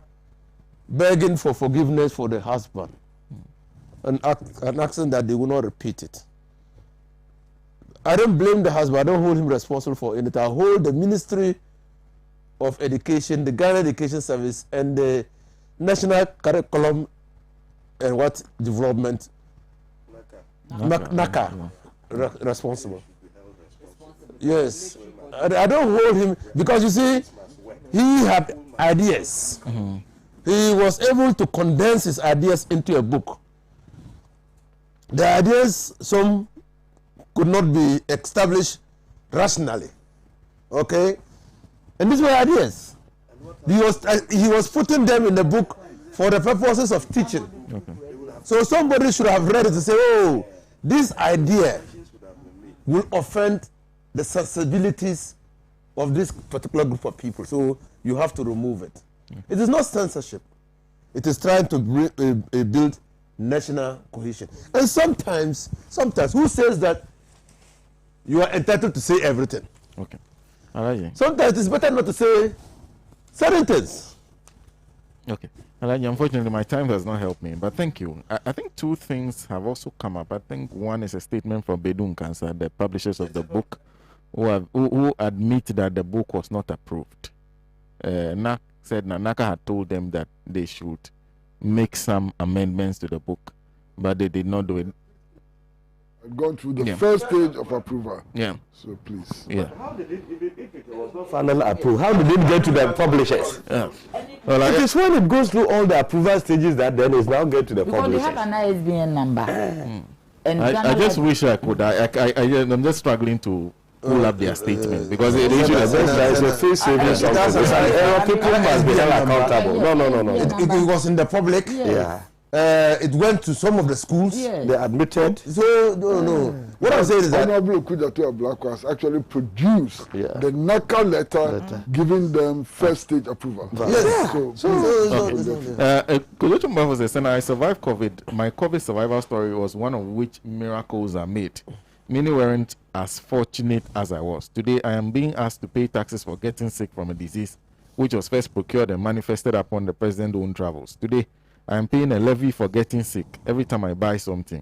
begging for forgiveness for the husband and asking that they will not repeat it. I don't blame the husband. I don't hold him responsible for anything. I hold the Ministry of Education, the Ghana Education Service, and the National Curriculum and what development NACA responsible. Yes, I don't hold him because you see, he had ideas. He was able to condense his ideas into a book. The ideas, some could not be established rationally. Okay, and these were ideas. He was putting them in the book for the purposes of teaching. Okay. So somebody should have read it to say, oh, this idea will offend the sensibilities of this particular group of people. So you have to remove it. It is not censorship. It is trying to build national cohesion. And sometimes, who says that you are entitled to say everything? Okay. ALHAJI. Sometimes it's better not to say certain things. Okay. ALHAJI, unfortunately, my time has not helped me, but thank you. I think two things have also come up. I think one is a statement from Bedun Cancer, the publishers of the book, who admit that the book was not approved. Said NACA had told them that they should make some amendments to the book, but they did not do it. I've gone through the first stage of approval. Yeah. So please. Yeah. How did it was not finally approved? How did it get to the publishers? Yeah. Well, it is when it goes through all the approval stages that then it's now get to the Because publishers. they have an ISBN number. And I just wish I could. I'm just struggling to pull up their statement because the issue is there is a face saving something. People must be held accountable. No. It was in the public. Yes. It went to some of the schools. Yes. They admitted. So no. What I'm saying is that Honorable Okudato Black has actually produced the NACA letter giving them first stage approval. yes. Kulotumba was a Sena. I survived COVID. My COVID survival story was one of which miracles are made. Many weren't as fortunate as I was. Today, I am being asked to pay taxes for getting sick from a disease which was first procured and manifested upon the president's own travels. Today, I am paying a levy for getting sick every time I buy something.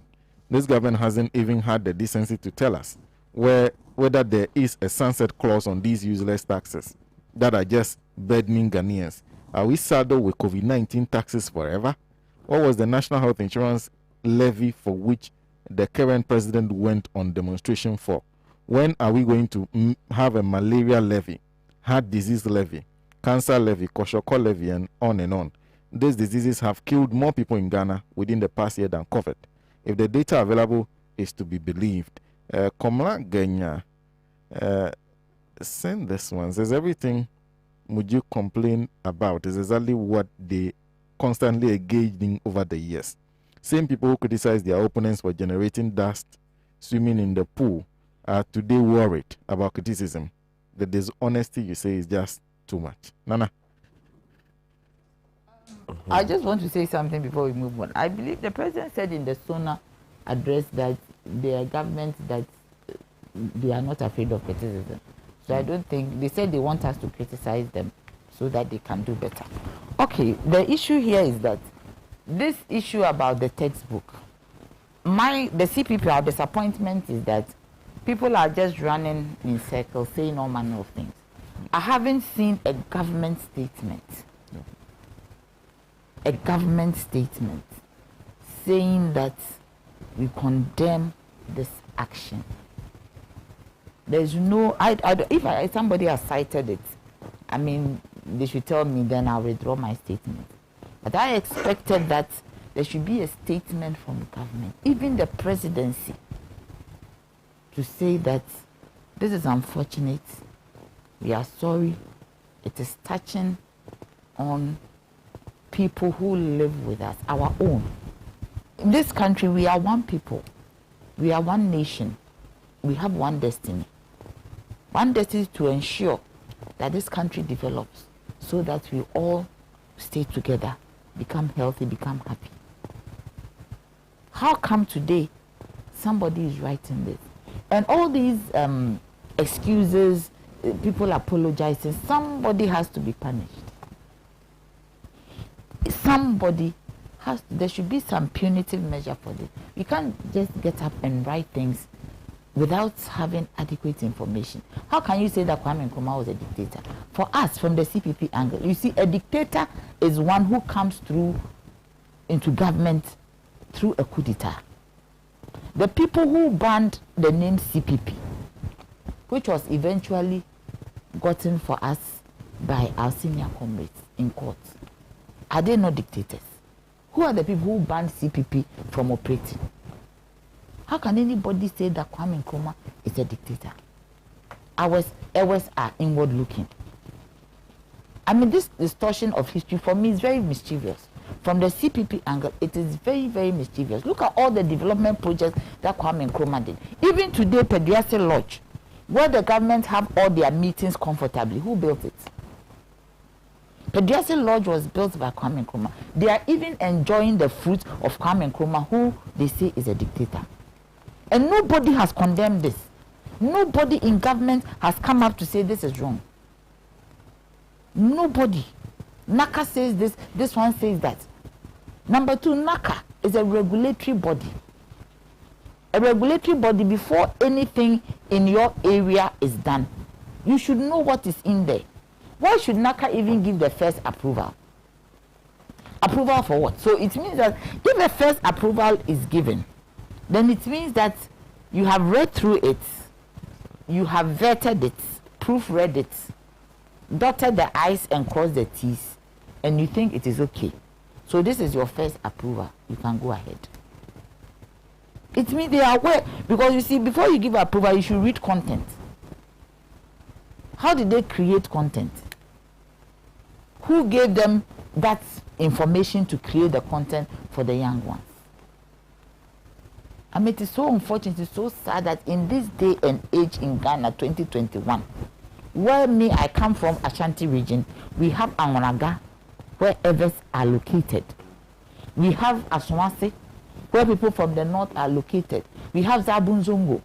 This government hasn't even had the decency to tell us whether there is a sunset clause on these useless taxes that are just burdening Ghanaians. Are we saddled with COVID-19 taxes forever? What was the national health insurance levy for which the current president went on demonstration for? When are we going to have a malaria levy, heart disease levy, cancer levy, koshoko levy, and on? These diseases have killed more people in Ghana within the past year than COVID. If the data available is to be believed, Komla Genya send this one. Says everything would you complain about is exactly what they constantly engaged in over the years. Same people who criticize their opponents for generating dust swimming in the pool are today worried about criticism. The dishonesty you say is just too much. Nana. I just want to say something before we move on. I believe the president said in the Sena address that they are government that they are not afraid of criticism. So I don't think, they said they want us to criticize them so that they can do better. Okay, the issue here is that this issue about the textbook, the CPP, our disappointment is that people are just running in circles saying all manner of things. I haven't seen a government statement saying that we condemn this action. There's no, if somebody has cited it, I mean, they should tell me, then I'll withdraw my statement. But I expected that there should be a statement from the government, even the presidency, to say that this is unfortunate, we are sorry, it is touching on people who live with us, our own. In this country, we are one people, we are one nation, we have one destiny. One destiny to ensure that this country develops so that we all stay together, become healthy, become happy. How come today somebody is writing this? And all these excuses, people apologizing, somebody has to be punished. Somebody has to, there should be some punitive measure for this. You can't just get up and write things without having adequate information. How can you say that Kwame Nkrumah was a dictator? For us, from the CPP angle, you see, a dictator is one who comes through into government through a coup d'etat. The people who banned the name CPP, which was eventually gotten for us by our senior comrades in court, are they not dictators? Who are the people who banned CPP from operating? How can anybody say that Kwame Nkrumah is a dictator? Ours are inward looking. I mean, this distortion of history for me is very mischievous. From the CPP angle, it is very, very mischievous. Look at all the development projects that Kwame Nkrumah did. Even today, Pediase Lodge, where the government have all their meetings comfortably, who built it? Pediase Lodge was built by Kwame Nkrumah. They are even enjoying the fruits of Kwame Nkrumah, who they say is a dictator. And nobody has condemned this. Nobody in government has come up to say this is wrong. Nobody. NACA says this, this one says that. Number two, NACA is a regulatory body. A regulatory body, before anything in your area is done, you should know what is in there. Why should NACA even give the first approval? Approval for what? So it means that if the first approval is given, then it means that you have read through it, you have vetted it, proofread it, dotted the I's and crossed the T's, and you think it is okay. So this is your first approval. You can go ahead. It means they are aware, because you see, before you give approval, you should read content. How did they create content? Who gave them that information to create the content for the young ones? I mean, it is so unfortunate, it's so sad that in this day and age in Ghana, 2021, where I come from, Ashanti region, we have Angonaga, where others are located. We have Aswasi, where people from the north are located. We have Zabunzongo,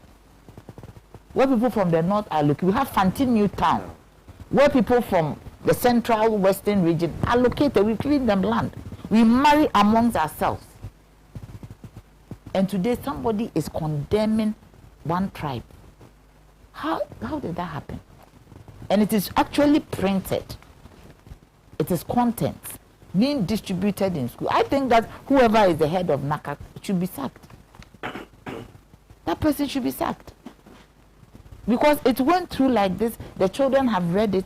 where people from the north are located. We have Fantin New Town, where people from the central western region are located. We clean them land. We marry amongst ourselves. And today somebody is condemning one tribe. How did that happen? And it is actually printed. It is content being distributed in school. I think that whoever is the head of NACA should be sacked. That person should be sacked. Because it went through like this. The children have read it.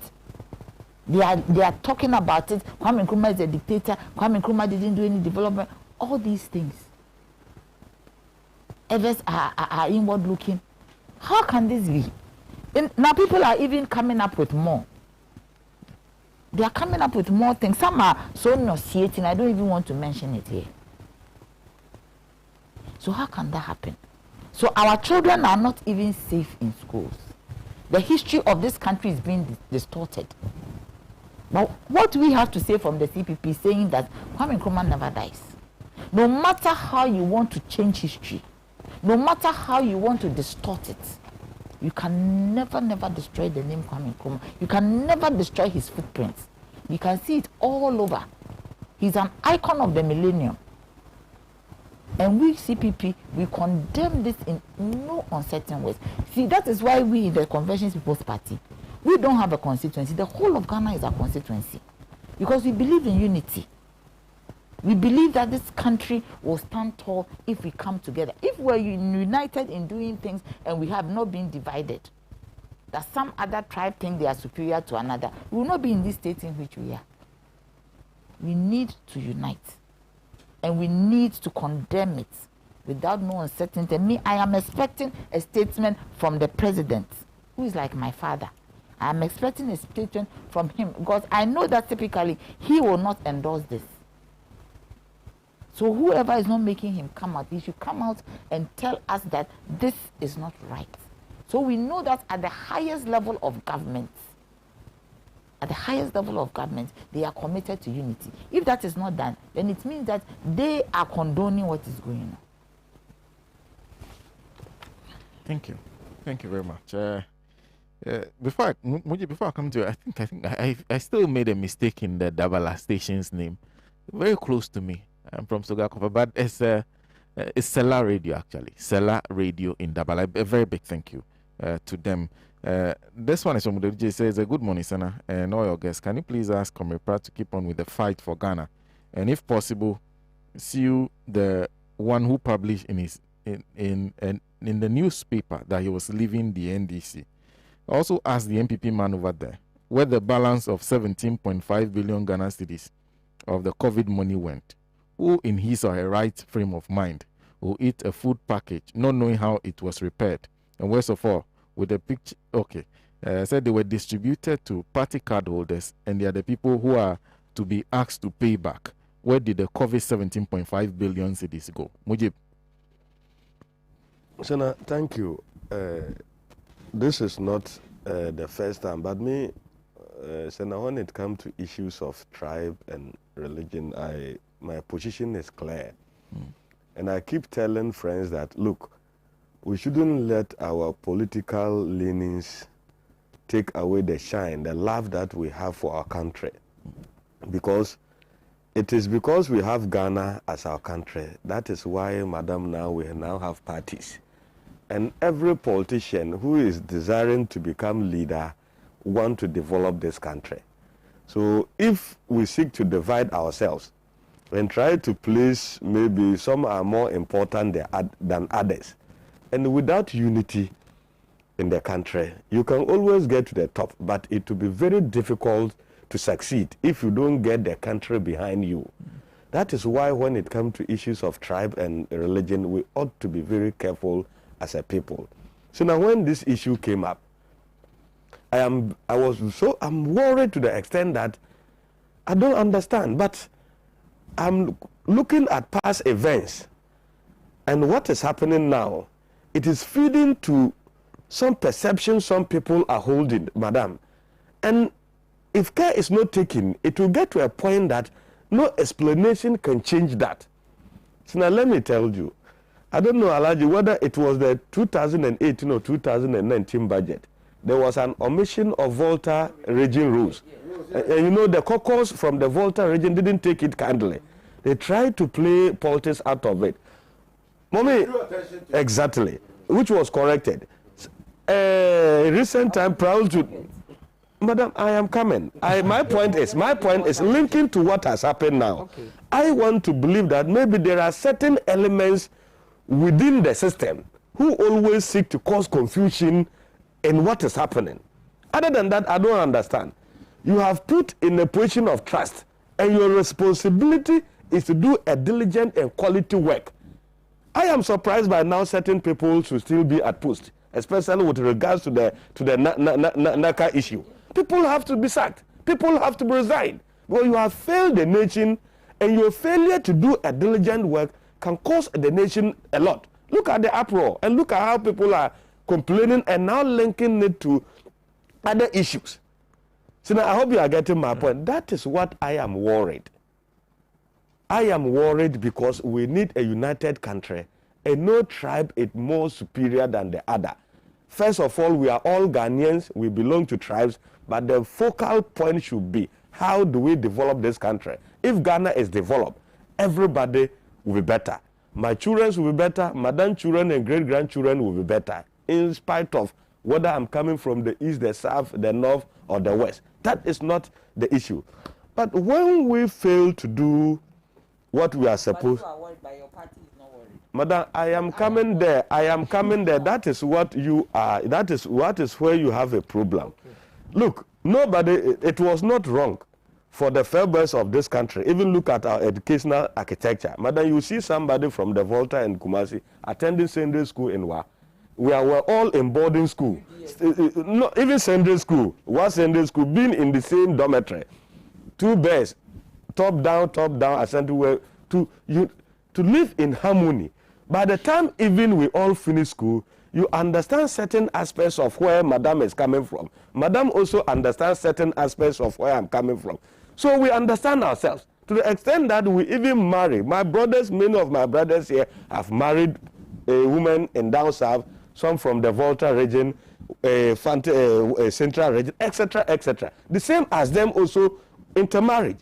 They are talking about it. Kwame Nkrumah is a dictator. Kwame Nkrumah didn't do any development. All these things. Others are inward looking. How can this be? Now people are even coming up with more. They are coming up with more things. Some are so nauseating, I don't even want to mention it here. So how can that happen? So our children are not even safe in schools. The history of this country is being distorted. But what we have to say from the CPP is saying that Kwame Nkrumah never dies. No matter how you want to change history, no matter how you want to distort it, you can never destroy the name Kwame Nkrumah. You can never destroy his footprints. You can see it all over. He's an icon of the millennium. And we CPP, we condemn this in no uncertain ways. See, that is why we in the Convention People's Party, we don't have a constituency. The whole of Ghana is a constituency. Because we believe in unity. We believe that this country will stand tall if we come together. If we're united in doing things and we have not been divided, that some other tribe think they are superior to another, we will not be in this state in which we are. We need to unite. And we need to condemn it without no uncertainty. Me, I am expecting a statement from the president, who is like my father. I am expecting a statement from him because I know that typically he will not endorse this. So whoever is not making him come out, he should come out and tell us that this is not right. So we know that at the highest level of government, they are committed to unity. If that is not done, then it means that they are condoning what is going on. Thank you. Thank you very much. Before I come to you, I think I still made a mistake in the Dabala station's name. Very close to me. I'm from Sogakopa, but it's Sela Radio actually. Sela Radio in Dabala. A very big thank you to them. This one is from DJ says, good morning, Sena, and all your guests. Can you please ask Comrade Pratt to keep on with the fight for Ghana? And if possible, sue the one who published in the newspaper that he was leaving the NDC. Also ask the MPP man over there where the balance of 17.5 billion Ghana cedis of the COVID money went. Who in his or her right frame of mind will eat a food package not knowing how it was repaired? And worst of all, with the picture, said they were distributed to party card holders and they are the people who are to be asked to pay back. Where did the COVID 17.5 billion cedis go? Mujib. Sena, thank you. This is not the first time, but me, Sena, when it comes to issues of tribe and religion, my position is clear. And I keep telling friends that, look, we shouldn't let our political leanings take away the shine, the love that we have for our country. Because it is because we have Ghana as our country. That is why, madam, we now have parties. And every politician who is desiring to become leader want to develop this country. So if we seek to divide ourselves and try to place maybe some are more important than others, and without unity in the country, you can always get to the top, but it will be very difficult to succeed if you don't get the country behind you. That is why when it comes to issues of tribe and religion, we ought to be very careful as a people. So now when this issue came up, I'm worried to the extent that I don't understand, but I'm looking at past events and what is happening now. It is feeding to some perception some people are holding, madam. And if care is not taken, it will get to a point that no explanation can change that. So now let me tell you, I don't know, ALHAJI, whether it was the 2018 or 2019 budget. There was an omission of Volta region rules. And the caucus from the Volta region didn't take it kindly. They tried to play politics out of it. Mommy, exactly, which was corrected. Recent time, proud to... Madam, I am coming. My point is linking to what has happened now. Okay. I want to believe that maybe there are certain elements within the system who always seek to cause confusion in what is happening. Other than that, I don't understand. You have put in a position of trust, and your responsibility is to do a diligent and quality work. I am surprised by now certain people should still be at post, especially with regards to the NACA issue. People have to be sacked. People have to be resigned. Well, you have failed the nation, and your failure to do a diligent work can cost the nation a lot. Look at the uproar, and look at how people are complaining and now linking it to other issues. So now I hope you are getting my point. That is what I am worried. I am worried because we need a united country, and no tribe is more superior than the other. First of all, we are all Ghanaians, we belong to tribes, but the focal point should be, how do we develop this country? If Ghana is developed, everybody will be better. My children will be better, madam children and great-grandchildren will be better, in spite of whether I'm coming from the east, the south, the north, or the west. That is not the issue. But when we fail to do what we are supposed... But you are worried, but your party is not worried. Madam, I am coming there. I am coming there. That is what you are. That is where you have a problem. Okay. Look, it was not wrong for the fair boys of this country. Even look at our educational architecture. Madam, you see somebody from the Volta and Kumasi attending Sunday school in Wa. We were all in boarding school. No, even Sunday school. What Sunday school? Being in the same dormitory. 2 beds, top down, to live in harmony. By the time even we all finish school, you understand certain aspects of where Madam is coming from. Madam also understands certain aspects of where I'm coming from. So we understand ourselves to the extent that we even marry. Many of my brothers here have married a woman in down south, some from the Volta region, Central region, etc., etc. The same as them also intermarriage.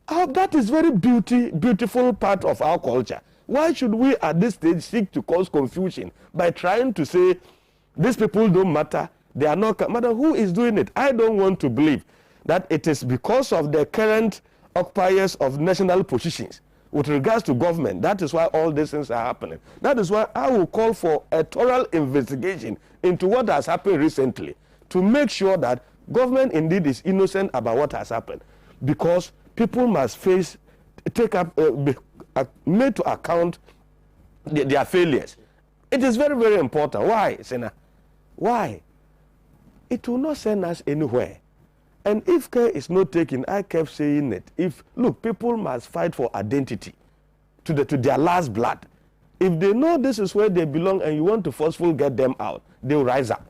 That is very beautiful part of our culture. Why should we at this stage seek to cause confusion by trying to say these people don't matter, they are not matter? Who is doing it? I don't want to believe that it is because of the current occupiers of national positions with regards to government. That is why all these things are happening. That is why I will call for a thorough investigation into what has happened recently to make sure that government indeed is innocent about what has happened, because people must made to account their failures. It is very, very important. Why, Sena? Why? It will not send us anywhere. And if care is not taken, I kept saying it. Look, people must fight for identity to their last blood. If they know this is where they belong and you want to forcefully get them out, they will rise up.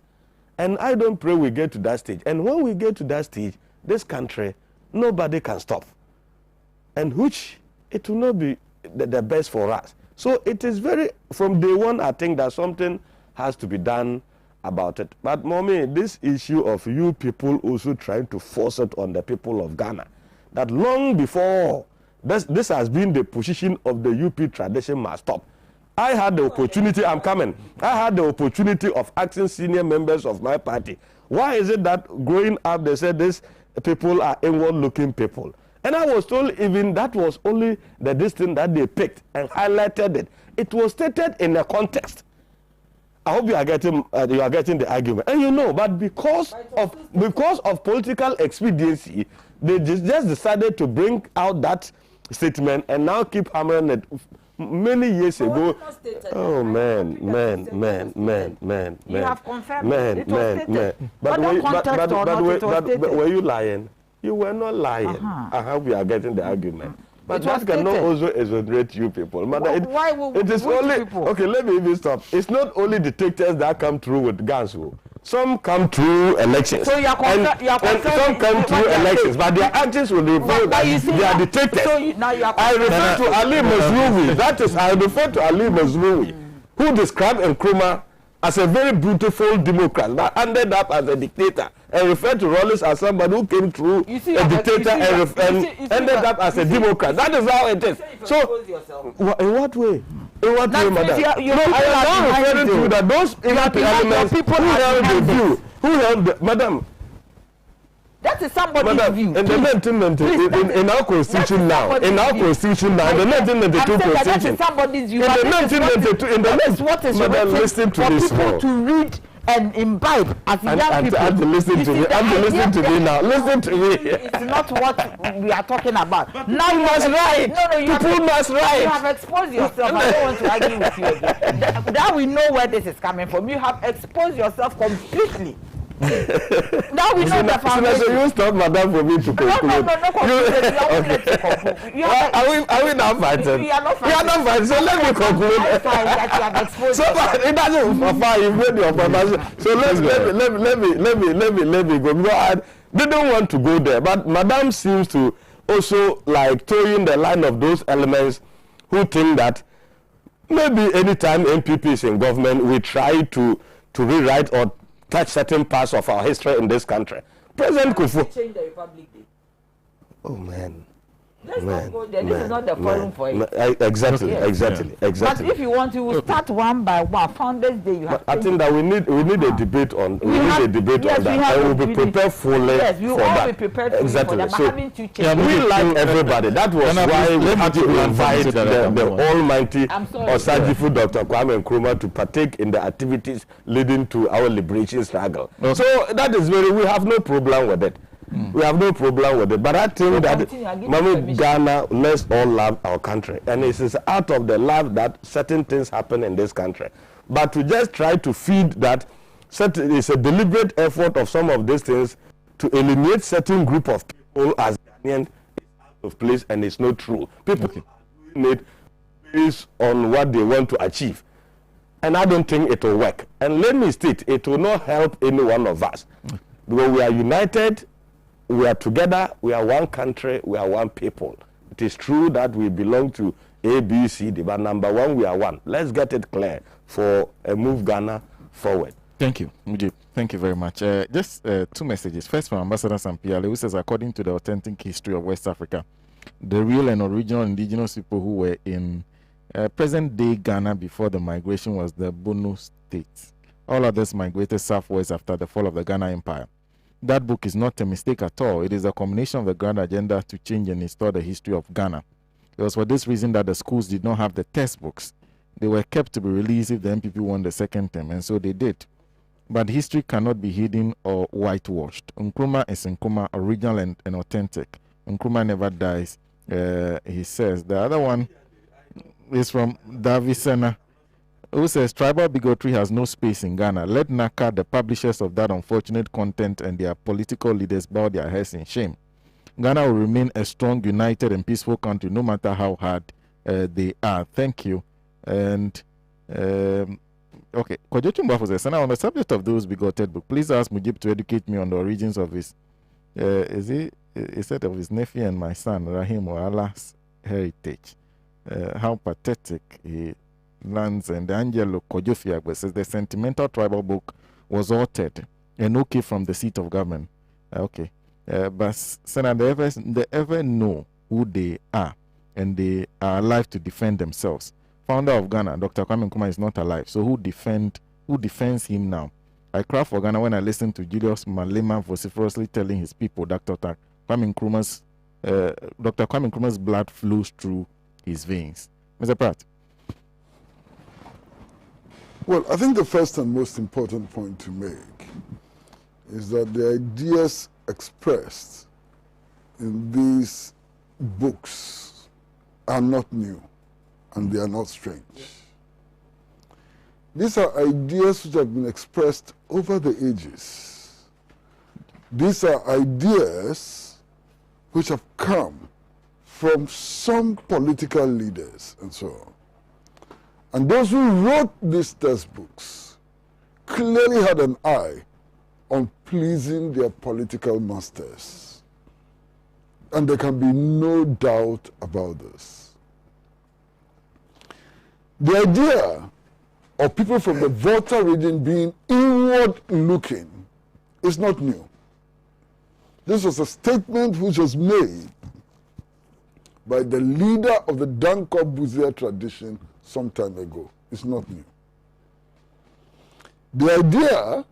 And I don't pray we get to that stage. And when we get to that stage, this country, nobody can stop. And which it will not be the best for us. So it is from day one, I think that something has to be done about it. But mommy, this issue of you people also trying to force it on the people of Ghana, that long before this has been the position of the UP tradition must stop. I had the opportunity, I had the opportunity of asking senior members of my party, why is it that growing up they said these people are inward-looking people? And I was told even that was only the distance that they picked and highlighted it. It was stated in a context. I hope you are getting the argument. And you know, but because of political expediency, they just decided to bring out that statement and now keep hammering it. Many years ago, oh man. You have confirmed man. But were you lying? You were not lying. I hope you are getting the argument. But that cannot also exonerate you people. Why it is only people? Okay, let me even stop. It's not only dictators that come through with guns. Some come through elections. So some come through elections, but their actions will reveal that they are dictators. I refer to Ali Mazrui. I refer to Ali Mazrui, who described Nkrumah as a very beautiful Democrat, but ended up as a dictator, and referred to Rawlings as somebody who came through a dictator and ended up as a Democrat. That is how it is. So, in what way? In what way, madam? No, I am now referring to that those elements who held the madam. That is somebody's view. In the 1990, in our constitution now, the 1992 constitution, somebody's view. In the 1992, madam, listen to this people to read and imbibe as young people. And to listen to me. And to listen to me now. Listen to me. It's not what we are talking about. Now you must write. People must write. You have exposed yourself. I don't want to argue with you again. Now we know where this is coming from. You have exposed yourself completely. Now we know the foundation. So you stop madam for me to conclude. Are we now fighting? We are not fighting. So let me conclude. So it doesn't far. You've made your purpose. So let me go. Because I didn't want to go there, but madam seems to also like towing the line of those elements who think that maybe anytime MPP is in government, we try to rewrite or touch certain parts of our history in this country. President Kufu. Change the Republic Day. Oh man. Let's not go there. This is not the forum for it. Exactly, Yes. exactly. But if you want to start one by one, Founders Day, you have. I think that we need a debate on a debate on that. I will be prepared fully yes, we for will all that. be prepared fully Exactly. for that. But So, having to change. we like everybody. That was why we had to invite the almighty Osajifu Dr. Kwame Nkrumah to partake in the activities leading to our liberation struggle. Okay. So that is we have no problem with it. We have no problem with it. But I think that Mami Ghana, let's all love our country. And it is out of the love that certain things happen in this country. But to just try to feed that, it's a deliberate effort of some of these things to eliminate certain group of people as Ghanaian is out of place, and it's not true. People are doing it based on what they want to achieve. And I don't think it will work. And let me state, it will not help any one of us. Because we are united, we are together, we are one country, we are one people. It is true that we belong to A, B, C, D, but number one, we are one. Let's get it clear for a move Ghana forward. Thank you, Mujib. Thank you very much. Just two messages. First from Ambassador Sampiale, who says, according to the authentic history of West Africa, the real and original indigenous people who were in present-day Ghana before the migration was the Bono states. All others migrated southwest after the fall of the Ghana Empire. That book is not a mistake at all. It is a combination of the grand agenda to change and restore the history of Ghana. It was for this reason that the schools did not have the textbooks. They were kept to be released if the MPP won the second term, and so they did. But history cannot be hidden or whitewashed. Nkrumah is Nkrumah, original and authentic. Nkrumah never dies, he says. The other one is from Sena, who says, tribal bigotry has no space in Ghana. Let NACA, the publishers of that unfortunate content, and their political leaders bow their heads in shame. Ghana will remain a strong, united, and peaceful country, no matter how hard they are. Thank you. And, okay, Kojochumba says, Sena, on the subject of those bigoted books, please ask Mujib to educate me on the origins of his, he said of his nephew and my son, Rahim or Allah's heritage. How pathetic he lands. And Angelo Kojofiagbe says the sentimental tribal book was altered and okay from the seat of government. Okay. But Sena, they ever know who they are, and they are alive to defend themselves. Founder of Ghana, Dr. Kwame Nkrumah, is not alive. So who defends him now? I cry for Ghana when I listen to Julius Malema vociferously telling his people that Dr. Kwame Nkrumah's blood flows through his veins. Mr. Pratt. Well, I think the first and most important point to make is that the ideas expressed in these books are not new and they are not strange. These are ideas which have been expressed over the ages. These are ideas which have come from some political leaders and so on. And those who wrote these textbooks clearly had an eye on pleasing their political masters. And there can be no doubt about this. The idea of people from the Volta region being inward-looking is not new. This was a statement which was made by the leader of the Danko Buzia tradition some time ago. It's not new. The idea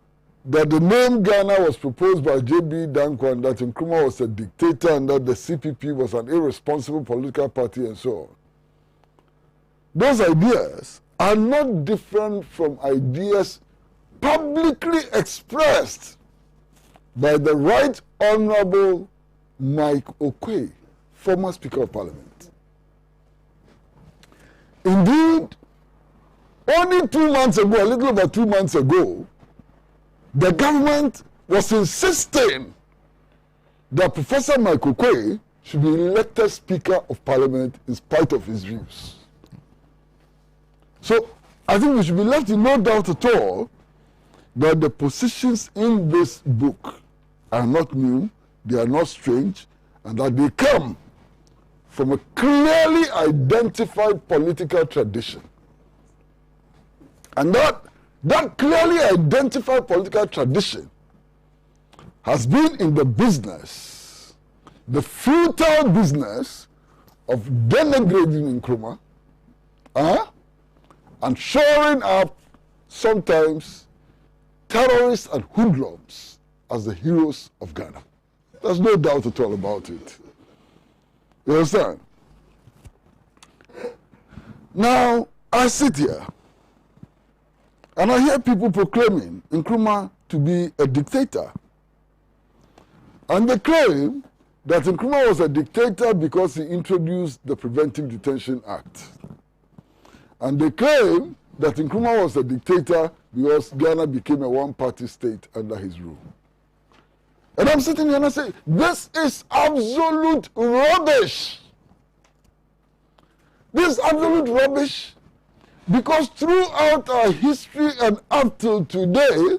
that the name Ghana was proposed by J.B. Danko and that Nkrumah was a dictator and that the CPP was an irresponsible political party and so on. Those ideas are not different from ideas publicly expressed by the Right Honorable Mike Okoye, former Speaker of Parliament. Indeed, only 2 months ago, a little over 2 months ago, the government was insisting that Professor Mike Okoye should be elected Speaker of Parliament in spite of his views. So, I think we should be left in no doubt at all that the positions in this book are not new, they are not strange, and that they come from a clearly identified political tradition. And that clearly identified political tradition has been in the business, the futile business of denigrating Nkrumah, and showing up sometimes terrorists and hoodlums as the heroes of Ghana. There's no doubt at all about it. You understand? Now, I sit here and I hear people proclaiming Nkrumah to be a dictator. And they claim that Nkrumah was a dictator because he introduced the Preventive Detention Act. And they claim that Nkrumah was a dictator because Ghana became a one-party state under his rule. And I'm sitting here and I say, this is absolute rubbish. This is absolute rubbish because throughout our history and up till today,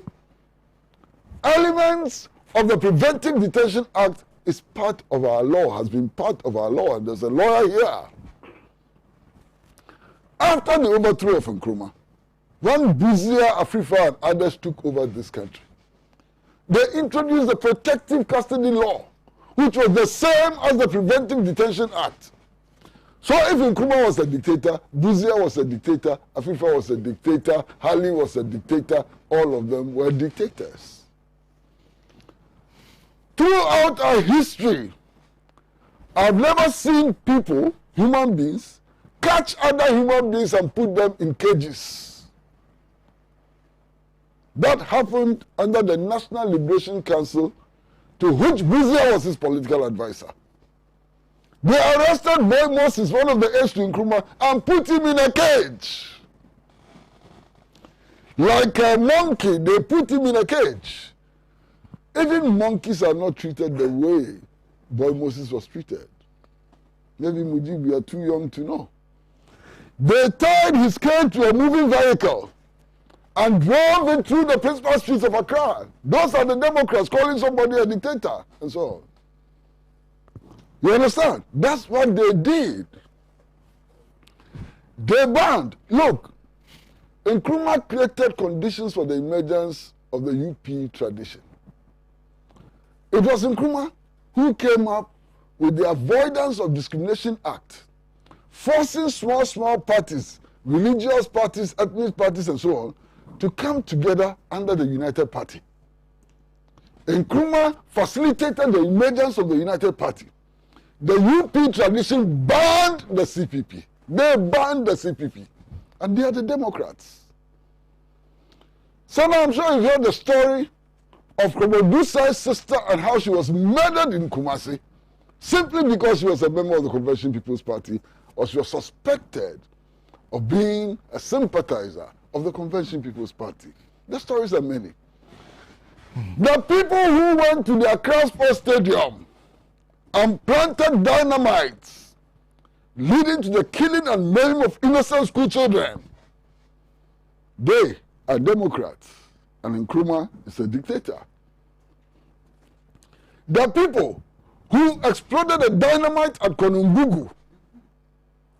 elements of the Preventive Detention Act is part of our law, has been part of our law, and there's a lawyer here. After the overthrow of Nkrumah, when Buzia, Afrifa, and others took over this country, they introduced the Protective Custody Law, which was the same as the Preventive Detention Act. So if Nkrumah was a dictator, Buzia was a dictator, Afrifa was a dictator, Hali was a dictator, all of them were dictators. Throughout our history, I've never seen people, human beings, catch other human beings and put them in cages. That happened under the National Liberation Council, to which Buzia was his political advisor. They arrested Boy Moses, one of the heirs to Nkrumah, and put him in a cage. Like a monkey, they put him in a cage. Even monkeys are not treated the way Boy Moses was treated. Maybe Mujib, you are too young to know. They tied his cane to a moving vehicle and drove it through the principal streets of Accra. Those are the Democrats calling somebody a dictator and so on. You understand? That's what they did. They banned. Look, Nkrumah created conditions for the emergence of the UP tradition. It was Nkrumah who came up with the Avoidance of Discrimination Act, forcing small parties, religious parties, ethnic parties, and so on, to come together under the United Party. Nkrumah facilitated the emergence of the United Party. The UP tradition banned the CPP. They banned the CPP. And they are the Democrats. So now I'm sure you've heard the story of Komodusai's sister and how she was murdered in Kumasi simply because she was a member of the Convention People's Party, or she was suspected of being a sympathizer of the Convention People's Party. The stories are many. The people who went to the Accra Sports Stadium and planted dynamites leading to the killing and maiming of innocent school children, they are Democrats, and Nkrumah is a dictator. The people who exploded a dynamite at Konumbugu,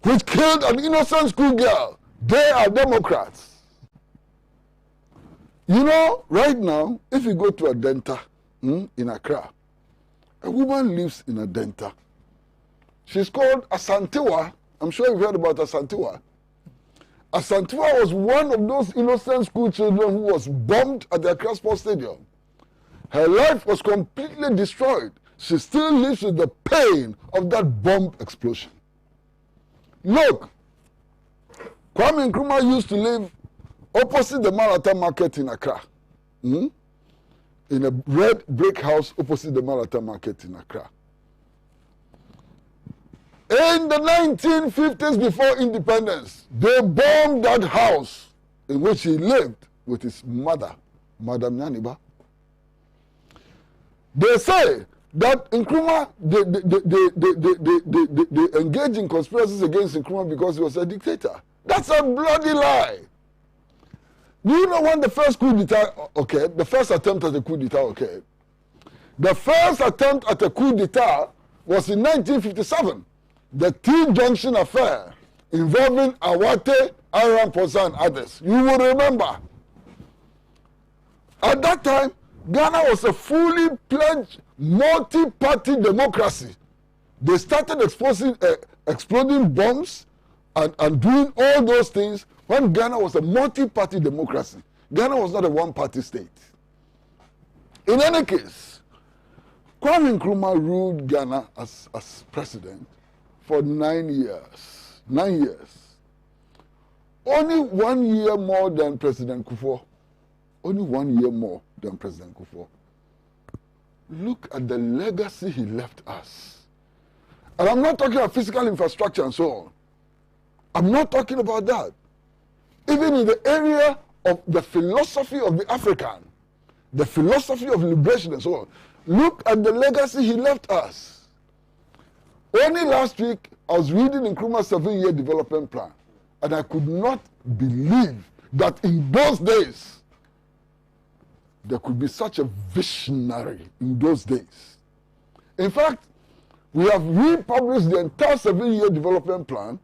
which killed an innocent schoolgirl, they are Democrats. You know, right now, if you go to a Denta in Accra, a woman lives in a Denta. She's called Asantewa. I'm sure you've heard about Asantewa. Asantewa was one of those innocent school children who was bombed at the Accra Sports Stadium. Her life was completely destroyed. She still lives with the pain of that bomb explosion. Look, Kwame Nkrumah used to live opposite the Malata market in Accra. In a red brick house opposite the Malata market in Accra. In the 1950s, before independence, they bombed that house in which he lived with his mother, Madam Nyaniba. They say that Nkrumah, they engaged in conspiracies against Nkrumah because he was a dictator. That's a bloody lie. Do you know when the first coup d'etat occurred? The first attempt at a coup d'etat occurred. The first attempt at a coup d'etat was in 1957. The T-Junction affair involving Awate, Aram Posa, and others. You will remember. At that time, Ghana was a fully pledged multi-party democracy. They started exploding bombs and doing all those things when Ghana was a multi-party democracy. Ghana was not a one-party state. In any case, Kwame Nkrumah ruled Ghana as president for 9 years. 9 years. Only 1 year more than President Kufuor. Only 1 year more than President Kufuor. Look at the legacy he left us. And I'm not talking about physical infrastructure and so on. I'm not talking about that. Even in the area of the philosophy of the African, the philosophy of liberation and so on, look at the legacy he left us. Only last week, I was reading Nkrumah's 7-year development plan, and I could not believe that in those days, there could be such a visionary in those days. In fact, we have republished the entire 7-year development plan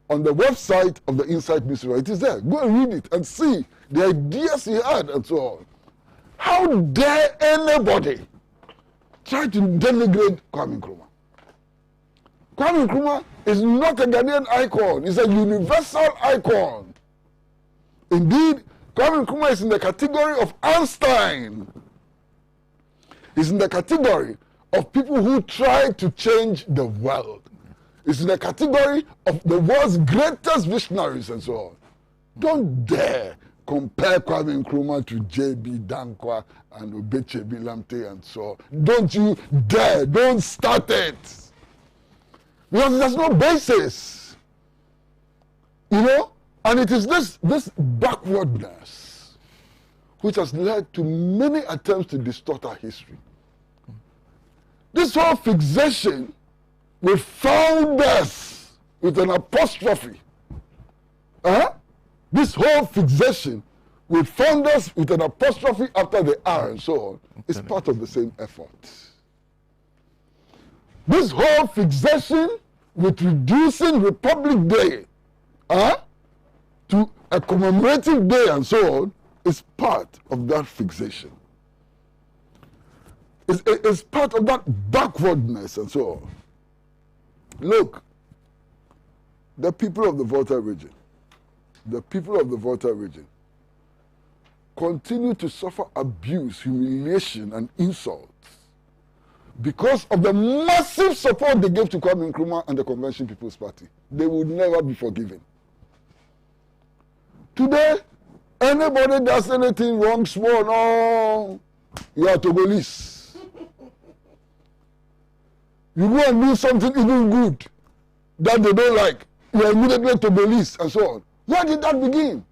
on the website of the Insight Newspaper. It is there. Go and read it and see the ideas he had and so on. How dare anybody try to denigrate Kwame Nkrumah? Kwame Nkrumah is not a Ghanaian icon. He's a universal icon. Indeed, Kwame Nkrumah is in the category of Einstein. He's in the category of people who try to change the world. He's in the category of the world's greatest visionaries and so on. Don't dare compare Kwame Nkrumah to J.B. Dankwa and Obechebi Lamte and so on. Don't you dare. Don't start it. Because there's no basis. You know? And it is this backwardness which has led to many attempts to distort our history. This whole fixation with founders with an apostrophe. This whole fixation with founders with an apostrophe after the R and so on is part of the same effort. This whole fixation with reducing Republic Day to a commemorative day and so on is part of that fixation. It's part of that backwardness and so on. Look, the people of the Volta region, continue to suffer abuse, humiliation, and insults because of the massive support they gave to Kwame Nkrumah and the Convention People's Party. They would never be forgiven. Today, anybody does anything wrong, small, no, you are Togolese. You go and do something even good that they don't like, you are immediately Togolese and so on. Where did that begin?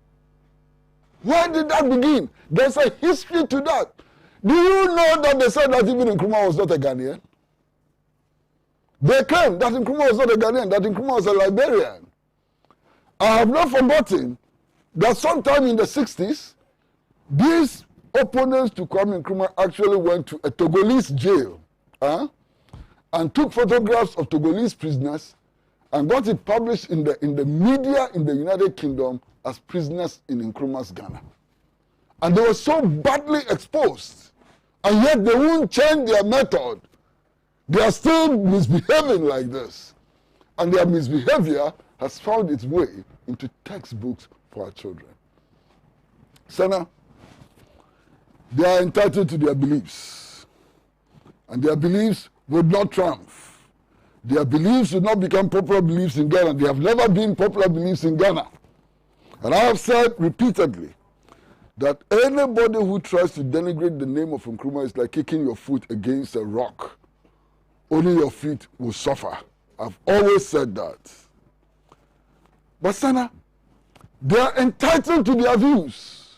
Where did that begin? There's a history to that. Do you know that they said that even Nkrumah was not a Ghanaian? They claimed that Nkrumah was not a Ghanaian, that Nkrumah was a Liberian. I have not forgotten that sometime in the 60s, these opponents to Kwame Nkrumah actually went to a Togolese jail and took photographs of Togolese prisoners and got it published in the media in the United Kingdom as prisoners in Nkrumah's Ghana. And they were so badly exposed, and yet they won't change their method. They are still misbehaving like this. And their misbehavior has found its way into textbooks for our children. Sena, they are entitled to their beliefs. And their beliefs would not triumph. Their beliefs would not become popular beliefs in Ghana. They have never been popular beliefs in Ghana. And I have said repeatedly that anybody who tries to denigrate the name of Nkrumah is like kicking your foot against a rock. Only your feet will suffer. I've always said that. But Sena, they are entitled to their views.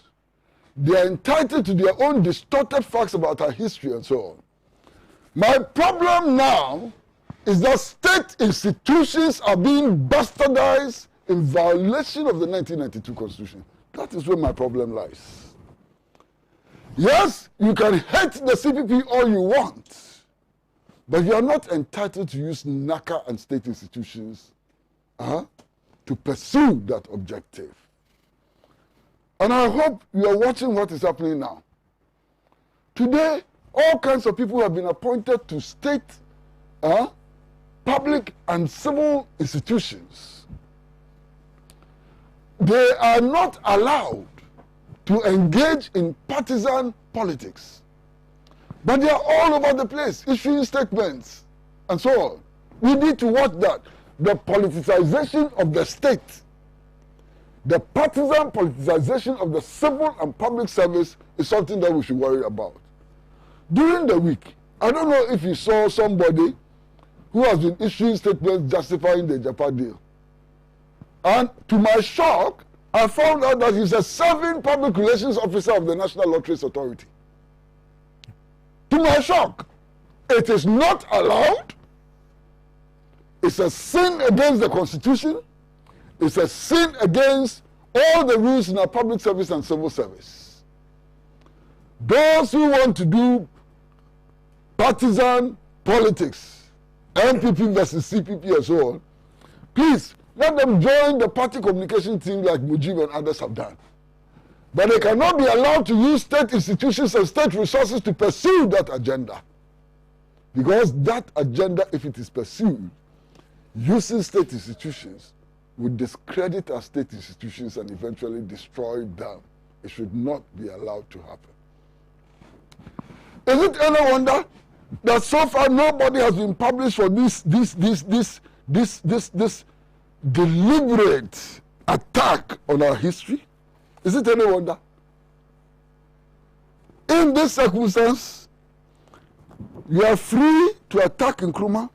They are entitled to their own distorted facts about our history and so on. My problem now is that state institutions are being bastardized in violation of the 1992 Constitution. That is where my problem lies. Yes, you can hate the CPP all you want, but you are not entitled to use NACA and state institutions to pursue that objective. And I hope you are watching what is happening now. Today, all kinds of people have been appointed to state public and civil institutions, they are not allowed to engage in partisan politics. But they are all over the place, issuing statements and so on. We need to watch that. The politicization of the state, the partisan politicization of the civil and public service is something that we should worry about. During the week, I don't know if you saw somebody who has been issuing statements justifying the Japan deal. And to my shock, I found out that he's a serving public relations officer of the National Lotteries Authority. To my shock, it is not allowed. It's a sin against the Constitution. It's a sin against all the rules in our public service and civil service. Those who want to do partisan politics, MPP versus CPP and so on, please let them join the party communication team like Mujib and others have done. But they cannot be allowed to use state institutions and state resources to pursue that agenda. Because that agenda, if it is pursued, using state institutions would discredit our state institutions and eventually destroy them. It should not be allowed to happen. Is it any wonder that so far nobody has been published for this deliberate attack on our history? Is it any wonder? In this circumstance, you are free to attack Nkrumah,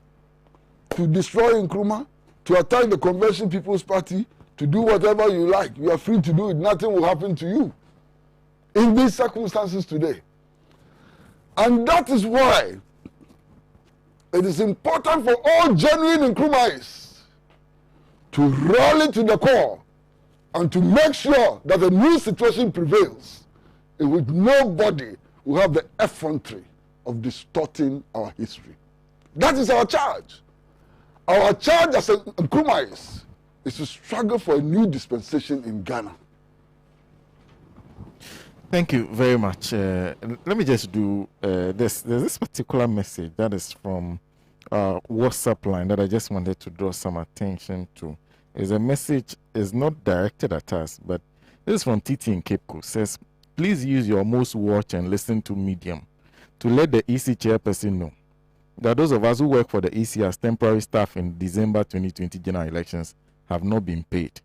to destroy Nkrumah, to attack the Convention People's Party, to do whatever you like. You are free to do it. Nothing will happen to you in these circumstances today. And that is why it is important for all genuine Nkrumahs to rally to the core and to make sure that the new situation prevails, in which nobody will have the effrontery of distorting our history. That is our charge. Our charge as Nkrumahs is to struggle for a new dispensation in Ghana. Thank you very much. Let me just do this. There's this particular message that is from WhatsApp line that I just wanted to draw some attention to. Is a message is not directed at us, but this is from TT in Cape Coast. Says, please use your most watch and listen to medium to let the EC chairperson know that those of us who work for the EC as temporary staff in December 2020 general elections have not been paid.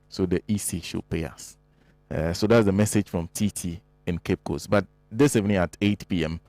So the EC should pay us. So that's the message from TT in Cape Coast. But this evening at 8 p.m.,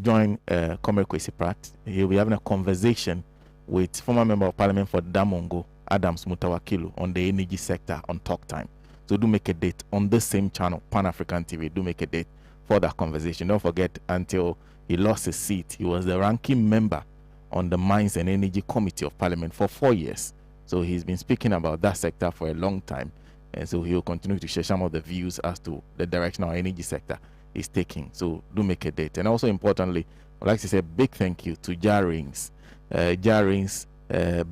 join Comrade Kwesi Pratt. He'll be having a conversation with former Member of Parliament for Damongo, Adams Mutawakilu, on the energy sector on Talk Time. So do make a date on this same channel, Pan-African TV. Do make a date for that conversation. Don't forget, until he lost his seat, he was the ranking member on the Mines and Energy Committee of Parliament for 4 years. So he's been speaking about that sector for a long time. And so he will continue to share some of the views as to the direction our energy sector is taking. So do make a date. And also importantly, I'd like to say a big thank you to Jarrings. Jarrings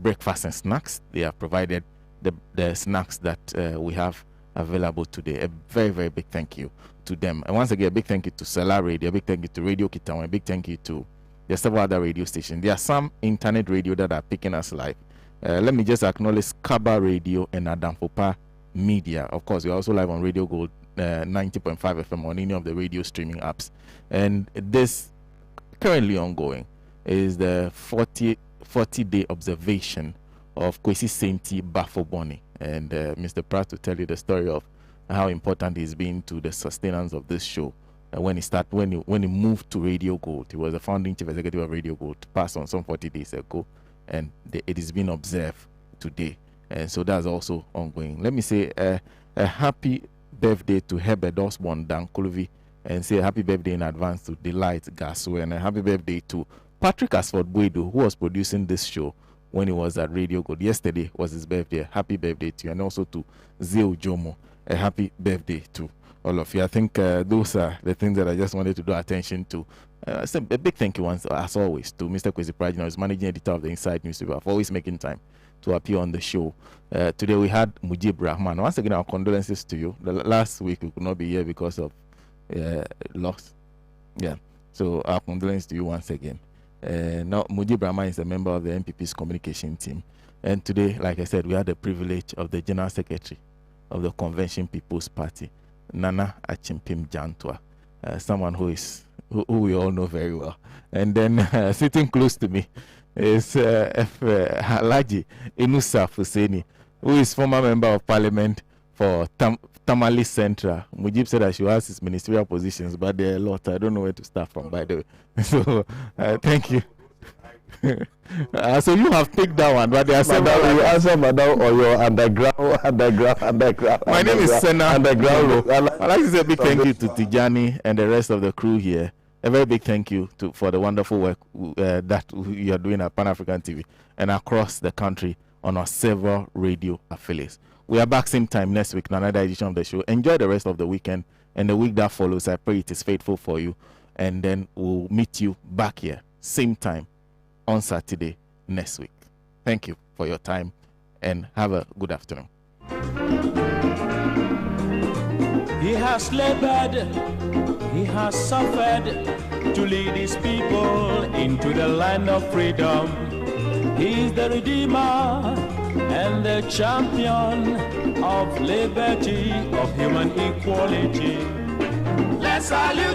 breakfast and snacks. They have provided the snacks that we have available today. A very, very big thank you to them. And once again, a big thank you to Sela Radio, a big thank you to Radio Kitawan, a big thank you to the several other radio stations. There are some internet radio that are picking us live. Let me just acknowledge Kaba Radio and Adamfopa Media. Of course, we're also live on Radio Gold 90.5 FM on any of the radio streaming apps. And this currently ongoing is the 40-day observation of Kwesi Senti Bafoboni. And Mr. Pratt will tell you the story of how important he's been to the sustenance of this show. When he moved to Radio Gold, he was the founding chief executive of Radio Gold, passed on some 40 days ago, and it is being observed today. And so that's also ongoing. Let me say a happy birthday to Herbert Osborne Dankuluvi, and say a happy birthday in advance to Delight Gaswe, and a happy birthday to Patrick Asford Buedo, who was producing this show when he was at Radio Gold. Yesterday was his birthday. Happy birthday to you. And also to Zeo Jomo. A happy birthday to all of you. I think those are the things that I just wanted to draw attention to. So a big thank you once, as always, to Mr. Kwesi Pratt, who's managing editor of the Inside newspaper, for always making time to appear on the show. Today we had Mujib Rahman. Once again, our condolences to you. The last week we could not be here because of loss. Yeah. So our condolences to you once again. Now, Mujib Rahman is a member of the NPP's communication team. And today, like I said, we had the privilege of the General Secretary of the Convention People's Party, Nana Achimpim Jantwa, someone who we all know very well. And then sitting close to me is ALHAJI Inusa Fuseni, who is former member of Parliament for Tamale Central. Mujib said I should ask his ministerial positions, but there are a lot. I don't know where to start from, by the way. So, thank you. So you have picked that one, but there are several. You answer madam or your underground. My name is Sena. I'd like to say a big thank you to Tijani and the rest of the crew here. A very big thank you for the wonderful work that you are doing at Pan African TV and across the country on our several radio affiliates. We are back same time next week in another edition of the show. Enjoy the rest of the weekend and the week that follows. I pray it is faithful for you, and then we'll meet you back here same time on Saturday next week. Thank you for your time and have a good afternoon. He has labored, he has suffered to lead his people into the land of freedom. He is the Redeemer and the champion of liberty, of human equality. Let's salute.